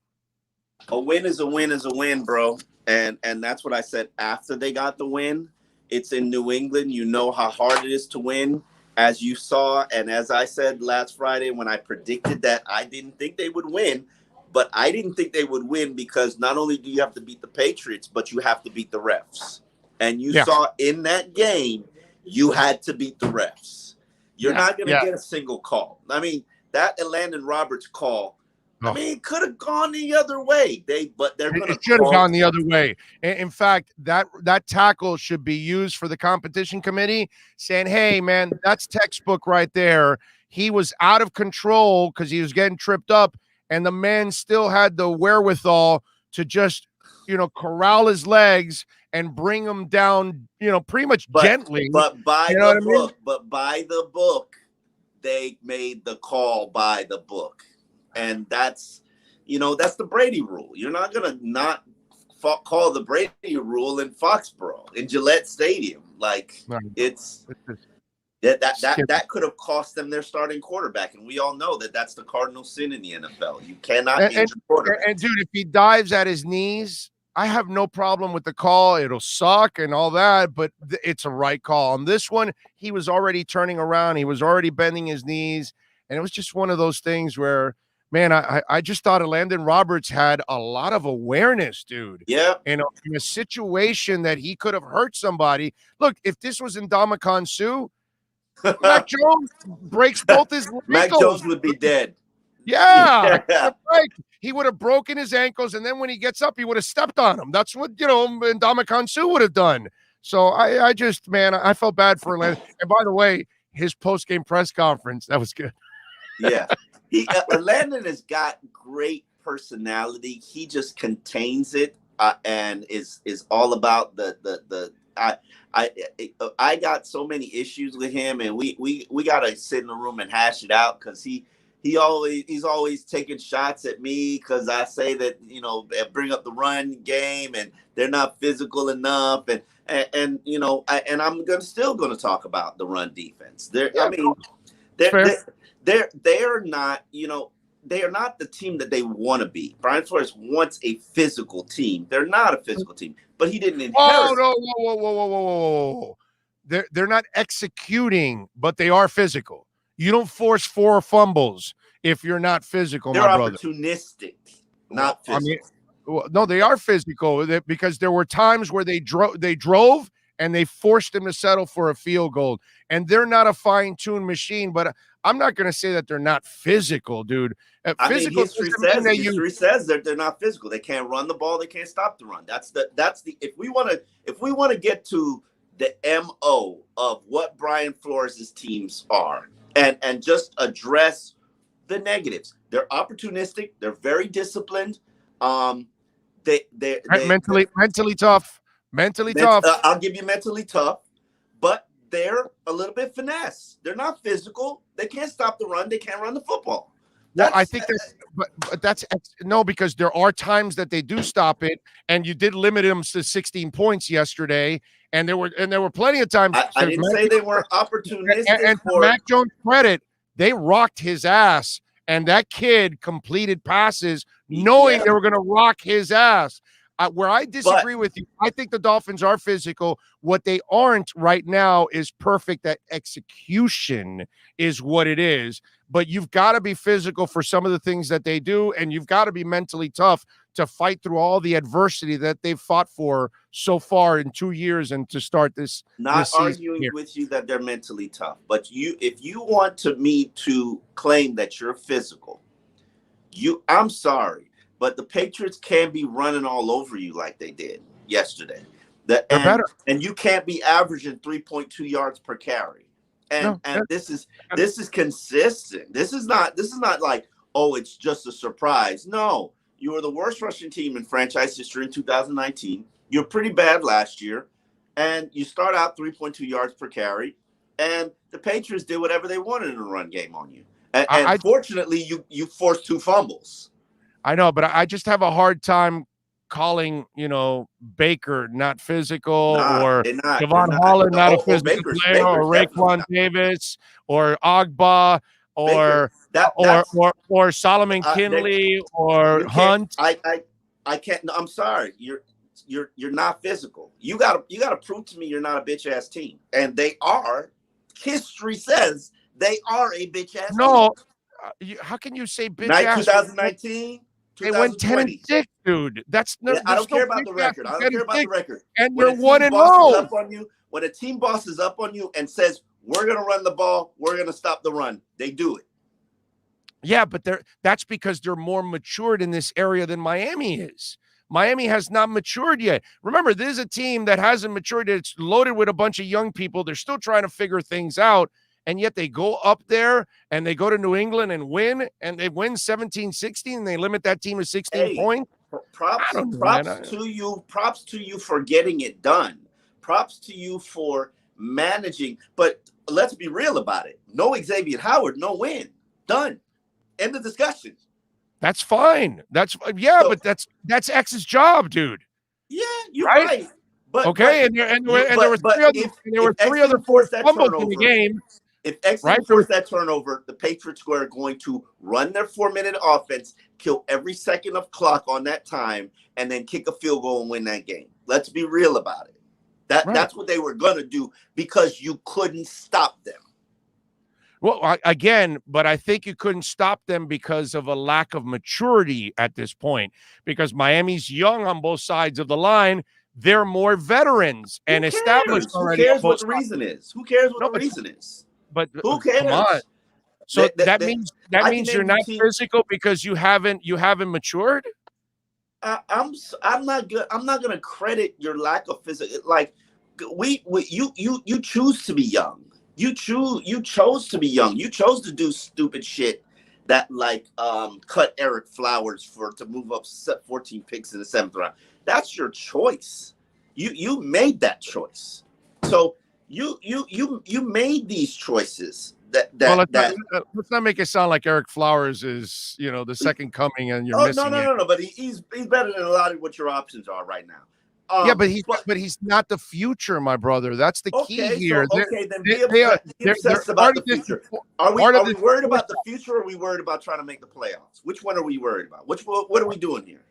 A win is a win is a win, bro. And that's what I said after they got the win. It's in New England. You know how hard it is to win, as you saw. And as I said last Friday when I predicted that I didn't think they would win, but I didn't think they would win because not only do you have to beat the Patriots, but you have to beat the refs. And you saw in that game, you had to beat the refs. You're not going to get a single call. I mean, that Landon Roberts call, it could have gone the other way. It
should have gone the other way. In fact, that tackle should be used for the competition committee, saying, hey, man, that's textbook right there. He was out of control because he was getting tripped up, and the man still had the wherewithal to just, corral his legs and bring him down, pretty much gently.
But by the book, they made the call by the book. And that's the Brady rule. You're not going to not call the Brady rule in Foxborough, in Gillette Stadium. Like, it's that could have cost them their starting quarterback. And we all know that that's the cardinal sin in the NFL. You cannot injure quarterback.
And, dude, if he dives at his knees, I have no problem with the call. It'll suck and all that, but it's a right call. On this one, he was already turning around. He was already bending his knees. And it was just one of those things where, man, I just thought Landon Roberts had a lot of awareness, dude.
Yeah.
In a situation that he could have hurt somebody. Look, if this was Ndamukong Suh, Mac Jones breaks both his ankles.
Mac Jones would be dead.
Yeah. He would have broken his ankles, and then when he gets up, he would have stepped on him. That's what, Ndamukong Suh would have done. So I just, man, I felt bad for Landon. And by the way, his post-game press conference, that was good.
Yeah. Landon has got great personality. He just contains it and is all about I got so many issues with him, and we got to sit in the room and hash it out, because he's always taking shots at me because I say that, bring up the run game and they're not physical enough. And I'm still going to talk about the run defense. They are not, they are not the team that they want to be. Brian Flores wants a physical team. They're not a physical team, but he didn't inherit.
Whoa. They're not executing, but they are physical. You don't force 4 fumbles if you're not physical,
They're
my brother.
Opportunistic, not physical.
No, they are physical because there were times where they drove and they forced them to settle for a field goal. And they're not a fine-tuned machine, but I'm not going to say that they're not physical, dude.
History says that they're not physical. They can't run the ball. They can't stop the run. That's the if we want to get to the MO of what Brian Flores' teams are, and just address the negatives. They're opportunistic. They're very disciplined. They're mentally
tough. Mentally tough.
I'll give you mentally tough, but they're a little bit finesse. They're not physical. They can't stop the run. They can't run the football.
Well, I think that's, but that's no, because there are times that they do stop it, and you did limit them to 16 points yesterday, and there were plenty of times.
I didn't say they weren't opportunistic.
And to Mac Jones' credit, they rocked his ass, and that kid completed passes knowing they were going to rock his ass. Where I disagree with you, I think the Dolphins are physical. What they aren't right now is perfect. That execution is what it is. But you've got to be physical for some of the things that they do, and you've got to be mentally tough to fight through all the adversity that they've fought for so far in 2 years and to start this.
Not arguing with you that they're mentally tough, but if you want me to claim that you're physical, I'm sorry. But the Patriots can't be running all over you like they did yesterday. And you can't be averaging 3.2 yards per carry. And this is consistent. This is not like, oh, it's just a surprise. No, you were the worst rushing team in franchise history in 2019. You're pretty bad last year, and you start out 3.2 yards per carry. And the Patriots did whatever they wanted in the run game on you. And fortunately, you forced 2 fumbles.
I know, but I just have a hard time calling, Baker not physical, or Devon Holland not a physical player, or Raekwon Davis, or Agba, or Solomon Kinley, or Hunt.
I can't. I'm sorry. You're not physical. You gotta prove to me you're not a bitch ass team, and they are. History says they are a bitch ass.
No, how can you say bitch ass?
2019.
They went 10-6, dude.
I don't care about the record. I don't care about the record.
And you're 1-0.
When a team bosses up on you and says, we're going to run the ball, we're going to stop the run, they do it.
Yeah, but that's because they're more matured in this area than Miami is. Miami has not matured yet. Remember, this is a team that hasn't matured. It's loaded with a bunch of young people. They're still trying to figure things out. And yet they go up there and they go to New England and win, and they win 17-16, and they limit that team to 16 points.
Props to you for getting it done. Props to you for managing. But let's be real about it. No Xavier Howard, no win. Done. End of discussion.
That's fine. But that's X's job, dude.
Yeah, you're right. But
okay, and there were three other forced fumbles in the game.
If X force that turnover, the Patriots were going to run their 4-minute offense, kill every second of clock on that time, and then kick a field goal and win that game. Let's be real about it. That's what they were going to do because you couldn't stop them.
Well, but I think you couldn't stop them because of a lack of maturity at this point, because Miami's young on both sides of the line. They're more veterans and established already.
Who cares what the reason is? Who cares what the reason is?
But
who cares?
Come on. So that means you're not physical because you haven't matured.
I'm not good. I'm not going to credit your lack of physical. Like you choose to be young. You chose to be young. You chose to do stupid shit that cut Eric Flowers to move up 14 picks in the 7th round. That's your choice. You made that choice. So you made these choices.
Let's not make it sound like Eric Flowers is the second coming and you're missing.
No. But he's better than a lot of what your options are right now.
But he's not the future, my brother. That's the key here.
Then be obsessed about the future. Are we worried about the future, or are we worried about trying to make the playoffs? Which one are we worried about? What are we doing here?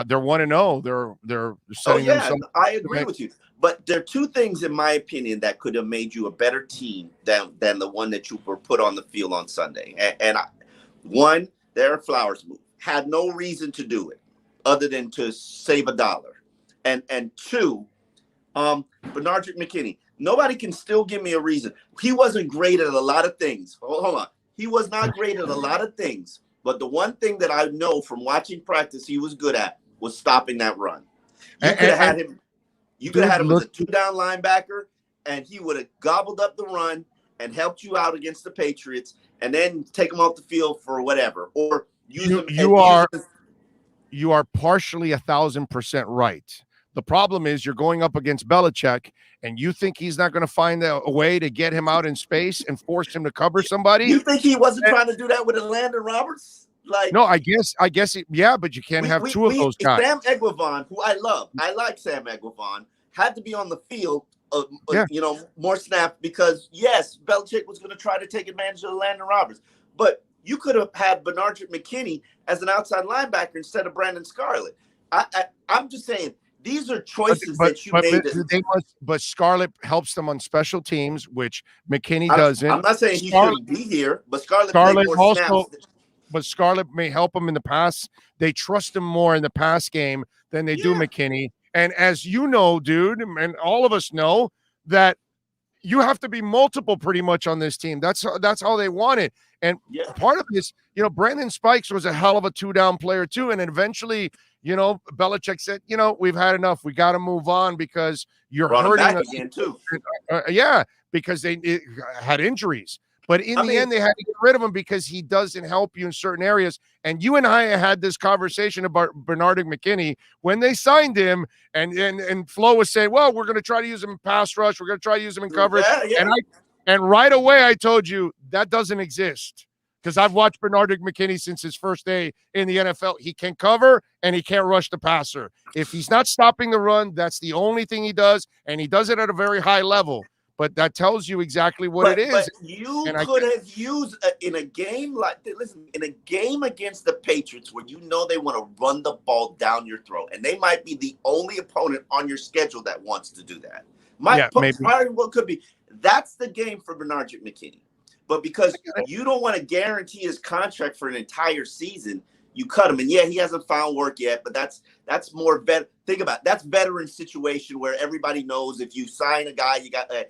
They're 1-0. They're setting themselves.
I agree with you. But there are two things, in my opinion, that could have made you a better team than the one that you were put on the field on Sunday. One, the Eric Flowers move had no reason to do it other than to save $1. And two, Bernard McKinney. Nobody can still give me a reason. He wasn't great at a lot of things. Hold on. He was not great at a lot of things. But the one thing that I know from watching practice he was good at was stopping that run. You could have had him. You could have had him as a 2-down linebacker, and he would have gobbled up the run and helped you out against the Patriots, and then take him off the field for whatever, or use him.
You are partially 1,000% right,
The problem is you're going up against Belichick, and you think he's not going to find a way to get him out in space and force him to cover somebody?
You think he wasn't trying to do that with Landon Roberts? Like,
no, I guess, yeah, but you can't have two of those guys.
Sam Eguavoen, who I love, I like Sam Eguavoen, had to be on the field, more snaps because, yes, Belichick was going to try to take advantage of Landon Roberts. But you could have had Benardrick McKinney as an outside linebacker instead of Brandon Scarlett. I'm just saying, these are choices that you made.
But Scarlett helps them on special teams, which McKinney doesn't.
I'm not saying he shouldn't be here, but Scarlett more snaps.
But Scarlett may help him in the pass. They trust him more in the pass game than they do McKinney. And as you know, dude, and all of us know, that you have to be multiple pretty much on this team. That's how they want it. And part of this, Brandon Spikes was a hell of a 2-down player too. And eventually, Belichick said, we've had enough. We got to move on because you're hurting us
again too.
Because they had injuries. But in the end, they had to get rid of him because he doesn't help you in certain areas. And you and I had this conversation about Benardrick McKinney when they signed him, and Flo was saying, well, we're going to try to use him in pass rush. We're going to try to use him in coverage. And right away, I told you that doesn't exist because I've watched Benardrick McKinney since his first day in the NFL. He can cover and he can't rush the passer. If he's not stopping the run, that's the only thing he does, and he does it at a very high level. But that tells you exactly what it is.
But you could have used in a game in a game against the Patriots where they want to run the ball down your throat, and they might be the only opponent on your schedule that wants to do that. What could be that's the game for Benardrick McKinney. But because you don't want to guarantee his contract for an entire season, you cut him. And he hasn't found work yet, but that's more better. Think about it. That's veteran situation where everybody knows if you sign a guy, you got to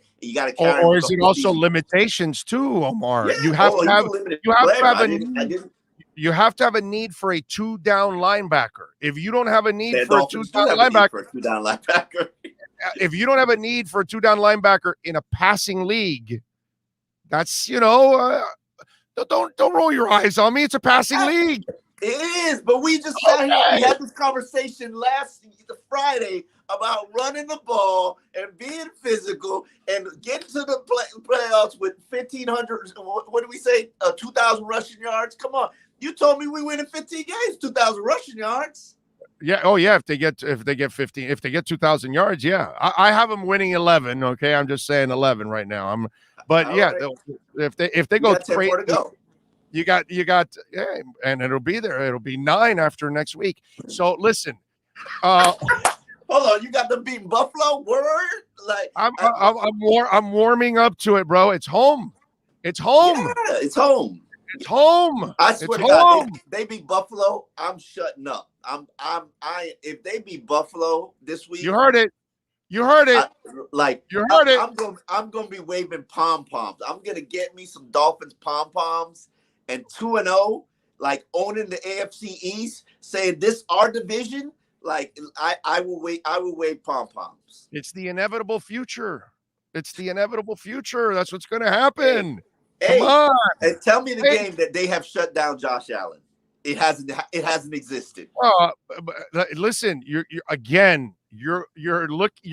carry.
Or is it also limitations too, Omar?
Yeah.
You have to have a need for a 2-down linebacker. If you don't have a need for a 2-down linebacker, if you don't have a need for a 2-down linebacker in a passing league, that's don't roll your eyes on me. It's a passing league.
It is, but we just sat here. We had this conversation last Friday about running the ball and being physical and getting to the playoffs with 1,500. What did we say? 2,000 rushing yards. Come on, you told me we win in 15 games, 2,000 rushing yards.
Yeah. Oh, yeah. If they get 15, if they get 2,000 yards, yeah. I have them winning 11. Okay, I'm just saying 11 right now. If they go crazy. You got, and it'll be there. It'll be 9 after next week. So listen,
hold on. You got them beating Buffalo? Word?
I'm warming up to it, bro. It's home. It's home.
Yeah, it's home.
It's home.
I swear to God, they beat Buffalo. I'm shutting up. If they beat Buffalo this week,
you heard it. You heard it.
I'm gonna be waving pom poms. I'm gonna get me some Dolphins pom poms. And 2-0, like owning the AFC East, saying this our division, like I will wave pom poms.
It's the inevitable future. That's what's going to happen.
Come on. And tell me the game that they have shut down Josh Allen. It hasn't existed.
Listen, you're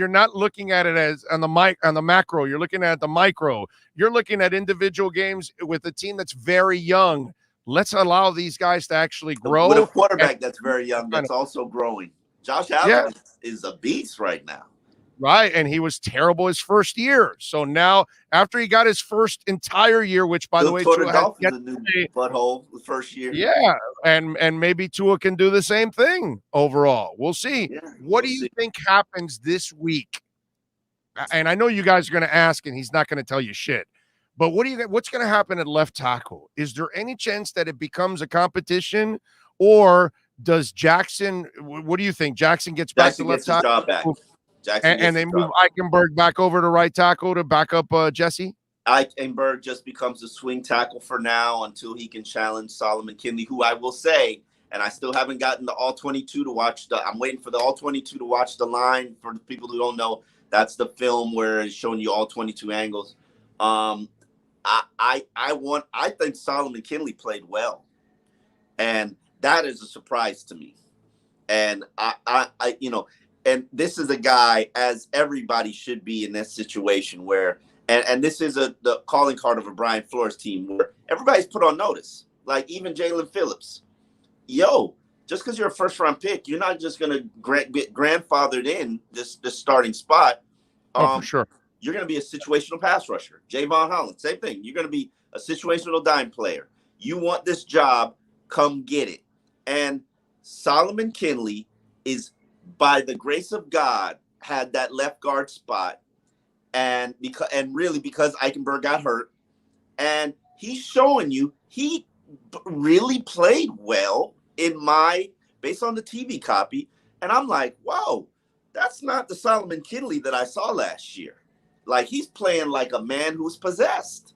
not looking at it as on the macro. You're looking at the micro. You're looking at individual games with a team that's very young. Let's allow these guys to actually grow.
With a quarterback that's very young, that's also growing. Josh Allen is a beast right now.
Right, and he was terrible his first year. So now, after he got his first entire year, which, by the way,
Tua had a new butthole the first year.
Yeah, and maybe Tua can do the same thing overall. We'll see. Yeah, what do you think happens this week? And I know you guys are going to ask, and he's not going to tell you shit. But what's going to happen at left tackle? Is there any chance that it becomes a competition, or does Jackson? What do you think? Jackson gets back to left tackle. And they move Eichenberg back over to right tackle to back up Jesse?
Eichenberg just becomes a swing tackle for now until he can challenge Solomon Kinley, who I will say, and I still haven't gotten the All-22 to watch. I'm waiting for the All-22 to watch the line. For the people who don't know, that's the film where it's showing you all 22 angles. I think Solomon Kinley played well, and that is a surprise to me. And and this is a guy, as everybody should be in this situation where, and this is the calling card of a Brian Flores team where everybody's put on notice. Like even Jalen Phillips, just because you're a first-round pick, you're not just going to get grandfathered in this starting spot.
For sure.
You're going to be a situational pass rusher. Javon Holland, same thing. You're going to be a situational dime player. You want this job, come get it. And Solomon Kinley is, by the grace of God, had that left guard spot, and because Eichenberg got hurt, and he's showing you he really played well based on the TV copy, and I'm like, wow, that's not the Solomon Kinley that I saw last year. Like he's playing like a man who's possessed,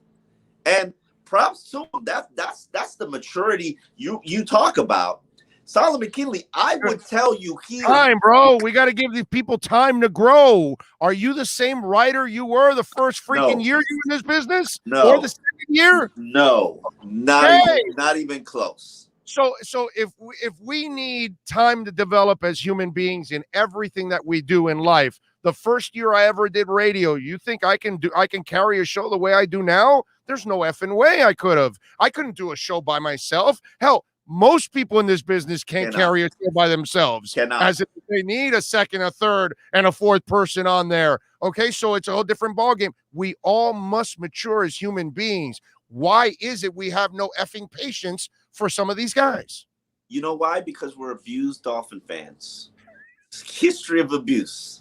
and props to him. That's the maturity you talk about. Solomon Kinley, I would tell you
time, bro. We got to give these people time to grow. Are you the same writer you were the first freaking year you were in this business?
No.
Or the second year?
No, not even close.
So if we need time to develop as human beings in everything that we do in life, the first year I ever did radio, you think I can carry a show the way I do now? There's no effing way I could have. I couldn't do a show by myself. Hell, most people in this business can't carry a show by themselves. As if they need a second, a third, and a fourth person on there. Okay, so it's a whole different ballgame. We all must mature as human beings. Why is it we have no effing patience for some of these guys?
You know why? Because we're abused Dolphin fans. History of abuse.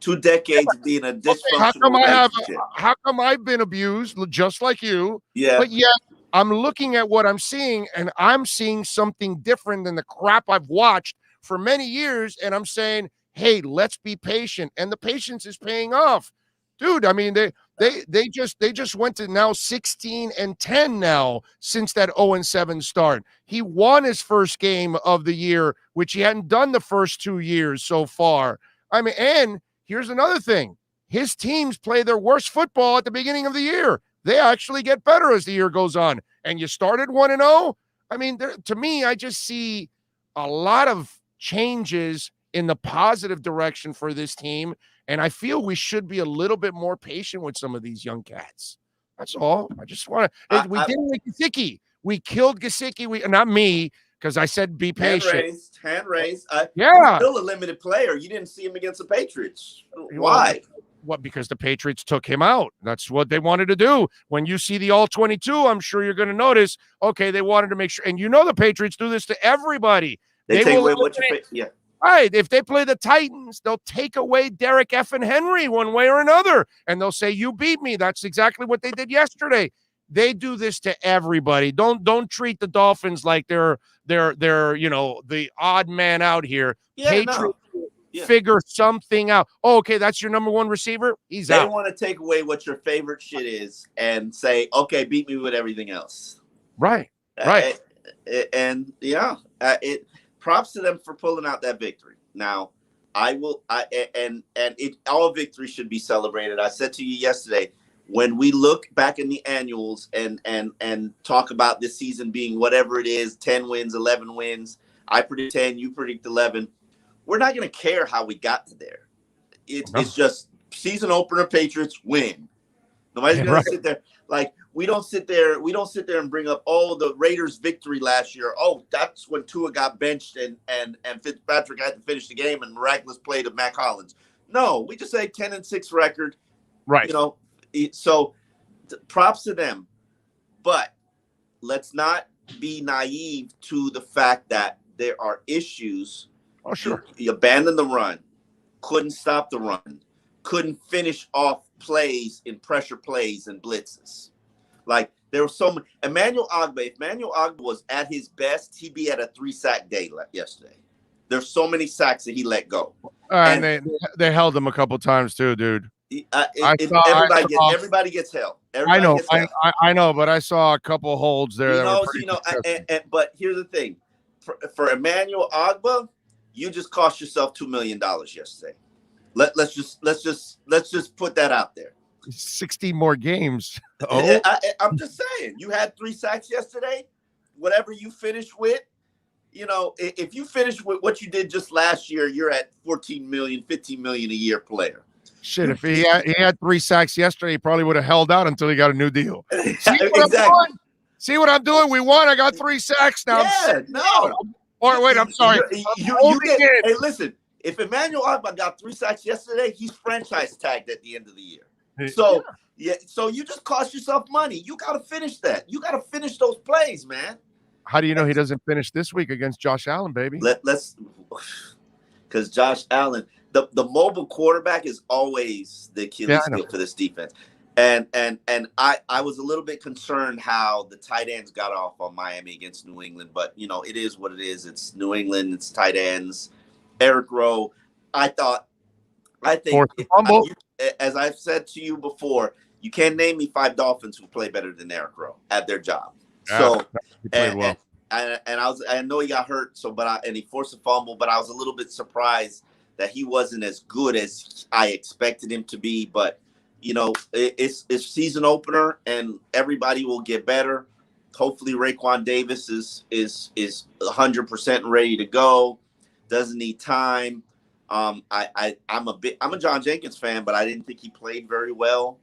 2 decades of being a dysfunctional
how come I've been abused just like you?
Yeah.
But yet I'm looking at what I'm seeing, and I'm seeing something different than the crap I've watched for many years, and I'm saying, hey, let's be patient, and the patience is paying off. Dude, I mean, they just went to now 16-10 now since that 0-7 start. He won his first game of the year, which he hadn't done the first 2 years so far. I mean, and here's another thing. His teams play their worst football at the beginning of the year. They actually get better as the year goes on. And you started 1-0. I mean, to me, I just see a lot of changes in the positive direction for this team. And I feel we should be a little bit more patient with some of these young cats. That's all. I just want to. We didn't like Gesicki. We killed Gesicki. Not me, because I said be patient.
Hand raised.
Yeah.
He's still a limited player. You didn't see him against the Patriots. Why?
What? Because the Patriots took him out. That's what they wanted to do. When you see the all-22, I'm sure you're going to notice, okay, they wanted to make sure. And you know the Patriots do this to everybody.
They take away what you – yeah.
Right. If they play the Titans, they'll take away Derek effing Henry one way or another. And they'll say, you beat me. That's exactly what they did yesterday. They do this to everybody. Don't treat the Dolphins like they're the odd man out here.
Yeah,
Patriots figure something out. Oh, okay, that's your number one receiver. He's out.
They want to take away what your favorite shit is and say, okay, beat me with everything else.
Right.
Props to them for pulling out that victory. Now, all victory should be celebrated. I said to you yesterday, when we look back in the annuals and talk about this season being whatever it is, 10 wins, 11 wins, I predict 10, you predict 11. We're not going to care how we got to there. It's just season opener, Patriots win. Nobody's going to sit there like we don't sit there and bring up the Raiders' victory last year. Oh, that's when Tua got benched and Fitzpatrick had to finish the game and miraculous play to Mac Hollins. No, we just say 10-6 record.
Right.
So props to them, but let's not be naive to the fact that there are issues.
Oh, sure.
You abandoned the run, couldn't stop the run, couldn't finish off plays in pressure plays and blitzes. Like there was so many. If Emmanuel Ogbah was at his best, he'd be at a 3-sack day yesterday. There's so many sacks that he let go.
And they held him a couple times too, dude.
Everybody gets held.
I know, but I saw a couple holds there.
But here's the thing: for Emmanuel Ogbah, you just cost yourself $2 million yesterday. Let's just put that out there.
60 more games.
I'm just saying, you had 3 sacks yesterday. Whatever you finished with, if you finish with what you did just last year, you're at 14 million, 15 million a year player.
Shit, if he had 3 sacks yesterday, he probably would have held out until he got a new deal. See what I'm doing? We won. I got 3 sacks now.
Yeah, no.
Or wait, I'm sorry.
Hey, listen. If Emmanuel Ogbah got 3 sacks yesterday, he's franchise tagged at the end of the year. So so you just cost yourself money. You got to finish that. You got to finish those plays, man.
How do you know he doesn't finish this week against Josh Allen, baby?
Let's because Josh Allen, the mobile quarterback is always the Achilles heel for this defense. And I was a little bit concerned how the tight ends got off on Miami against New England, but it is what it is. It's New England, it's tight ends. Eric Rowe, I think as I've said to you before, you can't name me 5 Dolphins who play better than Eric Rowe at their job. So
he played well.
I know he got hurt, and he forced a fumble, but I was a little bit surprised that he wasn't as good as I expected him to be. But it's season opener, and everybody will get better. Hopefully, Raekwon Davis is 100% ready to go. Doesn't need time. I'm a John Jenkins fan, but I didn't think he played very well.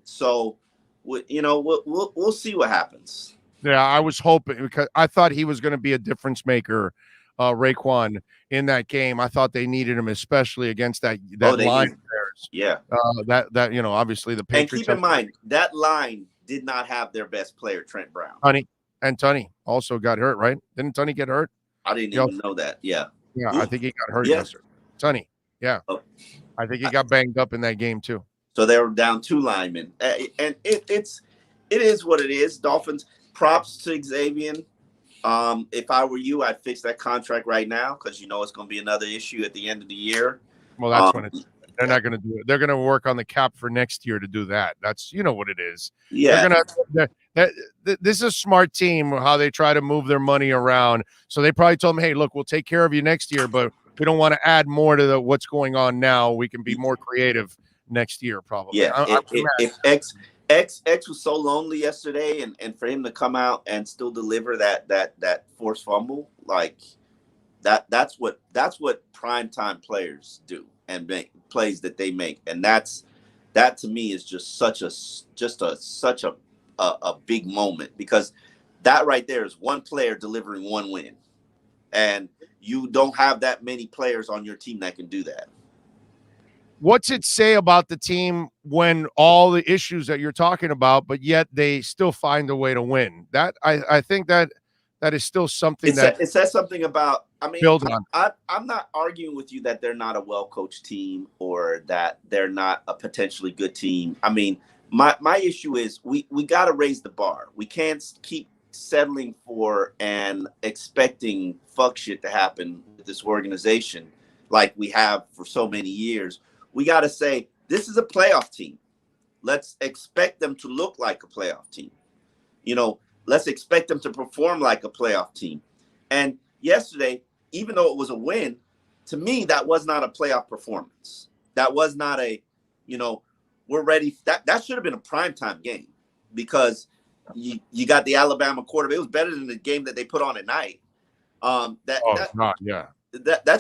So we'll see what happens.
Yeah, I was hoping, because I thought he was going to be a difference maker, Raekwon, in that game. I thought they needed him, especially against that line players.
Yeah.
Obviously the Patriots.
And keep in mind, that line did not have their best player, Trent Brown.
Tunney also got hurt, right? Didn't Tunney get hurt?
I didn't even know that. Yeah.
Yeah, I think he got hurt yesterday. Tunney. Yeah. Oh. I think he got banged up in that game too.
So they were down 2 linemen. And it is what it is. Dolphins, props to Xavier. If I were you, I'd fix that contract right now, because it's going to be another issue at the end of the year.
Well, that's when they're not going to do it. They're going to work on the cap for next year to do that. That's what it is.
Yeah.
This is a smart team, how they try to move their money around. So they probably told them, hey, look, we'll take care of you next year, but we don't want to add more to what's going on now. We can be more creative next year, probably.
Yeah. If X was so lonely yesterday, and for him to come out and still deliver that forced fumble, like that's what primetime players do, and make plays that they make. And that to me is just such a big moment, because that right there is one player delivering one win, and you don't have that many players on your team that can do that.
What's it say about the team when all the issues that you're talking about, but yet they still find a way to win? That I think that is still something
it says something about. I mean,
build on.
I'm not arguing with you that they're not a well-coached team, or that they're not a potentially good team. I mean, my issue is we got to raise the bar. We can't keep settling for and expecting fuck shit to happen with this organization like we have for so many years. We got to say, this is a playoff team. Let's expect them to look like a playoff team. Let's expect them to perform like a playoff team. And yesterday, even though it was a win, to me, that was not a playoff performance. That was not we're ready. That should have been a primetime game, because you got the Alabama quarterback. It was better than the game that they put on at night. That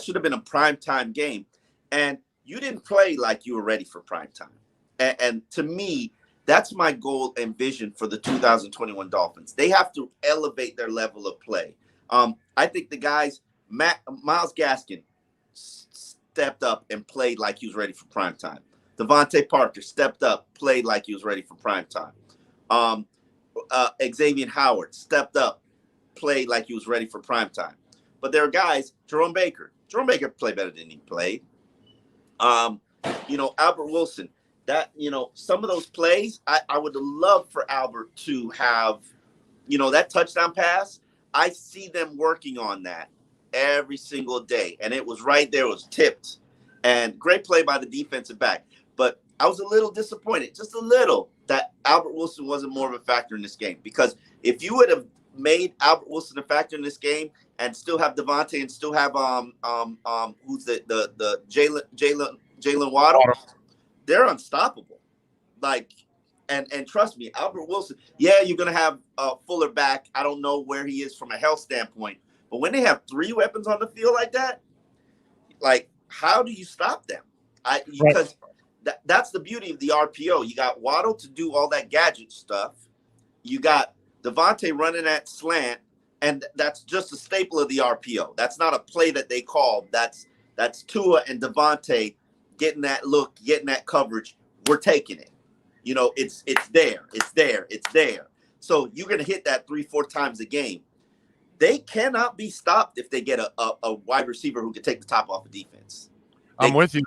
should have been a primetime game. And you didn't play like you were ready for primetime. And to me, that's my goal and vision for the 2021 Dolphins. They have to elevate their level of play. I think the guys, Myles Gaskin stepped up and played like he was ready for primetime. Devontae Parker stepped up, played like he was ready for primetime. Xavier Howard stepped up, played like he was ready for primetime. But there are guys, Jerome Baker played better than he played. Albert Wilson, some of those plays, I would love for Albert to have, that touchdown pass. I see them working on that every single day. And it was right there, it was tipped. And great play by the defensive back. But I was a little disappointed, just a little, that Albert Wilson wasn't more of a factor in this game. Because if you would have made Albert Wilson a factor in this game and still have Devontae and still have who's the Jalen Waddle, they're unstoppable. Like, and trust me, Albert Wilson, yeah, you're gonna have Fuller back. I don't know where he is from a health standpoint, But when they have 3 weapons on the field like that, like, how do you stop them? Because that's the beauty of the RPO. You got Waddle to do all that gadget stuff. You got Devontae running that slant, and that's just a staple of the RPO. That's not a play that they call. That's Tua and Devontae getting that look, getting that coverage. We're taking it. You know, it's there. It's there. It's there. So you're going to hit that 3-4 times a game. They cannot be stopped if they get a wide receiver who can take the top off of defense.
I'm with you.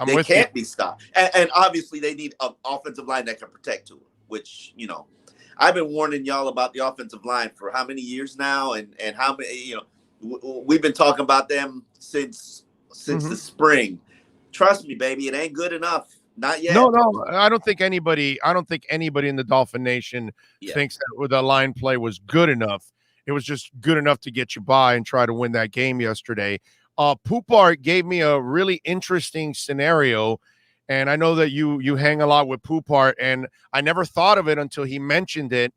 They can't be stopped. And obviously they need an offensive line that can protect Tua, which, you know, I've been warning y'all about the offensive line for how many years now, and how many, you know, we've been talking about them since the spring. Trust me, baby, it ain't good enough. Not yet.
No, I don't think anybody in the Dolphin Nation thinks that the line play was good enough. It was just good enough to get you by and try to win that game yesterday. Poupart gave me a really interesting scenario, and I know that you hang a lot with Poupart, and I never thought of it until he mentioned it.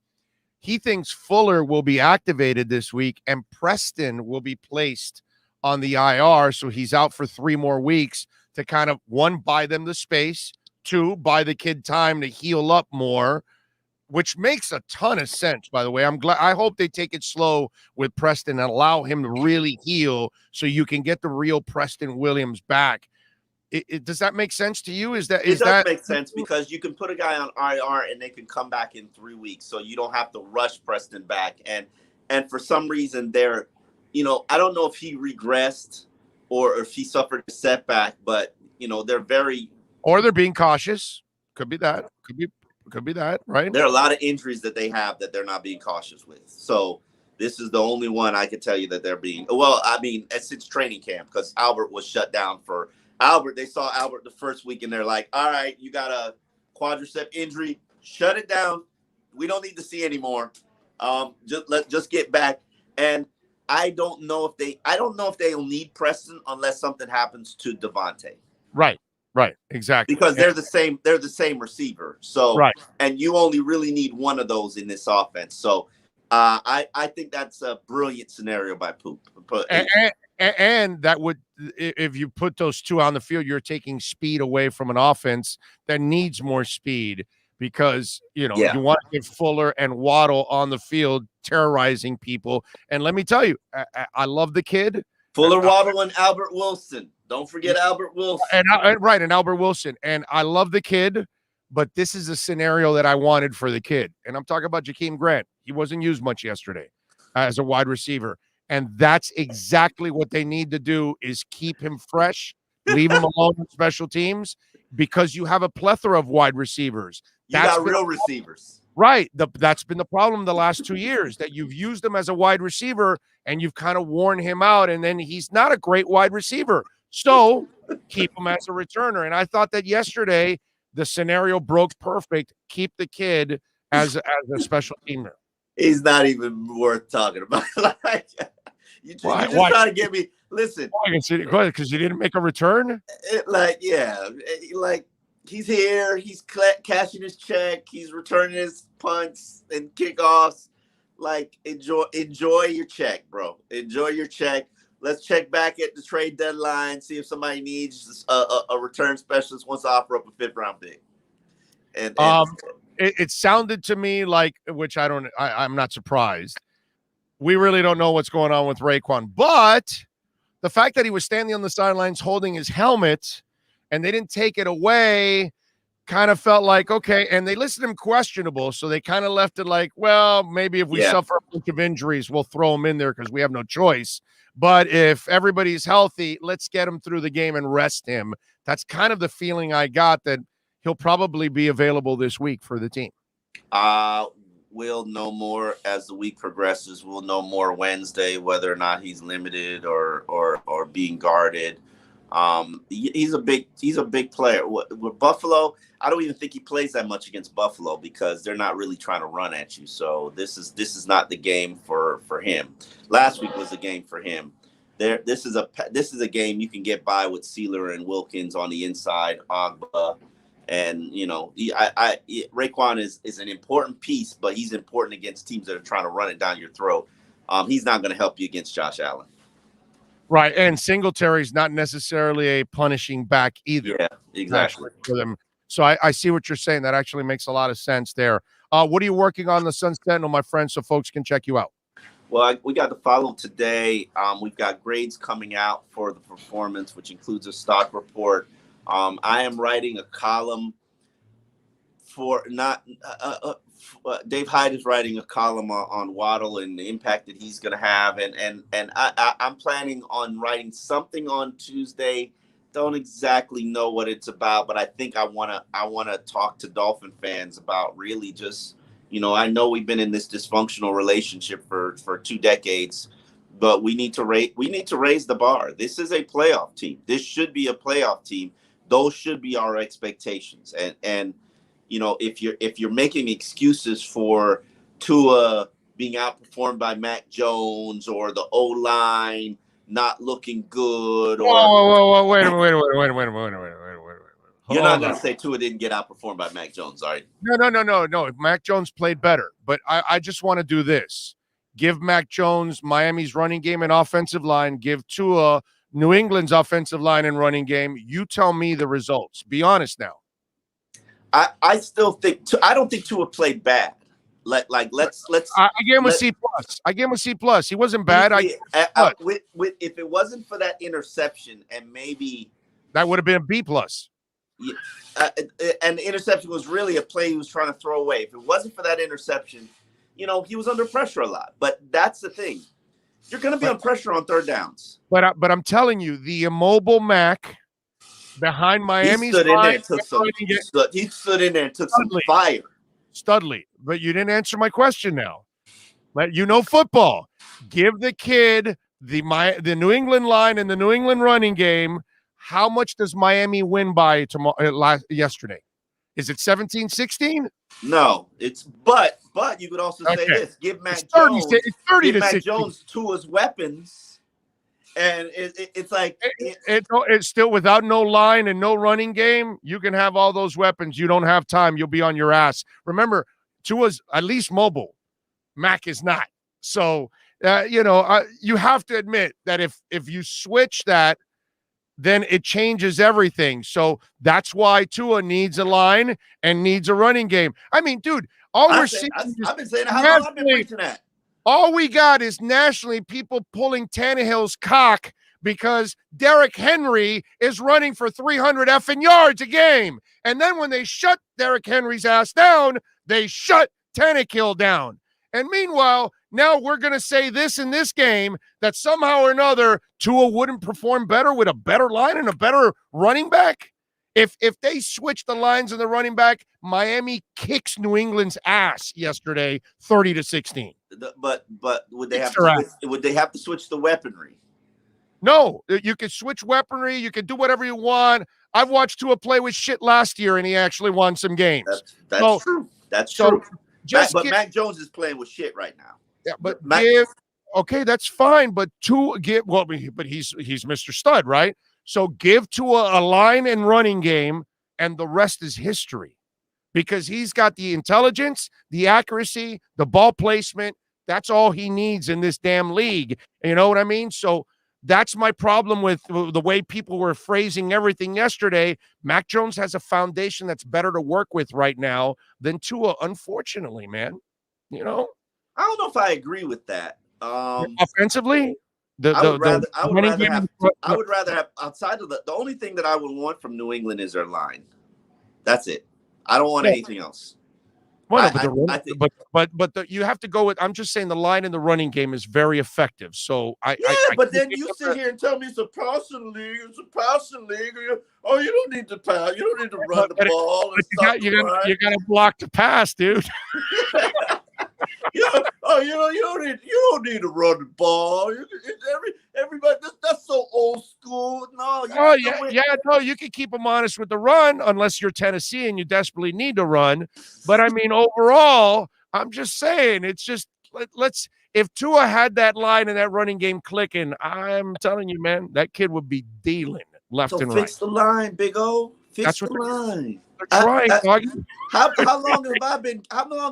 He thinks Fuller will be activated this week, and Preston will be placed on the IR, so he's out for 3 more weeks to kind of, 1, buy them the space, 2, buy the kid time to heal up more, which makes a ton of sense, by the way. I hope they take it slow with Preston and allow him to really heal so you can get the real Preston Williams back. Does that make sense to you? It does
make sense, because you can put a guy on IR and they can come back in 3 weeks, so you don't have to rush Preston back. And for some reason, they're, you know, I don't know if he regressed or if he suffered a setback, but, you know, they're
being cautious. Could be that. Could be that, right?
There are a lot of injuries that they have that they're not being cautious with. So this is the only one I could tell you that they're being, well, I mean, since training camp, because Albert was shut down for Albert. They saw Albert the first week and they're like, all right, you got a quadricep injury, shut it down. We don't need to see anymore. Just get back. And I don't know if they'll need Preston unless something happens to Devontae.
Right, exactly.
Because they're the same receiver. So
right.
And you only really need one of those in this offense. So I think that's a brilliant scenario by Poop.
And that would, if you put those 2 on the field, you're taking speed away from an offense that needs more speed, because, you know, you want to get Fuller and Waddle on the field terrorizing people. And let me tell you, I love the kid.
Fuller, Waddle, and Albert Wilson. Don't forget Albert Wilson.
And Albert Wilson. And I love the kid, but this is a scenario that I wanted for the kid. And I'm talking about Jakeem Grant. He wasn't used much yesterday as a wide receiver. And that's exactly what they need to do, is keep him fresh, leave him alone in special teams, because you have a plethora of wide receivers.
You got real receivers.
Right. That's been the problem the last 2 years, that you've used him as a wide receiver and you've kind of worn him out, and then he's not a great wide receiver. So keep him as a returner. And I thought that yesterday the scenario broke perfect. Keep the kid as a special teamer.
He's not even worth talking about. You just trying to get me. Listen,
because you didn't make a return.
He's here. He's cashing his check. He's returning his punts and kickoffs. Like, enjoy your check, bro. Enjoy your check. Let's check back at the trade deadline, see if somebody needs a return specialist, wants to offer up a 5th-round pick. And
it sounded to me like, which I'm not surprised. We really don't know what's going on with Raekwon, but the fact that he was standing on the sidelines holding his helmet and they didn't take it away kind of felt like, okay, and they listed him questionable, so they kind of left it like, well, maybe if we suffer a bunch of injuries, we'll throw him in there because we have no choice. But if everybody's healthy, let's get him through the game and rest him. That's kind of the feeling I got, that he'll probably be available this week for the team.
We'll know more as the week progresses. We'll know more Wednesday whether or not he's limited or being guarded. He's a big player. With Buffalo, I don't even think he plays that much against Buffalo because they're not really trying to run at you. So this is not the game for him. Last week was the game for him. This is a game you can get by with Sealer and Wilkins on the inside, Agba. And, you know, Raekwon is an important piece, but he's important against teams that are trying to run it down your throat. he's not going to help you against Josh Allen.
Right, and Singletary's not necessarily a punishing back either.
Yeah, exactly.
For them. So I see what you're saying. That actually makes a lot of sense there. What are you working on the Sun Sentinel, my friend, so folks can check you out?
Well, we got to follow today. We've got grades coming out for the performance, which includes a stock report. I am writing a column for Dave Hyde is writing a column on Waddle and the impact that he's going to have, and I'm planning on writing something on Tuesday. Don't exactly know what it's about, but I think I wanna talk to Dolphin fans about really just, I know we've been in this dysfunctional relationship for 2 decades, but we need to raise the bar. This is a playoff team. This should be a playoff team. Those should be our expectations. And if you're making excuses for Tua being outperformed by Mac Jones or the O-line not looking good, or
whoa, wait a minute.
You're not going to say Tua didn't get outperformed by Mac Jones, are you?
No. Mac Jones played better, but I just want to do this. Give Mac Jones Miami's running game and offensive line. Give Tua New England's offensive line and running game. You tell me the results. Be honest now.
I still think I don't think Tua played bad. Let's.
I gave him a C plus. I gave him a C plus. He wasn't bad.
If it wasn't for that interception, and maybe
that would have been a B plus.
Yeah, and the interception was really a play he was trying to throw away. If it wasn't for that interception, he was under pressure a lot. But that's the thing. You're going to be on pressure on third downs.
But I'm telling you, the immobile Mac behind Miami's line,
he stood in there and took some fire.
Studley, but you didn't answer my question now. But football. Give the kid the New England line and the New England running game. How much does Miami win by yesterday? Is it 17-16?
No, but you could also say this: give Mac Jones
30 to
Mac Jones Tua's weapons, and it's like
it's still without no line and no running game. You can have all those weapons. You don't have time. You'll be on your ass. Remember, Tua's at least mobile. Mac is not. So you have to admit that if you switch that, then it changes everything. So that's why Tua needs a line and needs a running game. I mean, dude, I've
been saying how long I've been preaching that.
All we got is nationally people pulling Tannehill's cock because Derrick Henry is running for 300 effing yards a game. And then when they shut Derrick Henry's ass down, they shut Tannehill down. And meanwhile, now we're going to say this in this game that somehow or another Tua wouldn't perform better with a better line and a better running back. If they switch the lines and the running back, Miami kicks New England's ass yesterday, 30-16.
But would they have to switch the weaponry?
No, you could switch weaponry. You could do whatever you want. I've watched Tua play with shit last year, and he actually won some games.
That's true. That's true. But Mac Jones is playing with shit right now.
Yeah, but that's fine. But he's Mr. Stud, right? So give Tua a line and running game, and the rest is history. Because he's got the intelligence, the accuracy, the ball placement. That's all he needs in this damn league. You know what I mean? So that's my problem with the way people were phrasing everything yesterday. Mac Jones has a foundation that's better to work with right now than Tua, unfortunately, man. I
don't know if I agree with that.
Offensively?
I would rather have outside of the only thing that I would want from New England is their line. That's it. I don't want anything else.
Well, you have to go with. I'm just saying the line in the running game is very effective. So
but then you sit here and tell me it's a passing league. It's a passing league. Oh, you don't need to pass. You don't need to run the ball.
You got to block the pass, dude.
You don't need to run the ball. Everybody, that's so old school. No. You can keep them honest with the run unless you're Tennessee and you desperately need to run. But I mean, overall, I'm just saying, it's just if Tua had that line and that running game clicking, I'm telling you, man, that kid would be dealing left and right. Fix the line, Big O. Fix the line.
They're trying.
How long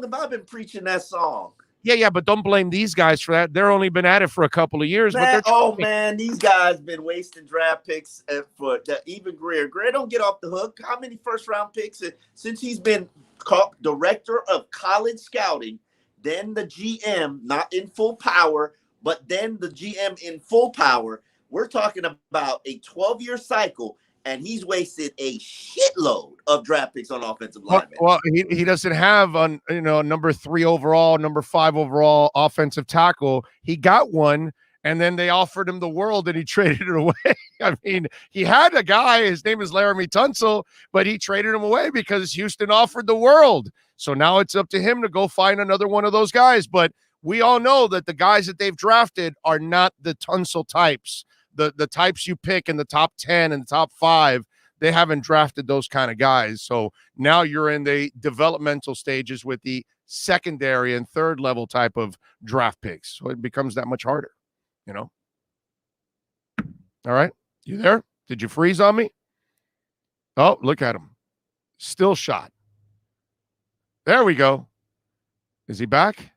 have I been preaching that song?
Yeah, but don't blame these guys for that. They're only been at it for a couple of years.
Man,
But
man, these guys been wasting draft picks for even Greer. Greer don't get off the hook. How many first-round picks since he's been director of college scouting, then the GM, not in full power, but then the GM in full power? We're talking about a 12-year cycle, and he's wasted a shitload of draft picks on offensive linemen.
Well, he doesn't have number 3 overall, number 5 overall offensive tackle. He got one, and then they offered him the world, and he traded it away. I mean, he had a guy. His name is Laramie Tunsil, but he traded him away because Houston offered the world. So now it's up to him to go find another one of those guys. But we all know that the guys that they've drafted are not the Tunsil types. The types you pick in the top 10 and the top 5, they haven't drafted those kind of guys. So now you're in the developmental stages with the secondary and third level type of draft picks. So it becomes that much harder, All right. You there? Did you freeze on me? Oh, look at him. Still shot. There we go. Is he back?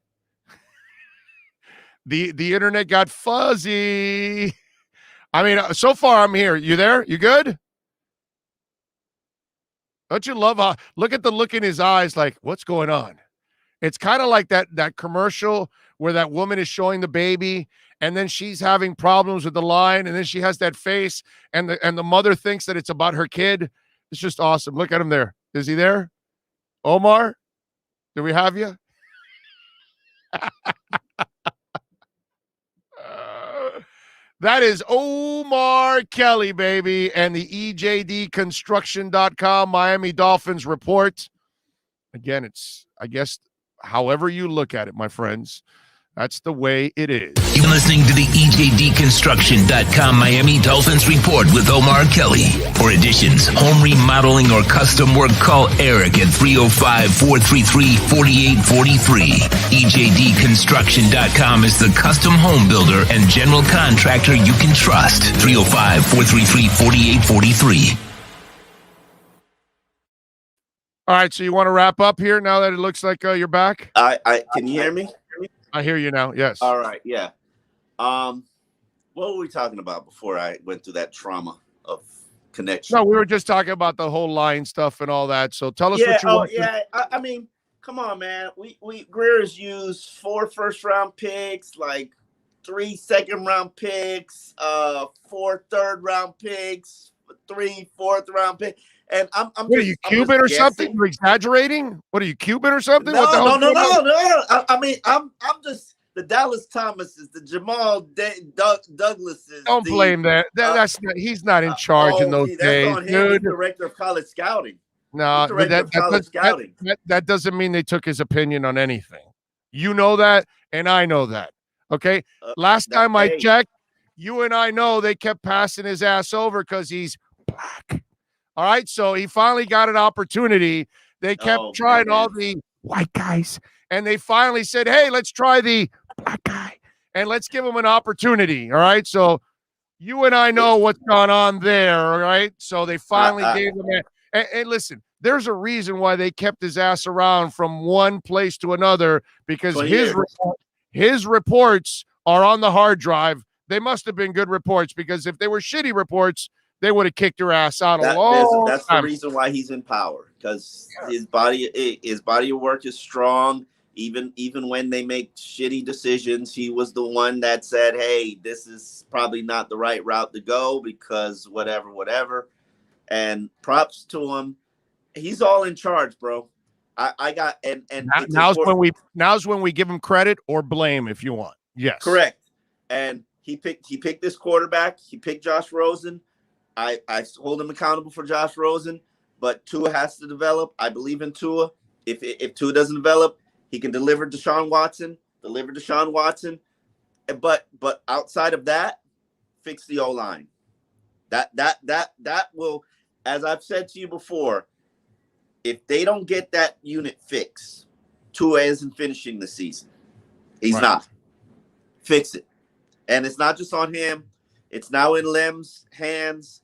The internet got fuzzy. I mean, so far I'm here. You there? You good? Don't you love how look at the look in his eyes like, what's going on? It's kind of like that commercial where that woman is showing the baby and then she's having problems with the line and then she has that face and the mother thinks that it's about her kid. It's just awesome. Look at him there. Is he there? Omar? Do we have you? That is Omar Kelly, baby, and the EJDconstruction.com Miami Dolphins report. Again, it's, I guess, however you look at it, my friends, that's the way it is.
You've been listening to the EJDconstruction.com Miami Dolphins report with Omar Kelly. For additions, home remodeling, or custom work, call Eric at 305-433-4843. EJDconstruction.com is the custom home builder and general contractor you can trust. 305-433-4843.
All right, so you want to wrap up here now that it looks like you're back?
I can you hear me?
I hear you now. Yes.
All right. Yeah. What were we talking about before I went through that trauma of connection?
No, we were just talking about the whole line stuff and all that. So tell us what you want.
I mean, come on, man. Greer has used 4 first-round picks, like 3 second-round picks, 4 third-round picks, 3 fourth-round picks. And I'm
what are you, Cuban or something? You're exaggerating? What are you, Cuban or something?
No,
what the hell
no. I mean, I'm just the Dallas Thomases, the Jamal Douglases.
Don't blame that. That's not, he's not in charge in those days,
on him.
dude.
He's director of college scouting.
No, that doesn't mean they took his opinion on anything. You know that, and I know that. Okay. Last time I checked, you and I know they kept passing his ass over because he's black. All right, so he finally got an opportunity. They kept trying all the white guys, and they finally said, hey, let's try the black guy, and let's give him an opportunity, all right? So you and I know what's gone on there, all right? So they finally gave him and listen, there's a reason why they kept his ass around from one place to another, because his reports are on the hard drive. They must have been good reports, because if they were shitty reports, they would have kicked her ass out a long
That's
time.
the reason why he's in power, because his body of work is strong. Even when they make shitty decisions, he was the one that said, hey, this is probably not the right route to go because whatever. And props to him. He's all in charge, bro. I got and
now's when we give him credit or blame if you want. Yes.
Correct. And he picked this quarterback. He picked Josh Rosen. I hold him accountable for Josh Rosen, but Tua has to develop. I believe in Tua. If Tua doesn't develop, he can deliver Deshaun Watson. But outside of that, fix the O-line. That will, as I've said to you before, if they don't get that unit fixed, Tua isn't finishing the season. He's not. Fix it. And it's not just on him. It's now in Lem's hands.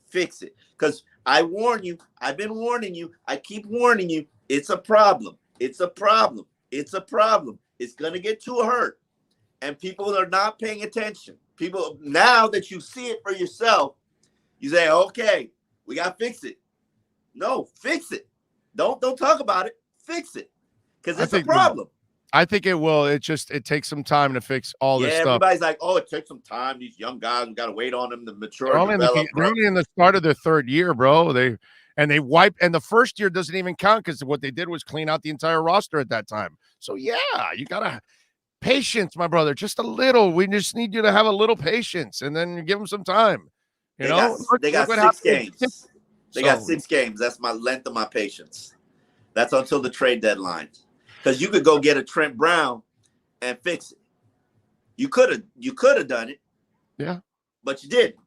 Fix it. Because I warn you, I've been warning you, I keep warning you, it's a problem. it's going to get too hurt. And people are not paying attention. People, now that you see it for yourself, you say, okay, we got to fix it. No, fix it. Don't talk about it. Fix it. Because it's a problem.
I think it will. It takes some time to fix all this stuff.
Everybody's like, oh, it takes some time. These young guys, we got to wait on them to mature.
They're only in the start of their third year, bro. They wipe, and the first year doesn't even count because what they did was clean out the entire roster at that time. So yeah, you gotta patience, my brother. Just a little. We just need you to have a little patience, and then give them some time.
They got 6 games. They got 6 games. That's my length of my patience. That's until the trade deadline. Because you could go get a Trent Brown and fix it. You could have done it. Yeah. But you didn't.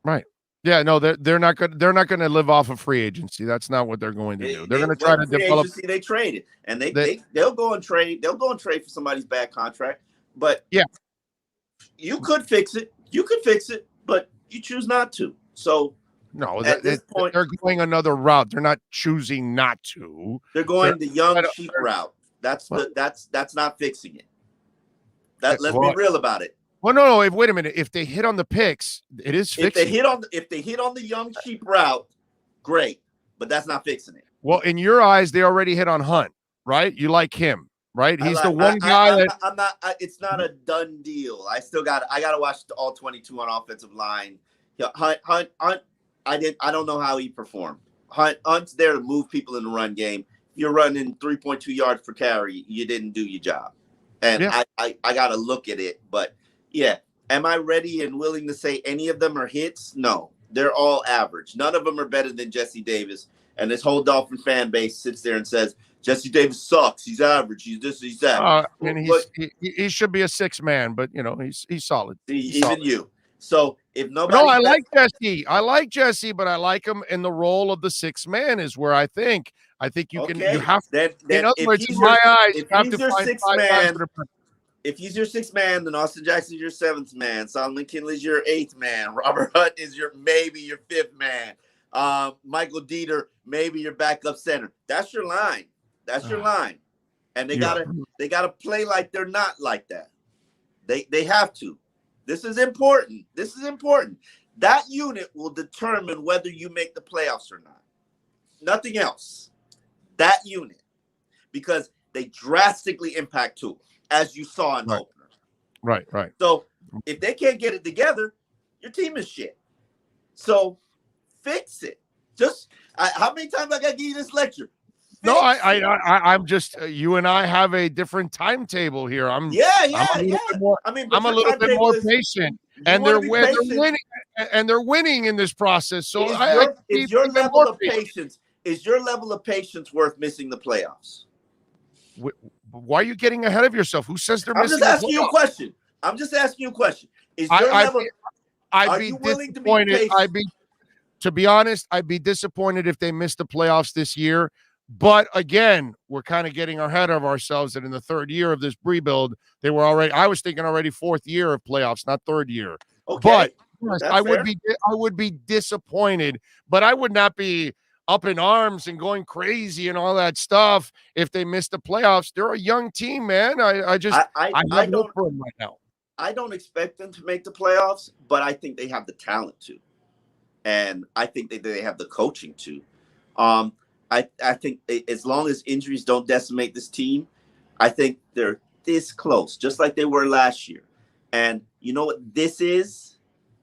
Right. Yeah, no, they're not gonna live off of free agency. That's not what they're going to do. They're gonna try to develop.
Agency, they trade it. And they'll go and trade. They'll go and trade for somebody's bad contract. But
yeah,
you could fix it. You could fix it, but you choose not to. So
no, at this point, they're going another route. They're not choosing not to.
They're going the young cheap route. That's not fixing it. Let's be real about it.
Well, no. Wait a minute. If they hit on the picks, it is fixing.
If they hit on the young cheap route, great. But that's not fixing it.
Well, in your eyes, they already hit on Hunt, right? You like him, right? He's the one guy
it's not a done deal. I gotta watch all 22 on offensive line. Yeah, Hunt. I don't know how he performed. Hunt's there to move people in the run game. You're running 3.2 yards per carry. You didn't do your job. And yeah. I got to look at it. But, yeah, am I ready and willing to say any of them are hits? No. They're all average. None of them are better than Jesse Davis. And this whole Dolphin fan base sits there and says, Jesse Davis sucks. He's average. He's this, he's that.
He should be a 6 man, but, he's solid.
He's even solid. You. So if nobody,
I like Jesse. I like Jesse, but I like him in the role of the 6 man is where I think you can. You have to. In other words, in my eyes, you have to find 5 guys.
If he's your 6th man, then Austin Jackson's your 7th man. Solomon Kinley's your 8th man. Robert Hunt is maybe your 5th man. Michael Dieter, maybe your backup center. That's your line. That's your line. And they gotta play like they're not like that. They have to. This is important. That unit will determine whether you make the playoffs or not. Nothing else. That unit. Because they drastically impact Tua, as you saw in the opener.
Right.
So if they can't get it together, your team is shit. So fix it. How many times I got to give you this lecture?
No, I'm just you and I have a different timetable here. I'm a little bit more patient, and they're winning, and they're winning in this process. So
is your level of patience worth missing the playoffs?
Why are you getting ahead of yourself? Who says they're missing?
I'm just asking you a question. Is your level? Are you willing to be patient?
To be honest, I'd be disappointed if they missed the playoffs this year. But again, we're kind of getting ahead of ourselves that in the 3rd year of this rebuild, I was thinking already 4th year of playoffs, not 3rd year.
Okay.
But I would be disappointed, but I would not be up in arms and going crazy and all that stuff if they missed the playoffs. They're a young team, man. I have hope for them right now.
I don't expect them to make the playoffs, but I think they have the talent to. And I think that they have the coaching to. I think as long as injuries don't decimate this team, I think they're this close, just like they were last year. And you know what this is?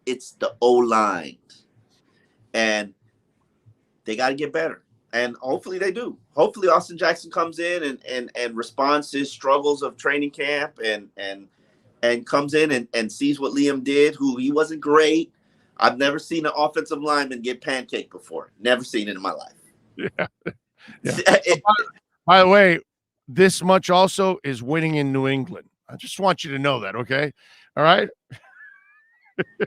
It's the O-line. And they got to get better. And hopefully they do. Hopefully Austin Jackson comes in and responds to his struggles of training camp and comes in and sees what Liam did, who he wasn't great. I've never seen an offensive lineman get pancaked before. Never seen it in my life.
Yeah. By the way, this much also is winning in New England. I just want you to know that, okay? All right.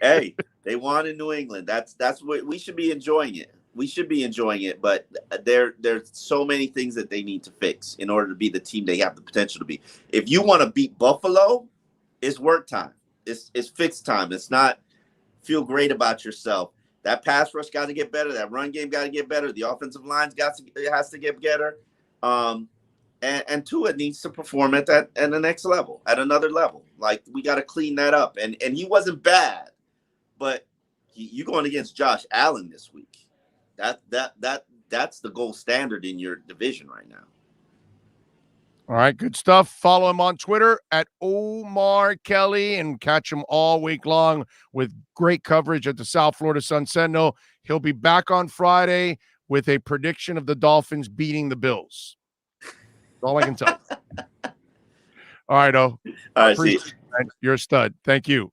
Hey, they won in New England. That's what we should be enjoying it. We should be enjoying it, but there's so many things that they need to fix in order to be the team they have the potential to be. If you want to beat Buffalo, it's work time. It's fixed time. It's not feel great about yourself. That pass rush got to get better. That run game got to get better. The offensive line has to get better. And and Tua needs to perform at the next level, at another level. Like, we got to clean that up. And he wasn't bad, but you going against Josh Allen this week. That's the gold standard in your division right now.
All right, good stuff. Follow him on Twitter at Omar Kelly and catch him all week long with great coverage at the South Florida Sun Sentinel. He'll be back on Friday with a prediction of the Dolphins beating the Bills. That's all I can tell you. All right,
All right, see you.
You're a stud. Thank you.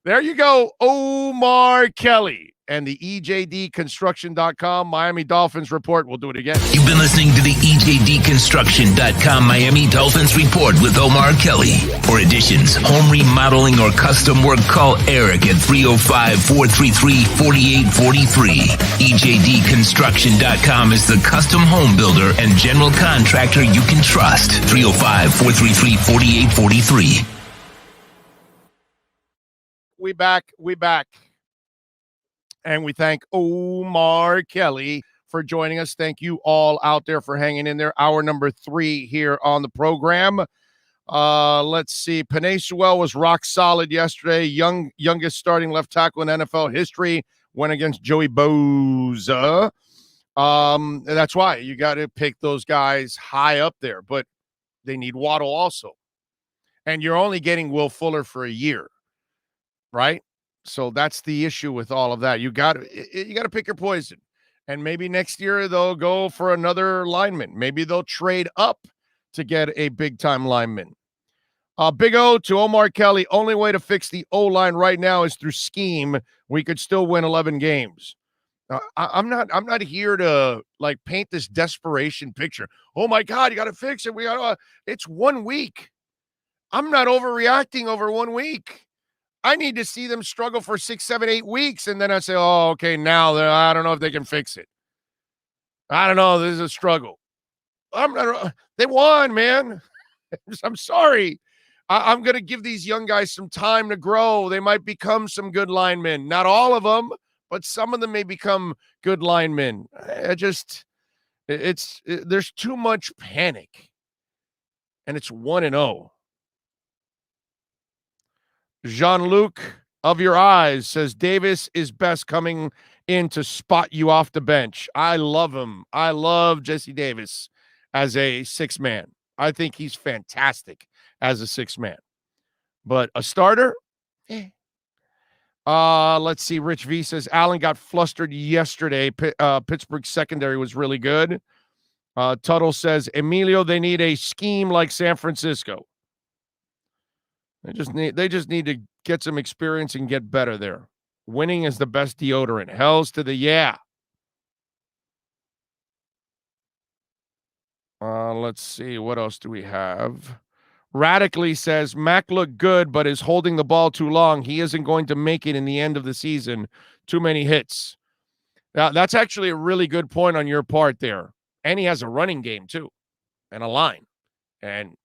There you go, Omar Kelly and the EJDconstruction.com Miami Dolphins report. We'll do it again.
You've been listening to the EJDconstruction.com Miami Dolphins report with Omar Kelly. For additions, home remodeling, or custom work, call Eric at 305-433-4843. EJDconstruction.com is the custom home builder and general contractor you can trust. 305-433-4843.
We back. And we thank Omar Kelly for joining us. Thank you all out there for hanging in there. Hour number 3 here on the program. Let's see. Canesware was rock solid yesterday. Youngest starting left tackle in NFL history. Went against Joey Bosa. That's why you got to pick those guys high up there. But they need Waddle also. And you're only getting Will Fuller for a year, right? So that's the issue with all of that. You got to pick your poison. And maybe next year they'll go for another lineman. Maybe they'll trade up to get a big-time lineman. Big O to Omar Kelly. Only way to fix the O-line right now is through scheme. We could still win 11 games. I'm not here to like paint this desperation picture. Oh my God, you got to fix it. It's 1 week. I'm not overreacting over 1 week. I need to see them struggle for 6, 7, 8 weeks. And then I say, oh, okay, now I don't know if they can fix it. I don't know. This is a struggle. They won, man. I'm sorry. I'm going to give these young guys some time to grow. They might become some good linemen. Not all of them, but some of them may become good linemen. There's too much panic. And it's 1-0. Jean-Luc of your eyes says Davis is best coming in to spot you off the bench. I love him. I love Jesse Davis as a 6-man. I think he's fantastic as a 6-man. But a starter? Let's see. Rich V says Allen got flustered yesterday. Pittsburgh's secondary was really good. Tuttle says, Emilio, they need a scheme like San Francisco. They just need to get some experience and get better there. Winning is the best deodorant. Hells to the yeah. Let's see. What else do we have? Radically says, Mac looked good, but is holding the ball too long. He isn't going to make it in the end of the season. Too many hits. Now, that's actually a really good point on your part there. And he has a running game, too, and a line. And,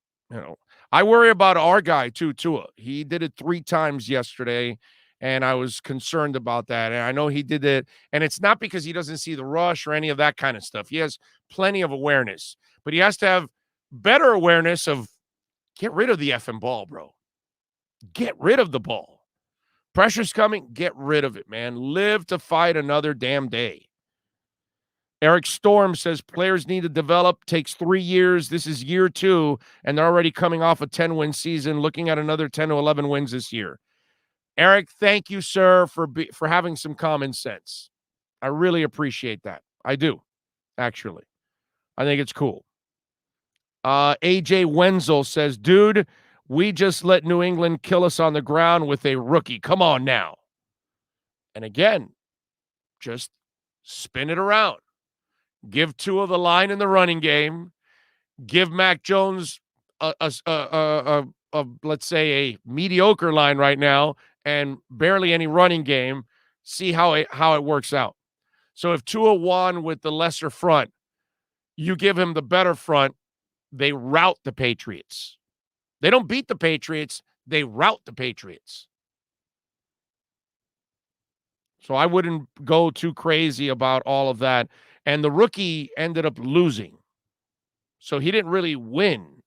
I worry about our guy, too, Tua. He did it 3 times yesterday, and I was concerned about that. And I know he did it, and it's not because he doesn't see the rush or any of that kind of stuff. He has plenty of awareness, but he has to have better awareness of get rid of the effing ball, bro. Get rid of the ball. Pressure's coming. Get rid of it, man. Live to fight another damn day. Eric Storm says players need to develop. Takes 3 years. This is year 2, and they're already coming off a 10-win season, looking at another 10 to 11 wins this year. Eric, thank you, sir, for having some common sense. I really appreciate that. I do, actually. I think it's cool. AJ Wenzel says, dude, we just let New England kill us on the ground with a rookie. Come on now. And again, just spin it around. Give Tua the line in the running game. Give Mac Jones let's say a mediocre line right now and barely any running game. See how it works out. So if Tua won with the lesser front, you give him the better front. They rout the Patriots. They don't beat the Patriots. They rout the Patriots. So I wouldn't go too crazy about all of that. And the rookie ended up losing. So he didn't really win.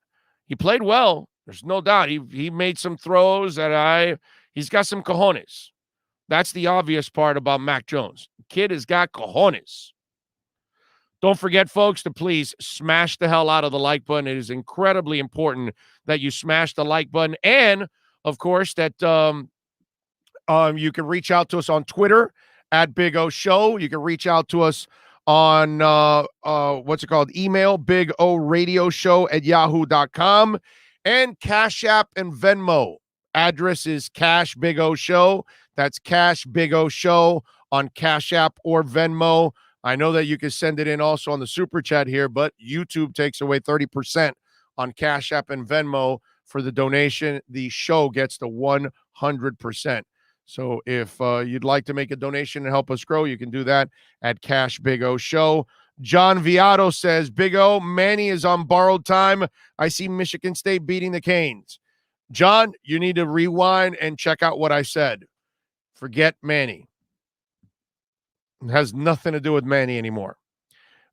He played well. There's no doubt. He made some throws that he's got some cojones. That's the obvious part about Mac Jones. The kid has got cojones. Don't forget, folks, to please smash the hell out of the like button. It is incredibly important that you smash the like button. And, of course, that you can reach out to us on Twitter at Big O Show. You can reach out to us on, email, Big O Radio Show at yahoo.com. And Cash App and Venmo. Address is Cash Big O Show. That's Cash Big O Show on Cash App or Venmo. I know that you can send it in also on the Super Chat here, but YouTube takes away 30% on Cash App and Venmo for the donation. The show gets to 100%. So if you'd like to make a donation and help us grow, you can do that at Cash Big O Show. John Viato says, Big O, Manny is on borrowed time. I see Michigan State beating the Canes. John, you need to rewind and check out what I said. Forget Manny. It has nothing to do with Manny anymore.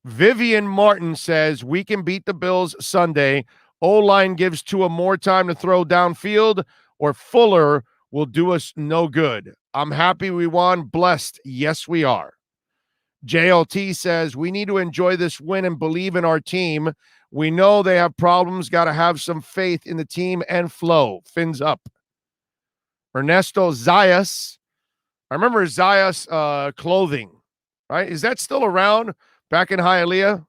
Vivian Martin says, we can beat the Bills Sunday. O-line gives Tua more time to throw downfield, or Fuller will do us no good. I'm happy we won. Blessed. Yes, we are. JLT says, we need to enjoy this win and believe in our team. We know they have problems. Got to have some faith in the team and flow. Fins up. Ernesto Zayas. I remember Zayas clothing, right? Is that still around? Back in Hialeah,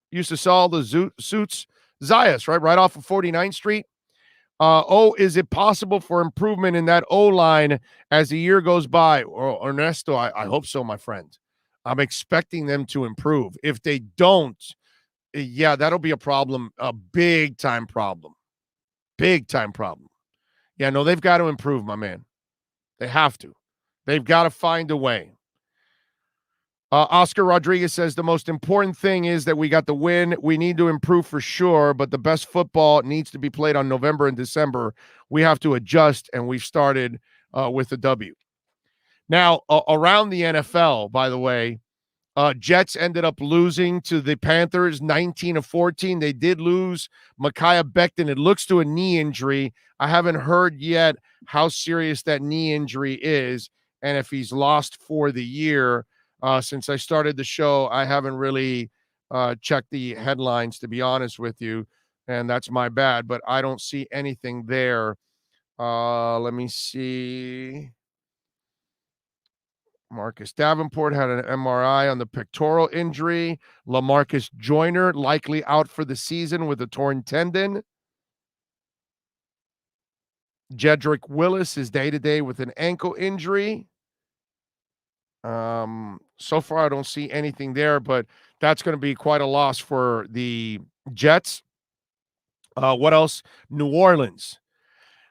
used to sell the suits. Zayas, right? Right off of 49th Street. Is it possible for improvement in that O-line as the year goes by? Or Ernesto, I hope so, my friend. I'm expecting them to improve. If they don't, yeah, that'll be a problem, a big-time problem. Big-time problem. Yeah, no, they've got to improve, my man. They have to. They've got to find a way. Oscar Rodriguez says the most important thing is that we got the win. We need to improve for sure, but the best football needs to be played on November and December. We have to adjust, and we've started with a W. Now, around the NFL, by the way, Jets ended up losing to the Panthers 19-14. They did lose Micaiah Becton. It looks to a knee injury. I haven't heard yet how serious that knee injury is and if he's lost for the year. Since I started the show, I haven't really checked the headlines, to be honest with you, and that's my bad, but I don't see anything there. Let me see. Marcus Davenport had an MRI on the pectoral injury. LaMarcus Joyner likely out for the season with a torn tendon. Jedrick Willis is day-to-day with an ankle injury. So far, I don't see anything there, but that's going to be quite a loss for the Jets. What else? New Orleans.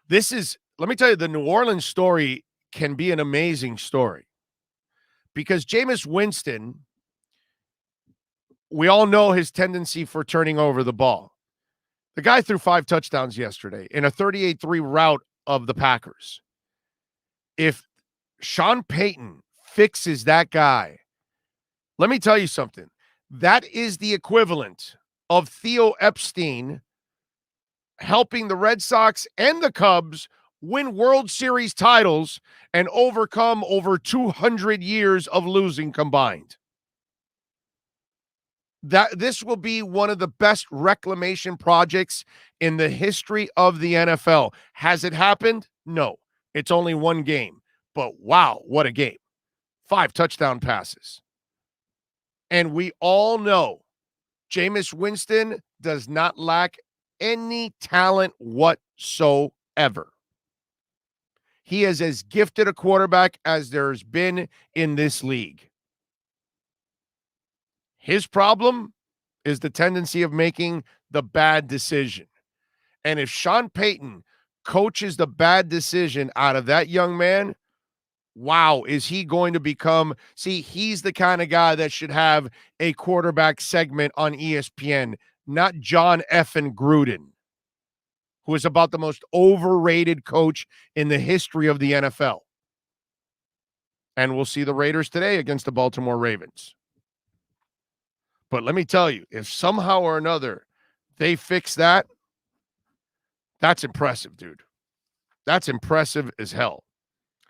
Let me tell you, the New Orleans story can be an amazing story because Jameis Winston, we all know his tendency for turning over the ball. The guy threw 5 touchdowns yesterday in a 38-3 rout of the Packers. If Sean Payton fixes that guy, let me tell you something. That is the equivalent of Theo Epstein helping the Red Sox and the Cubs win World Series titles and overcome over 200 years of losing combined. This will be one of the best reclamation projects in the history of the NFL. Has it happened? No. It's only one game. But wow, what a game. 5 touchdown passes. And we all know Jameis Winston does not lack any talent whatsoever. He is as gifted a quarterback as there's been in this league. His problem is the tendency of making the bad decision. And if Sean Payton coaches the bad decision out of that young man, wow, is he going to become... See, he's the kind of guy that should have a quarterback segment on ESPN, not John effing Gruden, who is about the most overrated coach in the history of the NFL. And we'll see the Raiders today against the Baltimore Ravens. But let me tell you, if somehow or another they fix that, that's impressive, dude. That's impressive as hell.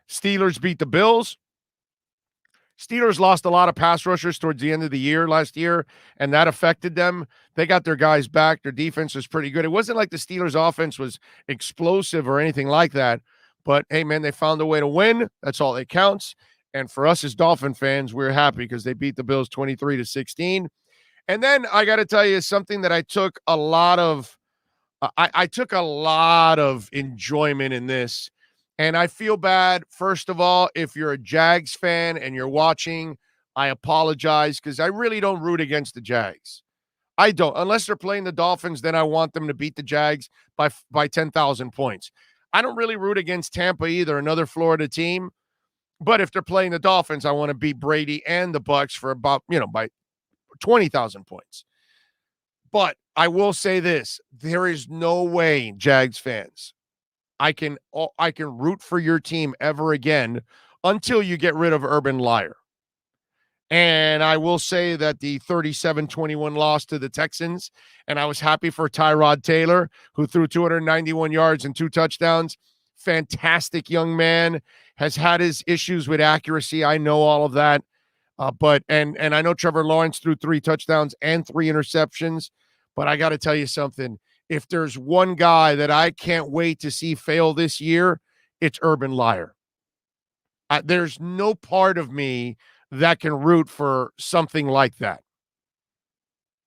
Steelers beat the Bills. Steelers lost a lot of pass rushers towards the end of the year last year, and that affected them. They got their guys back. Their defense was pretty good. It wasn't like the Steelers' offense was explosive or anything like that, but, hey, man, they found a way to win. That's all that counts. And for us as Dolphin fans, we're happy because they beat the Bills 23-16. And then I got to tell you something that I took a lot of I took a lot of enjoyment in this. And I feel bad, first of all, if you're a Jags fan and you're watching, I apologize because I really don't root against the Jags. I don't. Unless they're playing the Dolphins, then I want them to beat the Jags by 10,000 points. I don't really root against Tampa either, another Florida team. But if they're playing the Dolphins, I want to beat Brady and the Bucs for about, by 20,000 points. But I will say this, there is no way, Jags fans, I can root for your team ever again until you get rid of Urban Liar. And I will say that the 37-21 loss to the Texans, and I was happy for Tyrod Taylor, who threw 291 yards and 2 touchdowns. Fantastic young man, has had his issues with accuracy. I know all of that. But I know Trevor Lawrence threw 3 touchdowns and 3 interceptions. But I got to tell you something. If there's one guy that I can't wait to see fail this year, it's Urban Liar. There's no part of me that can root for something like that.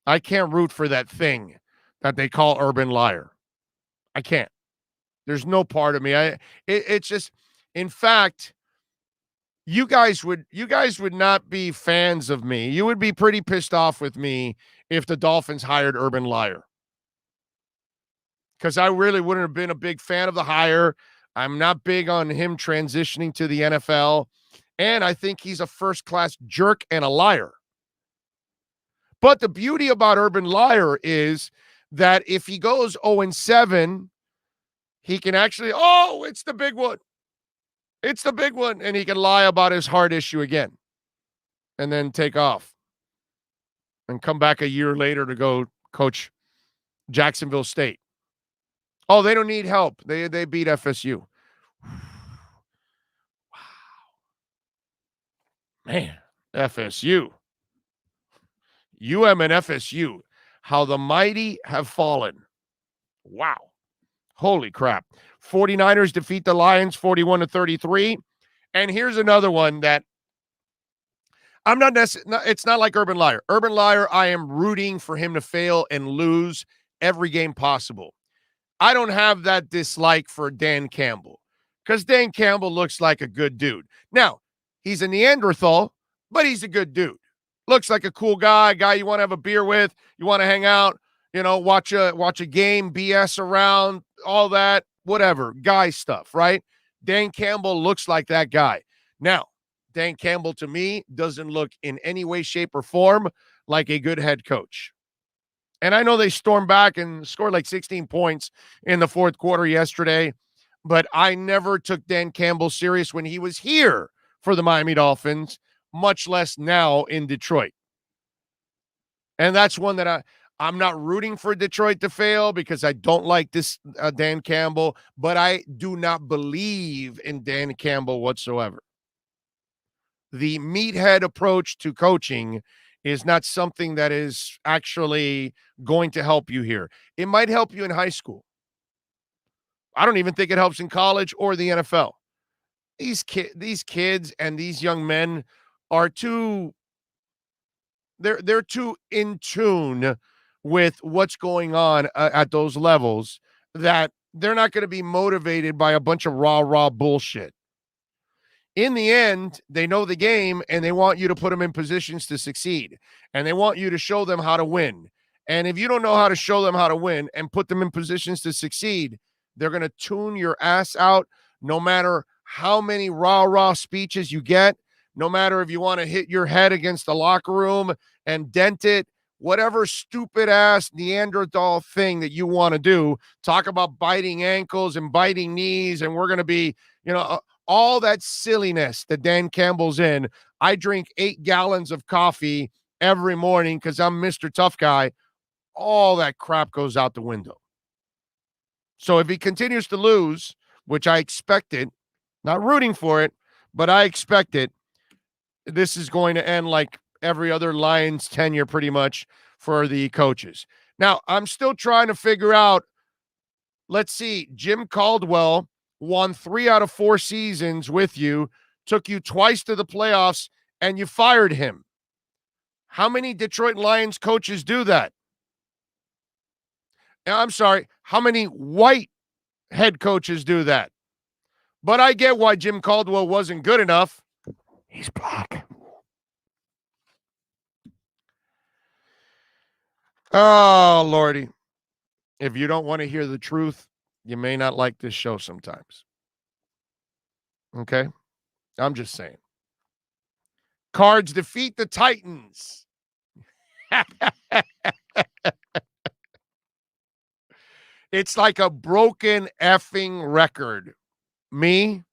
I can't root for that thing that they call Urban Liar. I can't. There's no part of me. It's just, in fact, you guys would not be fans of me. You would be pretty pissed off with me if the Dolphins hired Urban Liar. Because I really wouldn't have been a big fan of the hire. I'm not big on him transitioning to the NFL. And I think he's a first-class jerk and a liar. But the beauty about Urban Liar is that if he goes 0-7, he can actually, it's the big one. It's the big one. And he can lie about his heart issue again. And then take off. And come back a year later to go coach Jacksonville State. Oh, they don't need help. They beat FSU. Wow. Man, FSU. UM and FSU. How the mighty have fallen. Wow. Holy crap. 49ers defeat the Lions 41-33. And here's another one that I'm not necessarily, it's not like Urban Liar. Urban Liar, I am rooting for him to fail and lose every game possible. I don't have that dislike for Dan Campbell because Dan Campbell looks like a good dude. Now, he's a Neanderthal, but he's a good dude. Looks like a cool guy you want to have a beer with, you want to hang out, watch a game, BS around, all that, whatever, guy stuff, right? Dan Campbell looks like that guy. Now, Dan Campbell, to me, doesn't look in any way, shape, or form like a good head coach. And I know they stormed back and scored like 16 points in the fourth quarter yesterday, but I never took Dan Campbell serious when he was here for the Miami Dolphins, much less now in Detroit. And that's one that I'm not rooting for Detroit to fail because I don't like this Dan Campbell, but I do not believe in Dan Campbell whatsoever. The meathead approach to coaching is not something that is actually going to help you here. It might help you in high school. I don't even think it helps in college or the NFL. These kids and these young men are too they're too in tune with what's going on at those levels that they're not going to be motivated by a bunch of rah bullshit. In the end, they know the game and they want you to put them in positions to succeed. And they want you to show them how to win. And if you don't know how to show them how to win and put them in positions to succeed, they're going to tune your ass out no matter how many rah speeches you get, no matter if you want to hit your head against the locker room and dent it, whatever stupid ass Neanderthal thing that you want to do, talk about biting ankles and biting knees. And we're going to be, all that silliness that Dan Campbell's in. I drink 8 gallons of coffee every morning because I'm Mr. Tough Guy.
all that crap goes out the window. So if he continues to lose, which I expected, not rooting for it, but I expect it, this is going to end like every other Lions tenure pretty much for the coaches. Now, I'm still trying to figure out, let's see, Jim Caldwell won 3 out of 4 seasons with you, took you twice to the playoffs, and you fired him. How many Detroit Lions coaches do that? I'm sorry, how many white head coaches do that? But I get why Jim Caldwell wasn't good enough. He's black. Oh, Lordy. If you don't want to hear the truth, you may not like this show sometimes. Okay? I'm just saying. Cards defeat the Titans. It's like a broken effing record. Me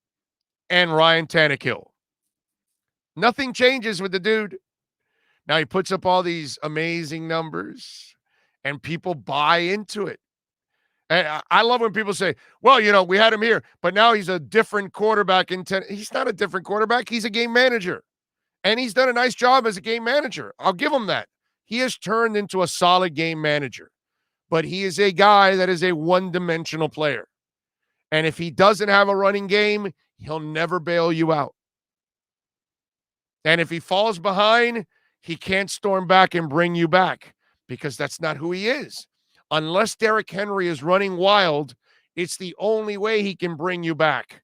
and Ryan Tannehill. Nothing changes with the dude. Now he puts up all these amazing numbers and people buy into it. And I love when people say, well, you know, we had him here, but now he's a different quarterback in 10. He's not a different quarterback. He's a game manager. And he's done a nice job as a game manager. I'll give him that. He has turned into a solid game manager. But he is a guy that is a one-dimensional player. And if he doesn't have a running game, he'll never bail you out. And if he falls behind, he can't storm back and bring you back because that's not who he is. Unless Derrick Henry is running wild, it's the only way he can bring you back.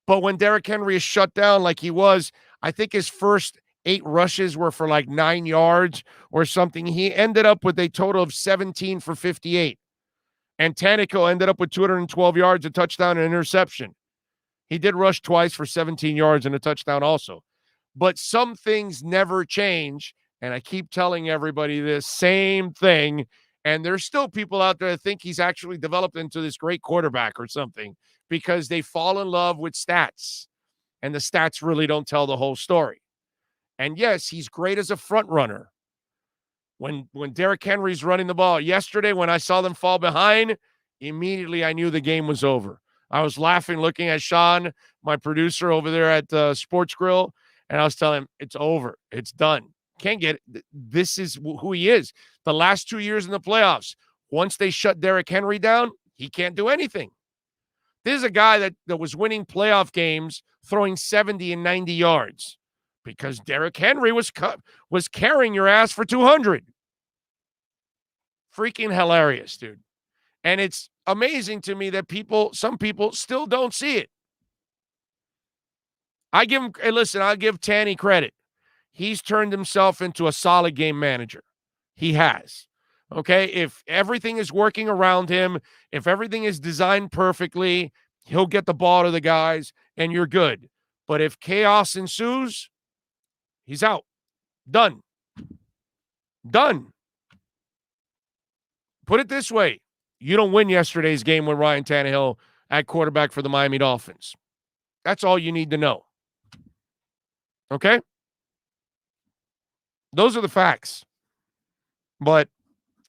But when Derrick Henry is shut down like he was, I think his first 8 rushes were for like 9 yards or something. He ended up with a total of 17 for 58. And Tannehill ended up with 212 yards, a touchdown, and an interception. He did rush twice for 17 yards and a touchdown also. But some things never change, and I keep telling everybody this same thing, and there's still people out there that think he's actually developed into this great quarterback or something because they fall in love with stats, and the stats really don't tell the whole story. And yes, he's great as a front runner. When Derrick Henry's running the ball, yesterday when I saw them fall behind, immediately I knew the game was over. I was laughing looking at Sean, my producer over there at Sports Grill, and I was telling him, it's over. It's done. Can't get it. This is who he is. The last 2 years in the playoffs, once they shut Derrick Henry down, he can't do anything. This is a guy that was winning playoff games, throwing 70 and 90 yards because Derrick Henry was carrying your ass for 200. Freaking hilarious, dude. And it's amazing to me that some people still don't see it. I'll give Tanny credit. He's turned himself into a solid game manager. He has. Okay? If everything is working around him, if everything is designed perfectly, he'll get the ball to the guys, and you're good. But if chaos ensues, he's out. Done. Put it this way. You don't win yesterday's game with Ryan Tannehill at quarterback for the Miami Dolphins. That's all you need to know. Okay? Those are the facts. But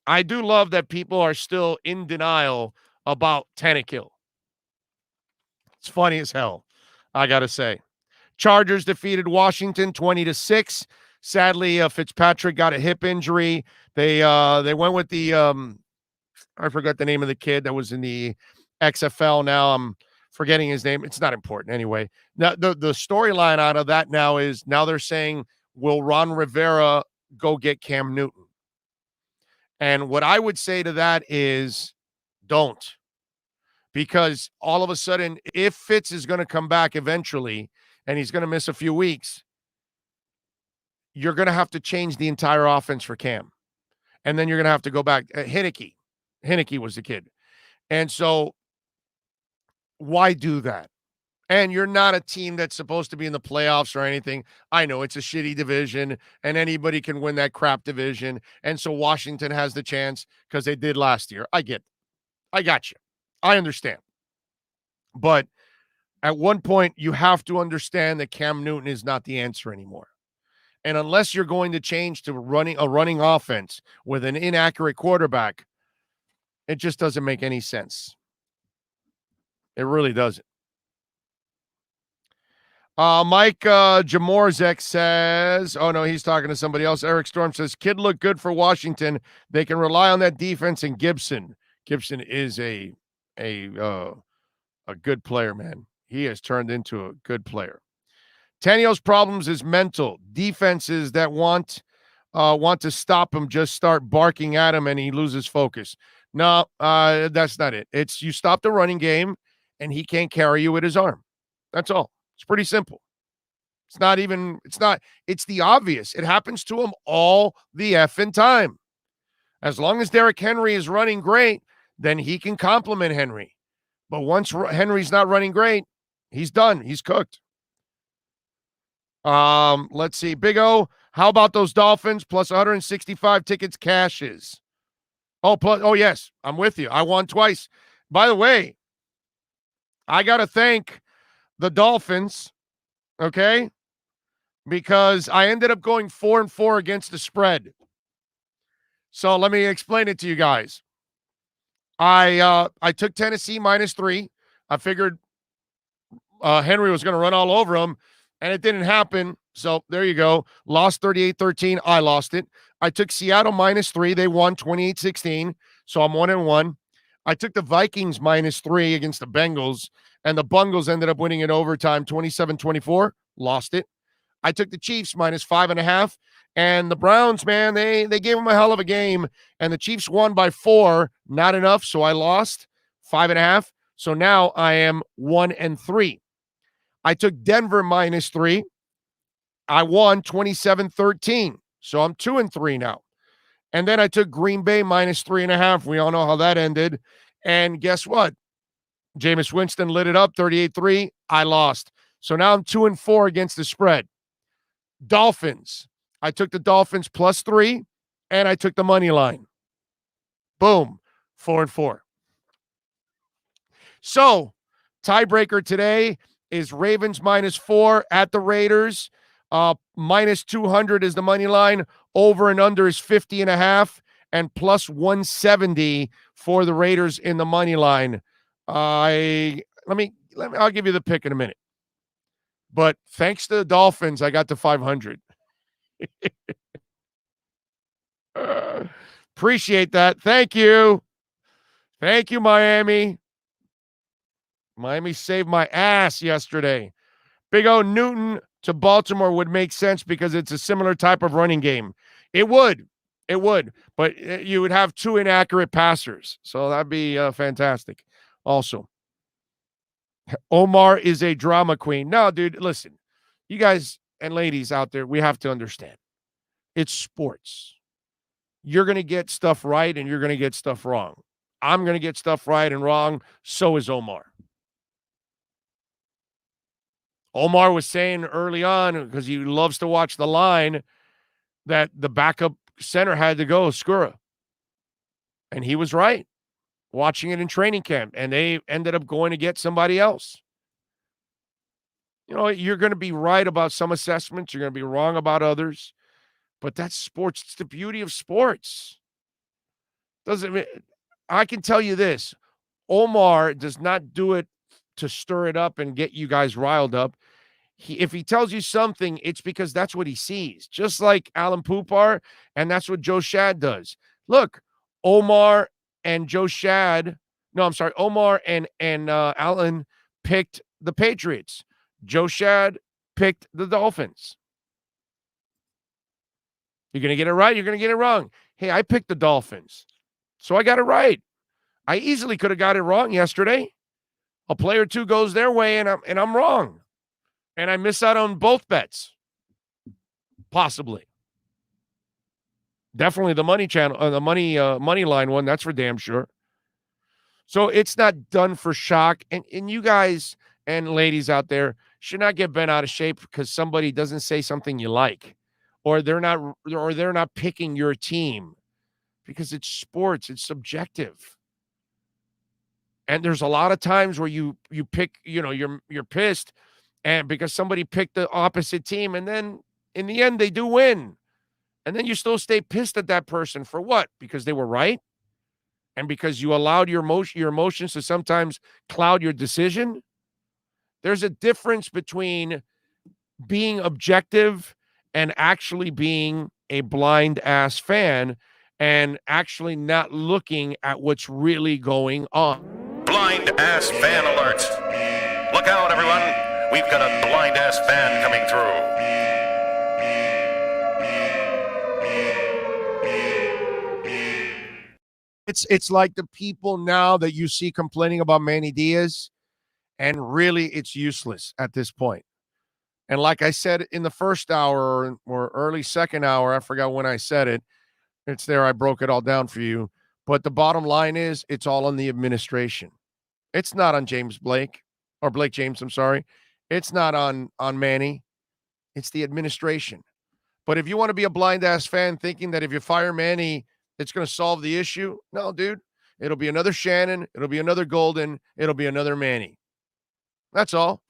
I do love that people are still in denial about Tannehill. It's funny as hell, I got to say. Chargers defeated Washington 20-6. Sadly, Fitzpatrick got a hip injury. They went with the I forgot the name of the kid that was in the XFL now. I'm forgetting his name. It's not important anyway. Now, the storyline out of that now is now they're saying, will Ron Rivera go get Cam Newton? And what I would say to that is don't. Because all of a sudden, if Fitz is going to come back eventually and he's going to miss a few weeks, you're going to have to change the entire offense for Cam. And then you're going to have to go back. Heineke was the kid. And so why do that? And you're not a team that's supposed to be in the playoffs or anything. I know it's a shitty division and anybody can win that crap division. And so Washington has the chance because they did last year. I got you. I understand. But at one point, you have to understand that Cam Newton is not the answer anymore.
And unless you're going to change to running offense with an inaccurate quarterback, it just doesn't make any sense. It really doesn't. Mike Jamorzek says, oh no, he's talking to somebody else. Eric Storm says, kid looked good for Washington. They can rely on that defense and Gibson. Gibson is a good player, man. He has turned into a good player. Tannehill's problems is mental. Defenses that want to stop him just start barking at him and he loses focus. No, that's not it. It's you stop the running game and he can't carry you with his arm. That's all. It's pretty simple. It's the obvious. It happens to him all the effing time. As long as Derrick Henry is running great, then he can compliment Henry. But once Henry's not running great, he's done. He's cooked. Let's see. Big O, how about those Dolphins plus 165 tickets cashes? Oh, yes, I'm with you. I won twice. By the way, I got to thank the Dolphins, okay? Because I ended up going 4-4 against the spread. So let me explain it to you guys. I took Tennessee -3. I figured Henry was going to run all over him, and it didn't happen. So there you go. Lost 38-13. I lost it. I took Seattle -3. They won 28-16. So I'm 1-1. I took the Vikings -3 against the Bengals, and the Bungles ended up winning in overtime 27-24. Lost it. I took the Chiefs -5.5. And the Browns, man, they gave them a hell of a game. And the Chiefs won by 4. Not enough, so I lost 5.5. So now I am 1-3. I took Denver -3. I won 27-13. So I'm 2-3 now. And then I took Green Bay -3.5. We all know how that ended. And guess what? Jameis Winston lit it up 38-3. I lost. So now I'm 2-4 against the spread. Dolphins. I took the Dolphins +3, and I took the money line. Boom, 4-4. So, tiebreaker today is Ravens -4 at the Raiders. -200 is the money line. Over and under is 50.5, and +170 for the Raiders in the money line. I'll give you the pick in a minute. But thanks to the Dolphins, I got to 500. Appreciate that. Thank you. Thank you, Miami. Miami saved my ass yesterday. Big O, Newton to Baltimore would make sense because it's a similar type of running game. It would. But you would have 2 inaccurate passers. So that'd be fantastic. Also, Omar is a drama queen. No, dude, listen. You guys and ladies out there, we have to understand. It's sports. You're going to get stuff right and you're going to get stuff wrong. I'm going to get stuff right and wrong. So is Omar. Omar was saying early on, because he loves to watch the line, that the backup center had to go, Acura. And he was right. Watching it in training camp. And they ended up going to get somebody else. You know, you're going to be right about some assessments. You're going to be wrong about others. But that's sports. It's the beauty of sports. I can tell you this. Omar does not do it to stir it up and get you guys riled up. If he tells you something, it's because that's what he sees. Just like Alan Poupar, and that's what Joe Shad does. Look, Omar and Omar and Alan picked the Patriots. Joe Shad picked the Dolphins. You're going to get it right. You're going to get it wrong. Hey, I picked the Dolphins, so I got it right. I easily could have got it wrong yesterday. A play or two goes their way, and I'm wrong, and I miss out on both bets. Possibly, definitely the money channel, the money line one. That's for damn sure. So it's not done for shock, and you guys and ladies out there should not get bent out of shape because somebody doesn't say something you like. Or they're not picking your team, because it's sports. It's subjective, and there's a lot of times where you pick. You're pissed, and because somebody picked the opposite team, and then in the end, they do win. And then you still stay pissed at that person for what? Because they were right? And because you allowed your emotions to sometimes cloud your decision? There's a difference between being objective and actually being a blind-ass fan and actually not looking at what's really going on.
Blind-ass fan alert. Look out, everyone. We've got a blind-ass fan coming through.
It's like the people now that you see complaining about Manny Diaz, and really it's useless at this point. And like I said in the first hour or early second hour, I forgot when I said it. It's there. I broke it all down for you. But the bottom line is it's all on the administration. It's not on Blake James, I'm sorry. It's not on Manny. It's the administration. But if you want to be a blind-ass fan thinking that if you fire Manny, it's going to solve the issue, no, dude. It'll be another Shannon. It'll be another Golden. It'll be another Manny. That's all.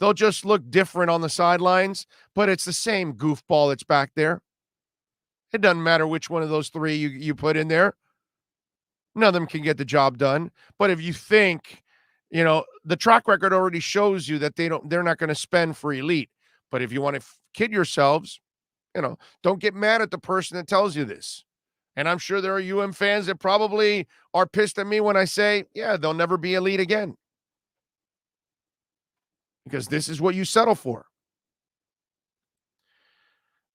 They'll just look different on the sidelines, but it's the same goofball that's back there. It doesn't matter which one of those three you put in there. None of them can get the job done. But if you think, the track record already shows you that they're not going to spend for elite. But if you want to kid yourselves, don't get mad at the person that tells you this. And I'm sure there are UM fans that probably are pissed at me when I say, yeah, they'll never be elite again. Because this is what you settle for.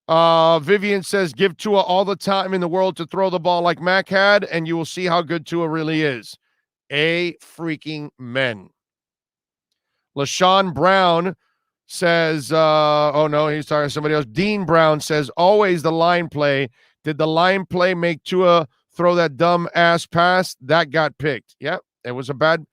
Vivian says, give Tua all the time in the world to throw the ball like Mac had, and you will see how good Tua really is. A freaking men. LaShawn Brown says, oh no, he's talking to somebody else. Dean Brown says, always the line play. Did the line play make Tua throw that dumb ass pass? That got picked. Yep, it was a bad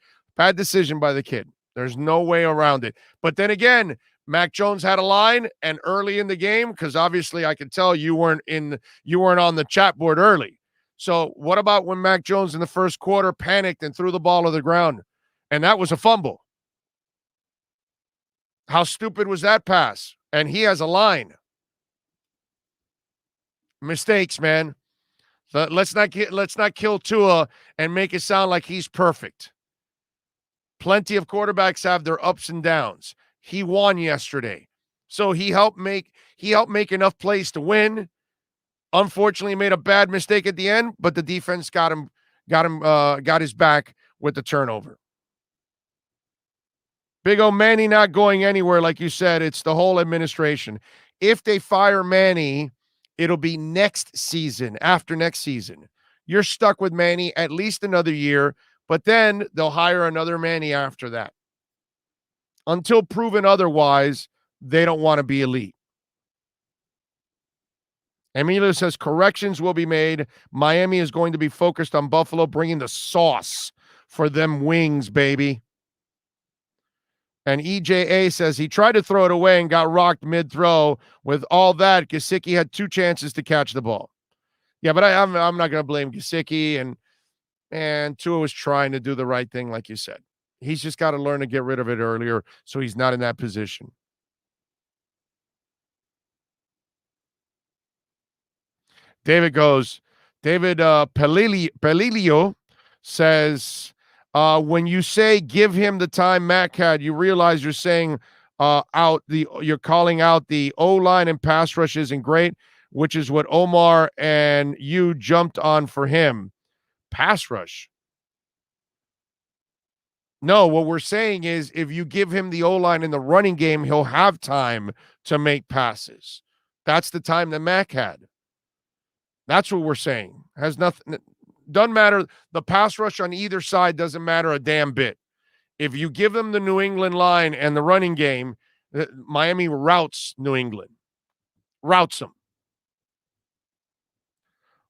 decision by the kid. There's no way around it. But then again, Mac Jones had a line, and early in the game, because obviously I can tell you weren't on the chat board early. So what about when Mac Jones in the first quarter panicked and threw the ball to the ground? And that was a fumble. How stupid was that pass? And he has a line. Mistakes, man. So let's not kill Tua and make it sound like he's perfect. Plenty of quarterbacks have their ups and downs. He won yesterday. So he helped make enough plays to win. Unfortunately, made a bad mistake at the end, but the defense got his back with the turnover. Big O Manny not going anywhere, like you said. It's the whole administration. If they fire Manny, it'll be next season, after next season. You're stuck with Manny at least another year, but then they'll hire another Manny after that. Until proven otherwise, they don't want to be elite. Emilio says corrections will be made. Miami is going to be focused on Buffalo, bringing the sauce for them wings, baby. And EJA says he tried to throw it away and got rocked mid-throw. With all that, Gesicki had 2 chances to catch the ball. Yeah, but I'm not going to blame Gesicki, and Tua was trying to do the right thing, like you said. He's just got to learn to get rid of it earlier so he's not in that position. David Pelilio says, when you say give him the time Mac had, you realize you're saying you're calling out the O-line and pass rush isn't great, which is what Omar and you jumped on for him. Pass rush. No, what we're saying is if you give him the O-line in the running game, he'll have time to make passes. That's the time that Mac had. That's what we're saying. Has nothing. Doesn't matter. The pass rush on either side doesn't matter a damn bit. If you give them the New England line and the running game, Miami routes New England. Routes them.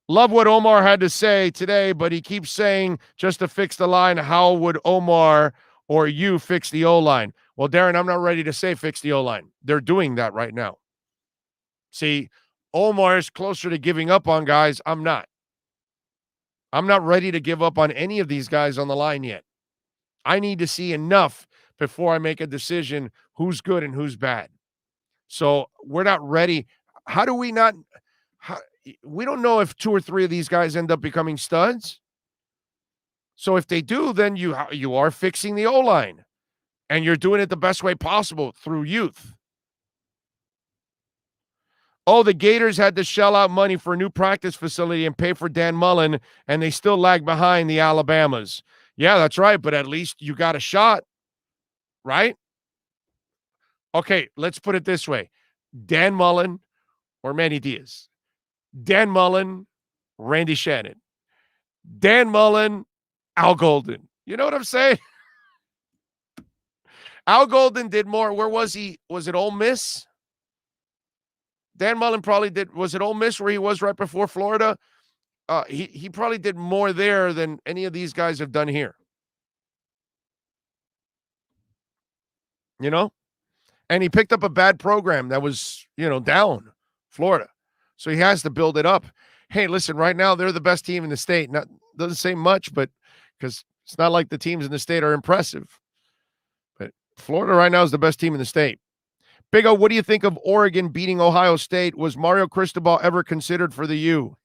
Love what Omar had to say today, but he keeps saying just to fix the line, how would Omar or you fix the O-line? Well, Darren, I'm not ready to say fix the O-line. They're doing that right now. See, Omar is closer to giving up on guys. I'm not. I'm not ready to give up on any of these guys on the line yet. I need to see enough before I make a decision who's good and who's bad.
So we're not ready. How do we not? We don't know if 2 or 3 of these guys end up becoming studs. So if they do, then you are fixing the O-line, and you're doing it the best way possible through youth. Oh, the Gators had to shell out money for a new practice facility and pay for Dan Mullen, and they still lag behind the Alabamas. Yeah, that's right, but at least you got a shot, right? Okay, let's put it this way. Dan Mullen or Manny Diaz. Dan Mullen, Randy Shannon. Dan Mullen, Al Golden. You know what I'm saying? Al Golden did more. Where was he? Was it Ole Miss? Dan Mullen probably did. Was it Ole Miss where he was right before Florida? He probably did more there than any of these guys have done here. You know? And he picked up a bad program that was, down, Florida. So he has to build it up. Hey, listen, right now they're the best team in the state. Doesn't say much, but because it's not like the teams in the state are impressive. But Florida right now is the best team in the state. Big O, what do you think of Oregon beating Ohio State? Was Mario Cristobal ever considered for the U?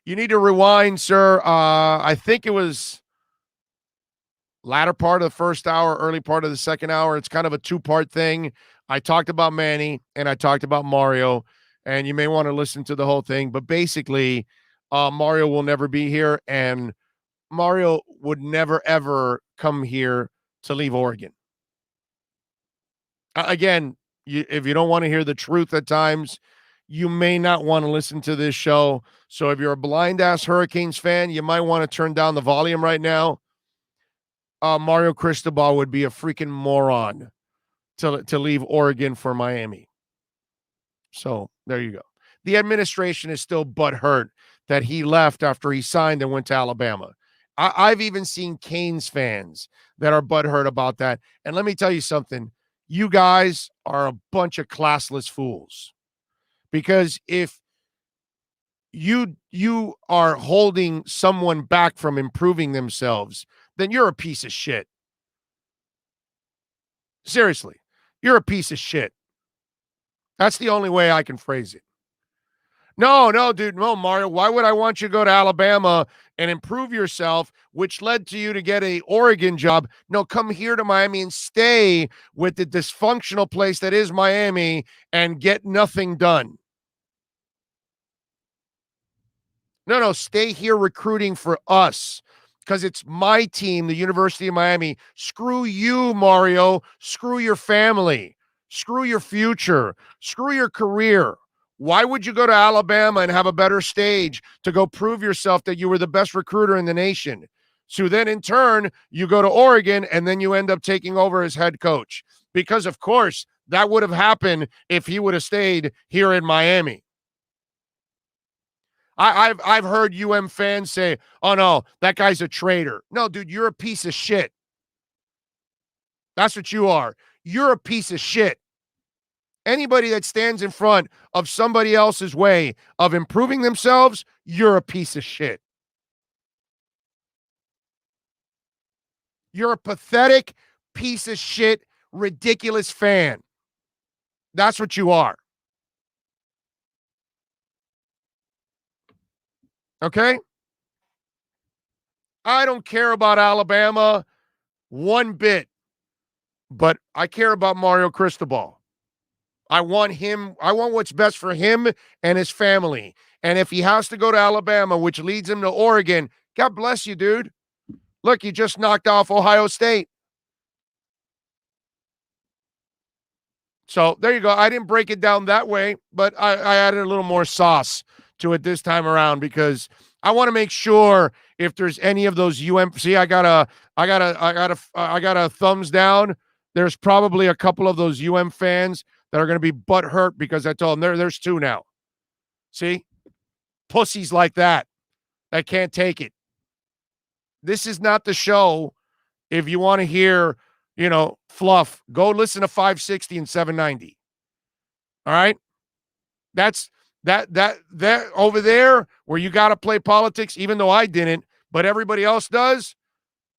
You need to rewind, sir. I think it was latter part of the first hour, early part of the second hour. It's kind of a 2-part thing. I talked about Manny and I talked about Mario, and you may want to listen to the whole thing. But basically, Mario will never be here, and Mario would never, ever come here to leave Oregon. Again, if you don't want to hear the truth at times, you may not want to listen to this show. So if you're a blind-ass Hurricanes fan, you might want to turn down the volume right now. Mario Cristobal would be a freaking moron to leave Oregon for Miami. So there you go. The administration is still butthurt that he left after he signed and went to Alabama. I've even seen Canes fans that are butthurt about that. And let me tell you something. You guys are a bunch of classless fools. Because if you are holding someone back from improving themselves, then you're a piece of shit. Seriously, you're a piece of shit. That's the only way I can phrase it. No, dude, no, Mario. Why would I want you to go to Alabama and improve yourself, which led to you to get an Oregon job? No, come here to Miami and stay with the dysfunctional place that is Miami and get nothing done. No, stay here recruiting for us because it's my team, the University of Miami. Screw you, Mario. Screw your family. Screw your future. Screw your career. Why would you go to Alabama and have a better stage to go prove yourself that you were the best recruiter in the nation? So then in turn, you go to Oregon and then you end up taking over as head coach. Because of course, that would have happened if he would have stayed here in Miami. I've heard UM fans say, oh no, that guy's a traitor. No, dude, you're a piece of shit. That's what you are. You're a piece of shit. Anybody that stands in front of somebody else's way of improving themselves, you're a piece of shit. You're a pathetic piece of shit, ridiculous fan. That's what you are. Okay? I don't care about Alabama one bit, but I care about Mario Cristobal. I want what's best for him and his family. And if he has to go to Alabama, which leads him to Oregon, God bless you, dude. Look, you just knocked off Ohio State. So there you go. I didn't break it down that way, but I added a little more sauce to it this time around because I want to make sure if there's any of those see, I got a thumbs down. There's probably a couple of those UM fans that are going to be butthurt because I told them there's 2 now. See? Pussies like that can't take it. This is not the show. If you want to hear, fluff, go listen to 560 and 790. All right? That's that over there where you got to play politics, even though I didn't, but everybody else does,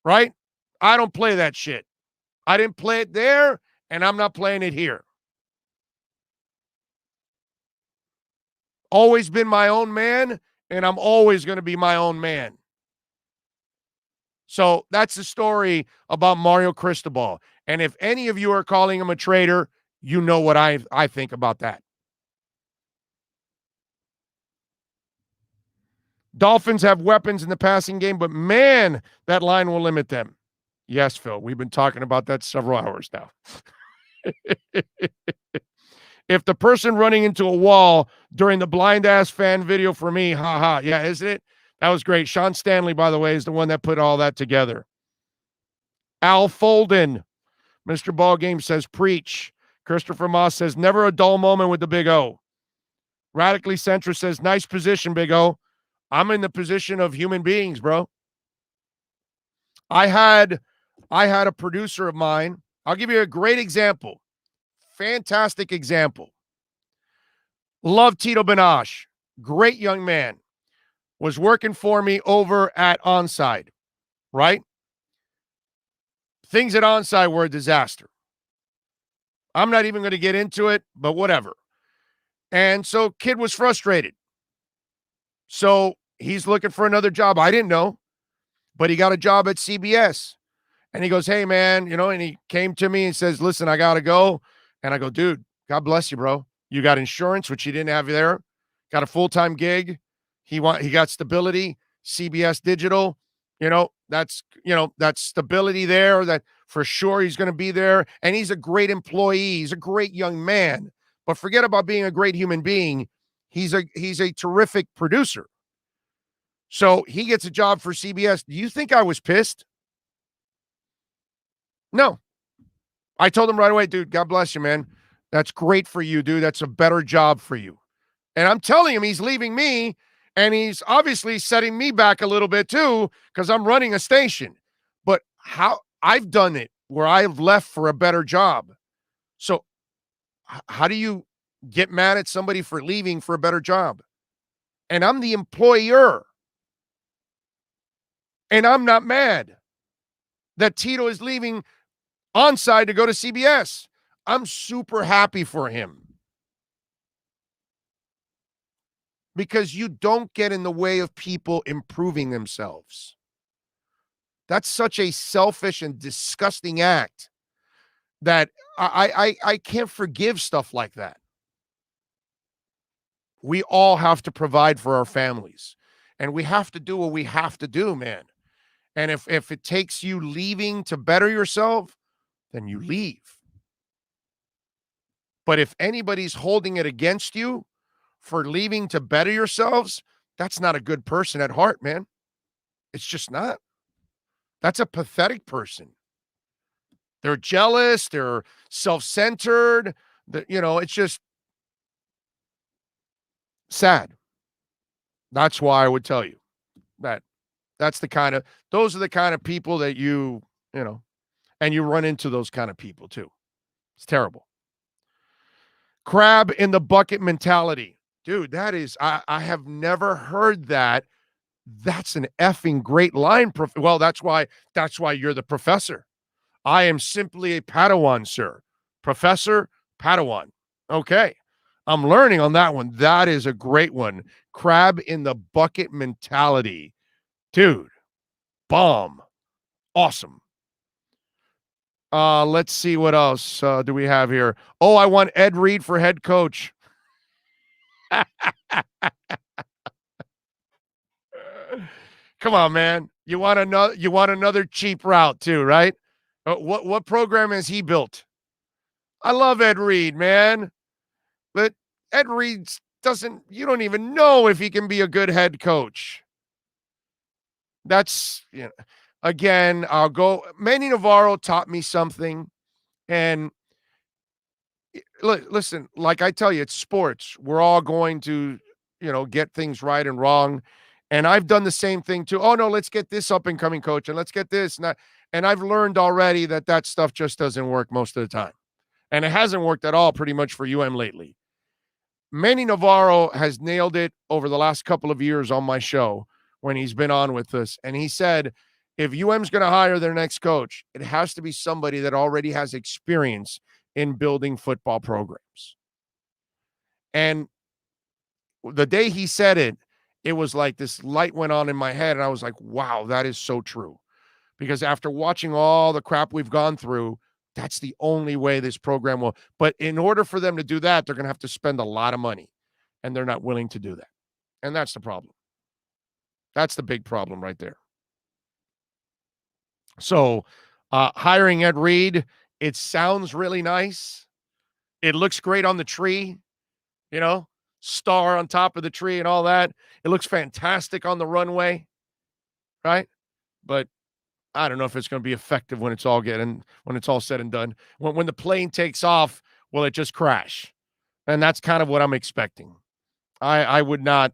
right? I don't play that shit. I didn't play it there, and I'm not playing it here. Always been my own man, and I'm always going to be my own man. So that's the story about Mario Cristobal. And if any of you are calling him a traitor, you know what I think about that. Dolphins have weapons in the passing game, but man, that line will limit them. Yes, Phil, we've been talking about that several hours now. If the person running into a wall during the blind-ass fan video for me, haha, yeah, isn't it? That was great. Sean Stanley, by the way, is the one that put all that together. Al Folden, Mr. Ballgame says, preach. Christopher Moss says, never a dull moment with the Big O. Radically Centrist says, nice position, Big O. I'm in the position of human beings, bro. I had a producer of mine. I'll give you a great example. Fantastic example. Love Tito Benash. Great young man. Was working for me over at Onside, right? Things at Onside were a disaster. I'm not even going to get into it, but whatever. And so kid was frustrated. So he's looking for another job. I didn't know, but he got a job at CBS. And he goes, hey, man, and he came to me and says, listen, I got to go. And I go, dude, God bless you, bro. You got insurance, which you didn't have there. Got a full-time gig. He got stability. CBS Digital, that's stability there. That for sure he's going to be there. And he's a great employee. He's a great young man. But forget about being a great human being. He's a terrific producer. So he gets a job for CBS. Do you think I was pissed? No. I told him right away, dude, God bless you, man. That's great for you, dude. That's a better job for you. And I'm telling him he's leaving me, and he's obviously setting me back a little bit too, because I'm running a station. But how I've done it where I've left for a better job. So how do you get mad at somebody for leaving for a better job? And I'm the employer. And I'm not mad that Tito is leaving Onside to go to CBS. I'm super happy for him. Because you don't get in the way of people improving themselves. That's such a selfish and disgusting act that I can't forgive stuff like that. We all have to provide for our families. And we have to do what we have to do, man. And if it takes you leaving to better yourself, then you leave. But if anybody's holding it against you for leaving to better yourselves, that's not a good person at heart, man. It's just not. That's a pathetic person. They're jealous. They're self-centered. It's just sad. That's why I would tell you that those are the kind of people that and you run into those kind of people too. It's terrible. Crab in the bucket mentality. Dude, that is, I have never heard that. That's an effing great line. Well, that's why you're the professor. I am simply a Padawan, sir. Professor Padawan. Okay. I'm learning on that one. That is a great one. Crab in the bucket mentality. Dude, bomb. Awesome. Let's see what else do we have here. Oh, I want Ed Reed for head coach. Come on, man. You want another cheap route too, right? What program has he built? I love Ed Reed, man. But Ed Reed you don't even know if he can be a good head coach. That's, again, I'll go. Manny Navarro taught me something. And listen, like I tell you, it's sports. We're all going to, get things right and wrong. And I've done the same thing too. Oh, no, let's get this up and coming coach, and let's get this. And I've learned already that stuff just doesn't work most of the time. And it hasn't worked at all pretty much for UM lately. Manny Navarro has nailed it over the last couple of years on my show when he's been on with us. And he said, If UM's going to hire their next coach, it has to be somebody that already has experience in building football programs. And the day he said it, it was like this light went on in my head, and I was like, wow, that is so true. Because after watching all the crap we've gone through, that's the only way this program will. But in order for them to do that, they're going to have to spend a lot of money, and they're not willing to do that. And that's the problem. That's the big problem right there. So hiring Ed Reed, it sounds really nice. It looks great on the tree, star on top of the tree and all that. It looks fantastic on the runway, right? But I don't know if it's going to be effective when it's all said and done. When the plane takes off, will it just crash? And that's kind of what I'm expecting. I would not.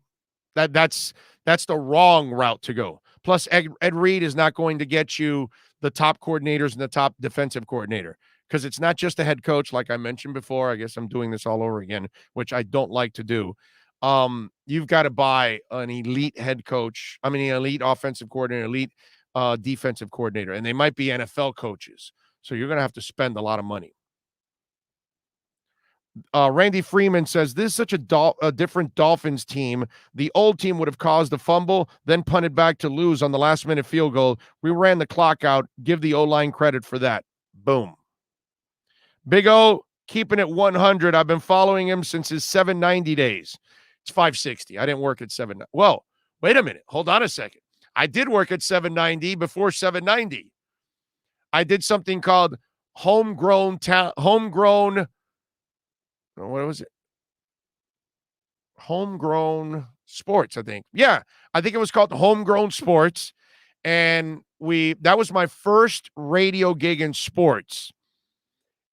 That's the wrong route to go. Plus, Ed Reed is not going to get you the top coordinators and the top defensive coordinator, because it's not just a head coach, like I mentioned before. I guess I'm doing this all over again, which I don't like to do. You've got to buy an elite head coach. I mean, an elite offensive coordinator, elite defensive coordinator, and they might be NFL coaches. So you're going to have to spend a lot of money. Randy Freeman says, this is such a different Dolphins team. The old team would have caused a fumble, then punted back to lose on the last-minute field goal. We ran the clock out. Give the O-line credit for that. Boom. Big O, keeping it 100. I've been following him since his 790 days. It's 560. I didn't work at 790. Well, wait a minute. Hold on a second. I did work at 790 before 790. I did something called homegrown, what was it? Homegrown Sports, I think. Yeah, I think it was called Homegrown Sports. And that was my first radio gig in sports.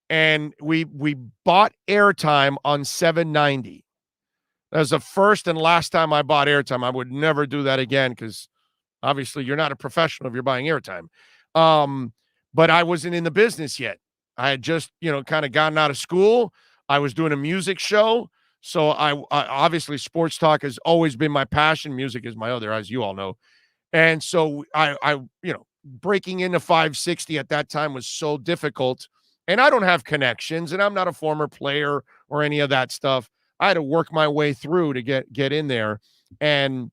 And we bought airtime on 790. That was the first and last time I bought airtime. I would never do that again, because obviously you're not a professional if you're buying airtime. But I wasn't in the business yet. I had just, kind of gotten out of school. I was doing a music show. So I obviously sports talk has always been my passion. Music is my other, as you all know. And so I breaking into 560 at that time was so difficult. And I don't have connections, and I'm not a former player or any of that stuff. I had to work my way through to get in there. And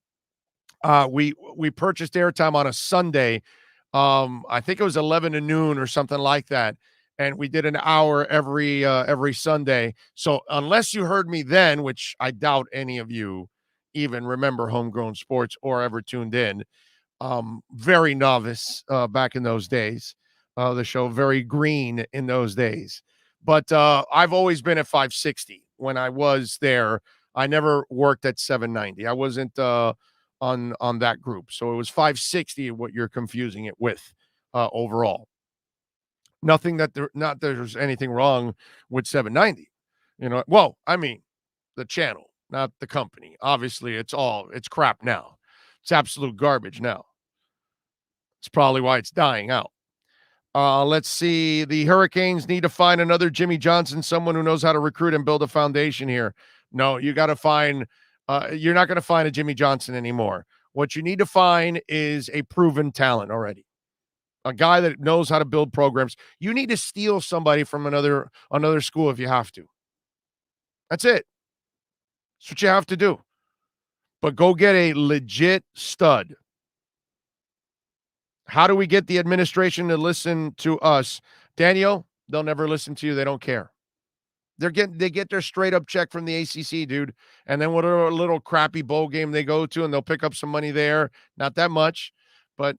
we purchased airtime on a Sunday. I think it was 11 to noon or something like that. And we did an hour every Sunday. So unless you heard me then, which I doubt any of you even remember Homegrown Sports or ever tuned in, very novice back in those days. The show very green in those days. But I've always been at 560 when I was there. I never worked at 790. I wasn't on that group. So it was 560 what you're confusing it with overall. Nothing that there's anything wrong with 790. Well, I mean, the channel, not the company. Obviously, it's crap now. It's absolute garbage now. It's probably why it's dying out. Let's see. The Hurricanes need to find another Jimmy Johnson, someone who knows how to recruit and build a foundation here. No, you got to find you're not going to find a Jimmy Johnson anymore. What you need to find is a proven talent already. A guy that knows how to build programs. You need to steal somebody from another school if you have to. That's it. That's what you have to do. But go get a legit stud. How do we get the administration to listen to us? Daniel, they'll never listen to you. They don't care. They get their straight up check from the ACC, dude. And then whatever little crappy bowl game they go to, and they'll pick up some money there. Not that much, but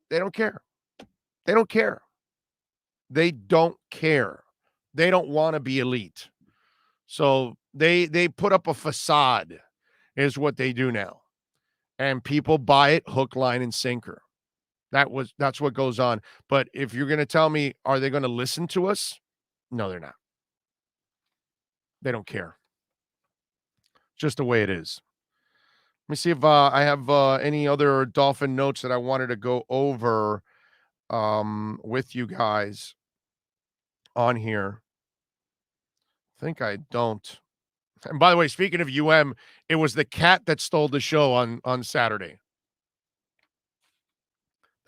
they don't care. They don't care. They don't care. They don't want to be elite. So they put up a facade is what they do now. And people buy it hook, line, and sinker. That's what goes on. But if you're going to tell me, are they going to listen to us? No, they're not. They don't care. Just the way it is. Let me see if I have any other Dolphin notes that I wanted to go over with you guys on here. I think I don't. And by the way, speaking of UM, it was the cat that stole the show on Saturday.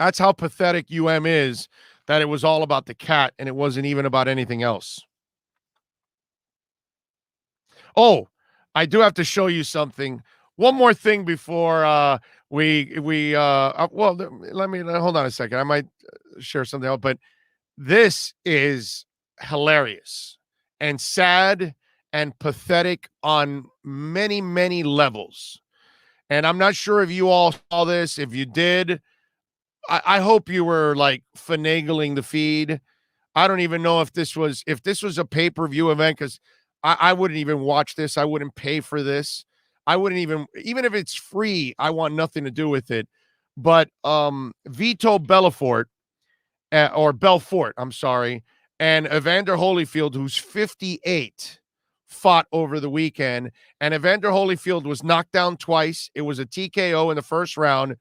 That's how pathetic is, that it was all about the cat and it wasn't even about anything else. Oh, I do have to show you something. One more thing before well, let me hold on a second. I might share something else, but this is hilarious and sad and pathetic on many, many levels. And I'm not sure if you all saw this. If you did, I hope you were like finagling the feed. I don't even know if this was a pay-per-view event, because I wouldn't even watch this. I wouldn't pay for this. I wouldn't even if it's free, I want nothing to do with it. But Vito Belfort, I'm sorry, and Evander Holyfield, who's 58, fought over the weekend. And Evander Holyfield was knocked down twice. It was a TKO in the first round.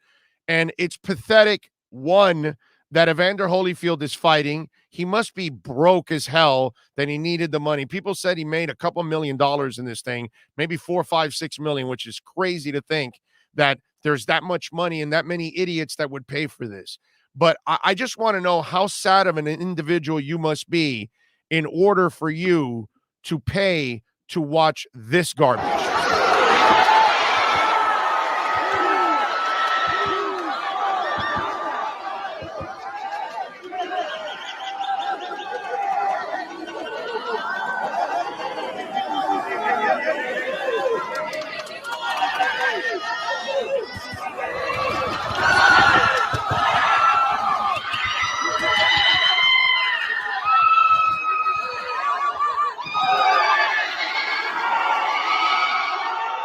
And it's pathetic, one, that Evander Holyfield is fighting. He must be broke as hell that he needed the money. People said he made a couple $1 million in this thing, maybe 4, 5, 6 million, which is crazy to think that there's that much money and that many idiots that would pay for this. But I just want to know how sad of an individual you must be in order for you to pay to watch this garbage.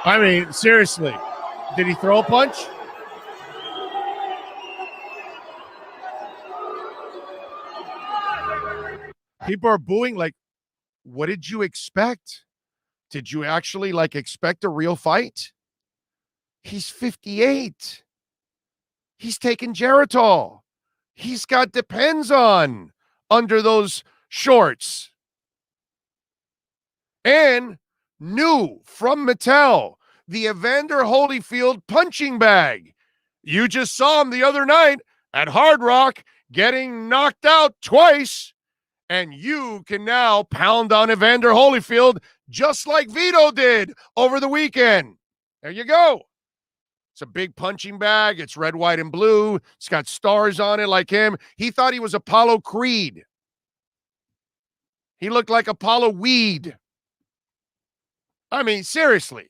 I mean, seriously, did he throw a punch? People are booing. Like, what did you expect? Did you actually expect a real fight? He's 58. He's taking Geritol. He's got Depends on under those shorts. And new from Mattel, the Evander Holyfield punching bag. You just saw him the other night at Hard Rock getting knocked out twice, and you can now pound on Evander Holyfield just like Vito did over the weekend. There you go. It's a big punching bag. It's red, white, and blue. It's got stars on it like him. He thought he was Apollo Creed. He looked like Apollo Weed. I mean, seriously.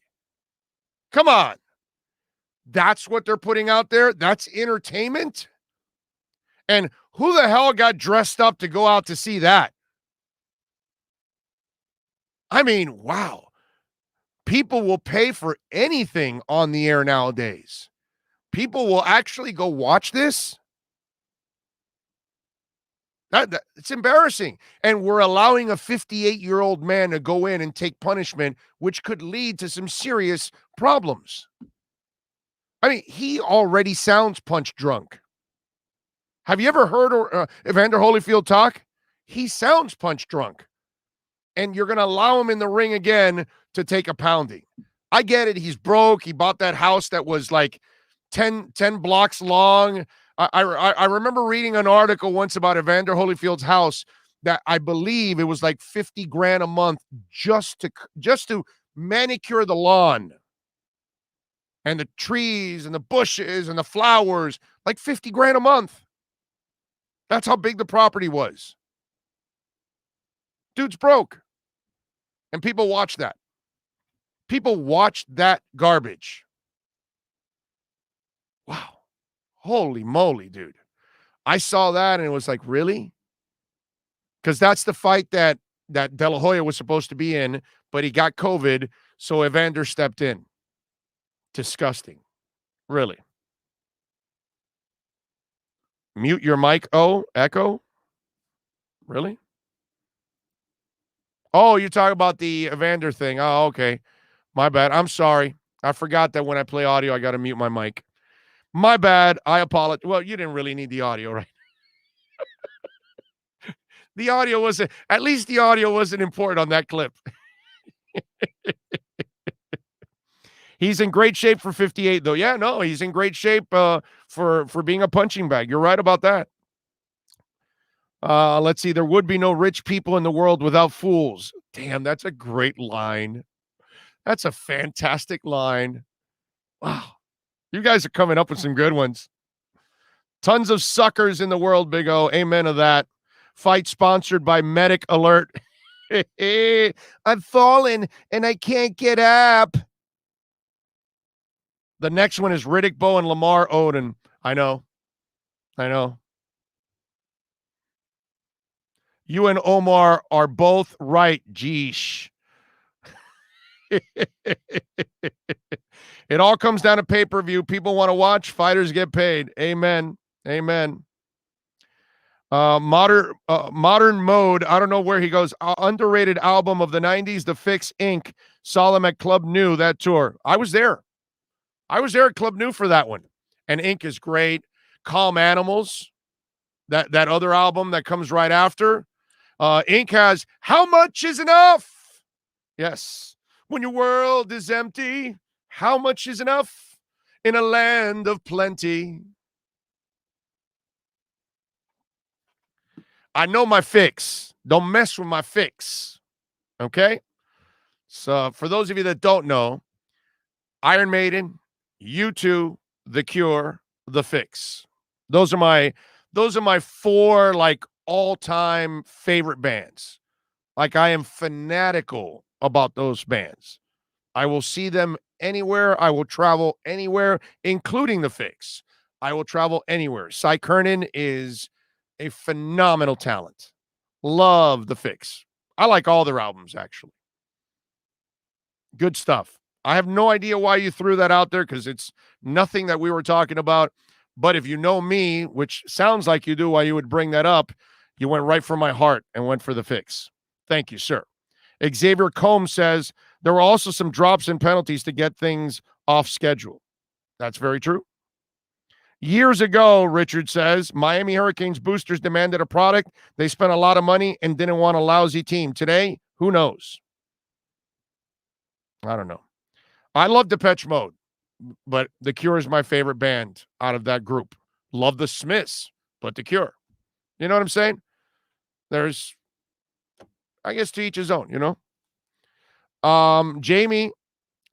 Come on. That's what they're putting out there? That's entertainment? And who the hell got dressed up to go out to see that? I mean, wow. People will pay for anything on the air nowadays. People will actually go watch this. It's embarrassing. And we're allowing a 58-year-old man to go in and take punishment, which could lead to some serious problems. I mean, he already sounds punch drunk. Have you ever heard Evander Holyfield talk? He sounds punch drunk. And you're going to allow him in the ring again to take a pounding. I get it. He's broke. He bought that house that was like 10 blocks long. I remember reading an article once about Evander Holyfield's house that I believe it was like $50,000 a month just to manicure the lawn and the trees and the bushes and the flowers, like $50,000 a month. That's how big the property was. Dude's broke. And people watch that. People watch that garbage. Wow. Holy moly, dude. I saw that and it was like, really? Because that's the fight that De La Hoya was supposed to be in, but he got COVID, so Evander stepped in. Disgusting. Really. Mute your mic. Oh, echo? Really? Oh, you're talking about the Evander thing. Oh, okay. My bad. I'm sorry. I forgot that when I play audio, I got to mute my mic. My bad. I apologize. Well, you didn't really need the audio, right? The audio wasn't, at least the audio wasn't important on that clip. He's in great shape for 58, though. Yeah, no, he's in great shape for being a punching bag. You're right about that. Let's see. There would be no rich people in the world without fools. Damn, that's a great line. That's a fantastic line. Wow. You guys are coming up with some good ones. Tons of suckers in the world, Big O. Amen to that. Fight sponsored by Medic Alert. I've fallen and I can't get up. The next one is Riddick Bowe and Lamar Odom. I know. You and Omar are both right, geesh. It all comes down to pay-per-view. People want to watch. Fighters get paid. Amen. Modern Mode. I don't know where he goes. Underrated album of the 90s, The Fix Inc. Saw them at Club New, that tour. I was there at Club New for that one. And Inc. is great. Calm Animals, that other album that comes right after. Inc. has How Much Is Enough? Yes. When your world is empty, how much is enough in a land of plenty? I know my fix. Don't mess with my fix. Okay? So for those of you that don't know, Iron Maiden, U2, The Cure, The Fix. Those are my four like all-time favorite bands. Like I am fanatical about those bands. I will see them anywhere. I will travel anywhere, including The Fix. I will travel anywhere. Cy Kernan is a phenomenal talent. Love The Fix. I like all their albums, actually. Good stuff. I have no idea why you threw that out there because it's nothing that we were talking about. But if you know me, which sounds like you do why you would bring that up, you went right for my heart and went for The Fix. Thank you, sir. Xavier Combs says, there were also some drops and penalties to get things off schedule. That's very true. Years ago, Richard says, Miami Hurricanes boosters demanded a product. They spent a lot of money and didn't want a lousy team. Today, who knows? I don't know. I love Depeche Mode, but The Cure is my favorite band out of that group. Love the Smiths, but The Cure. You know what I'm saying? There's, I guess, to each his own, you know? Jamie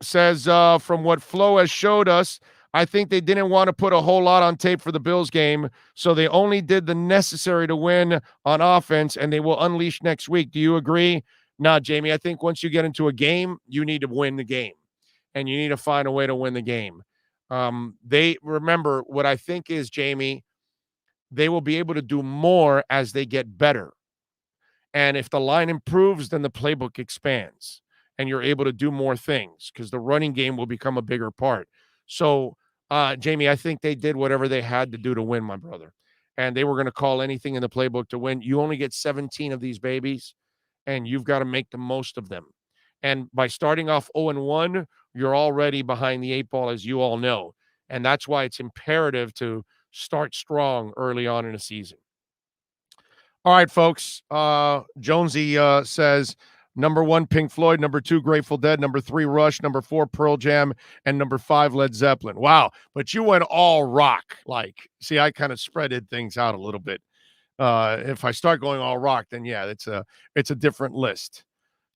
says, from what Flo has showed us, I think they didn't want to put a whole lot on tape for the Bills game, so they only did the necessary to win on offense, and they will unleash next week. Do you agree? Nah, Jamie, I think once you get into a game, you need to win the game, and you need to find a way to win the game. They remember what I think is, Jamie, they will be able to do more as they get better. And if the line improves, then the playbook expands, and you're able to do more things because the running game will become a bigger part. So, Jamie, I think they did whatever they had to do to win, my brother. And they were going to call anything in the playbook to win. You only get 17 of these babies, and you've got to make the most of them. And by starting off 0-1, you're already behind the 8 ball, as you all know. And that's why it's imperative to start strong early on in a season. All right, folks. Jonesy says, number 1, Pink Floyd. Number 2, Grateful Dead. Number 3, Rush. Number 4, Pearl Jam. And number 5, Led Zeppelin. Wow. But you went all rock. Like, see, I kind of spreaded things out a little bit. If I start going all rock, then yeah, it's a different list.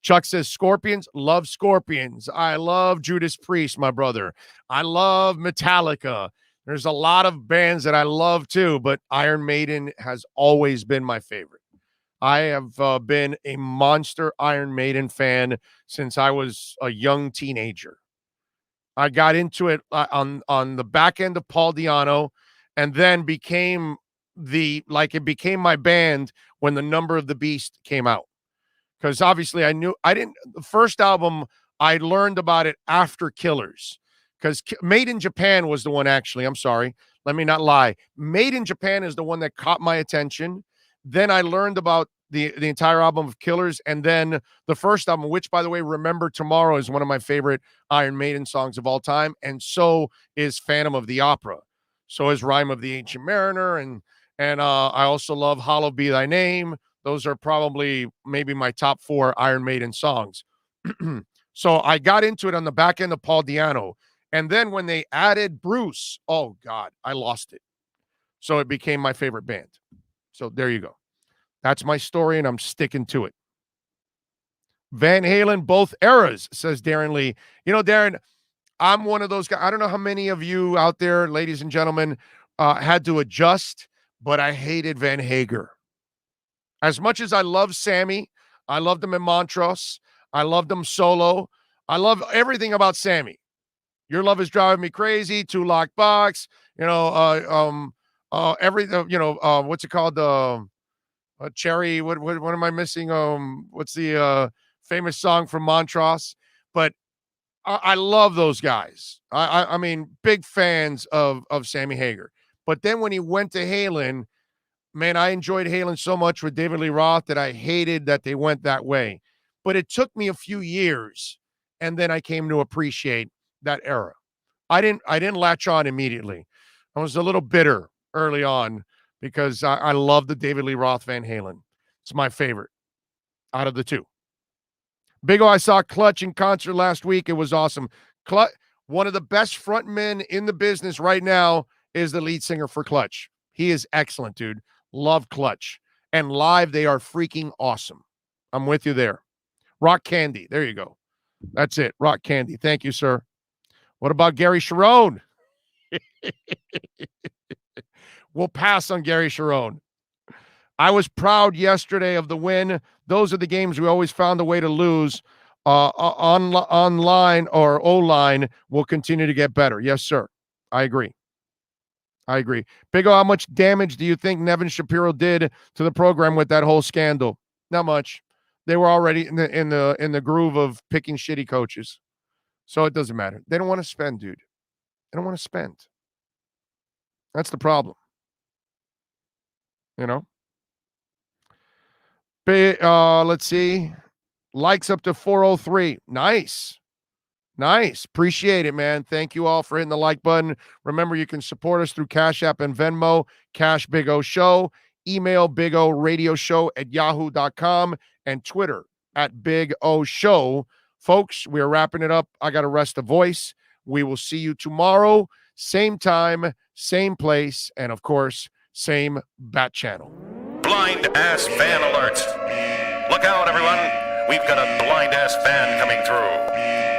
Chuck says, Scorpions. Love Scorpions. I love Judas Priest, my brother. I love Metallica. There's a lot of bands that I love too, but Iron Maiden has always been my favorite. I have been a monster Iron Maiden fan since I was a young teenager. I got into it on the back end of Paul Di'Anno, and then it became my band when The Number of the Beast came out. Because obviously the first album, I learned about it after Killers. Because Made in Japan was the one, actually. I'm sorry. Let me not lie. Made in Japan is the one that caught my attention. Then I learned about the entire album of Killers. And then the first album, which, by the way, Remember Tomorrow is one of my favorite Iron Maiden songs of all time. And so is Phantom of the Opera. So is Rhyme of the Ancient Mariner. And I also love Hallowed Be Thy Name. Those are probably maybe my top 4 Iron Maiden songs. So I got into it on the back end of Paul Di'Anno. And then when they added Bruce, oh God, I lost it. So it became my favorite band. So there you go. That's my story, and I'm sticking to it. Van Halen, both eras, says Darren Lee. You know, Darren, I'm one of those guys. I don't know how many of you out there, ladies and gentlemen, had to adjust, but I hated Van Hager. As much as I love Sammy, I loved him in Montrose, I loved him solo, I love everything about Sammy. Your Love Is Driving Me Crazy, Two Lock Box, what's it called? Cherry, what am I missing? What's the famous song from Montrose? But I love those guys. I mean, big fans of Sammy Hagar. But then when he went to Halen, man, I enjoyed Halen so much with David Lee Roth that I hated that they went that way. But it took me a few years, and then I came to appreciate that era. I didn't latch on immediately. I was a little bitter early on because I love the David Lee Roth Van Halen. It's my favorite out of the two. Big O, I saw Clutch in concert last week. It was awesome. Clutch, one of the best frontmen in the business right now, is the lead singer for Clutch. He is excellent, dude. Love Clutch. And live, they are freaking awesome. I'm with you there. Rock Candy. There you go. That's it. Rock Candy. Thank you, sir. What about Gary Sharon? We'll pass on Gary Sharon. I was proud yesterday of the win. Those are the games we always found a way to lose. Online or O-line will continue to get better. Yes, sir. I agree. Big O, how much damage do you think Nevin Shapiro did to the program with that whole scandal? Not much. They were already in the groove of picking shitty coaches. So it doesn't matter. They don't want to spend, dude. They don't want to spend. That's the problem. You know? Let's see. Likes up to 403. Nice. Appreciate it, man. Thank you all for hitting the like button. Remember, you can support us through Cash App and Venmo, Cash Big O Show, email bigoradioshow@yahoo.com, and Twitter @Big O Show. Folks, we are wrapping it up. I got to rest the voice. We will see you tomorrow, same time, same place, and of course, same bat channel.
Blind ass fan alert. Look out, everyone. We've got a blind ass fan coming through.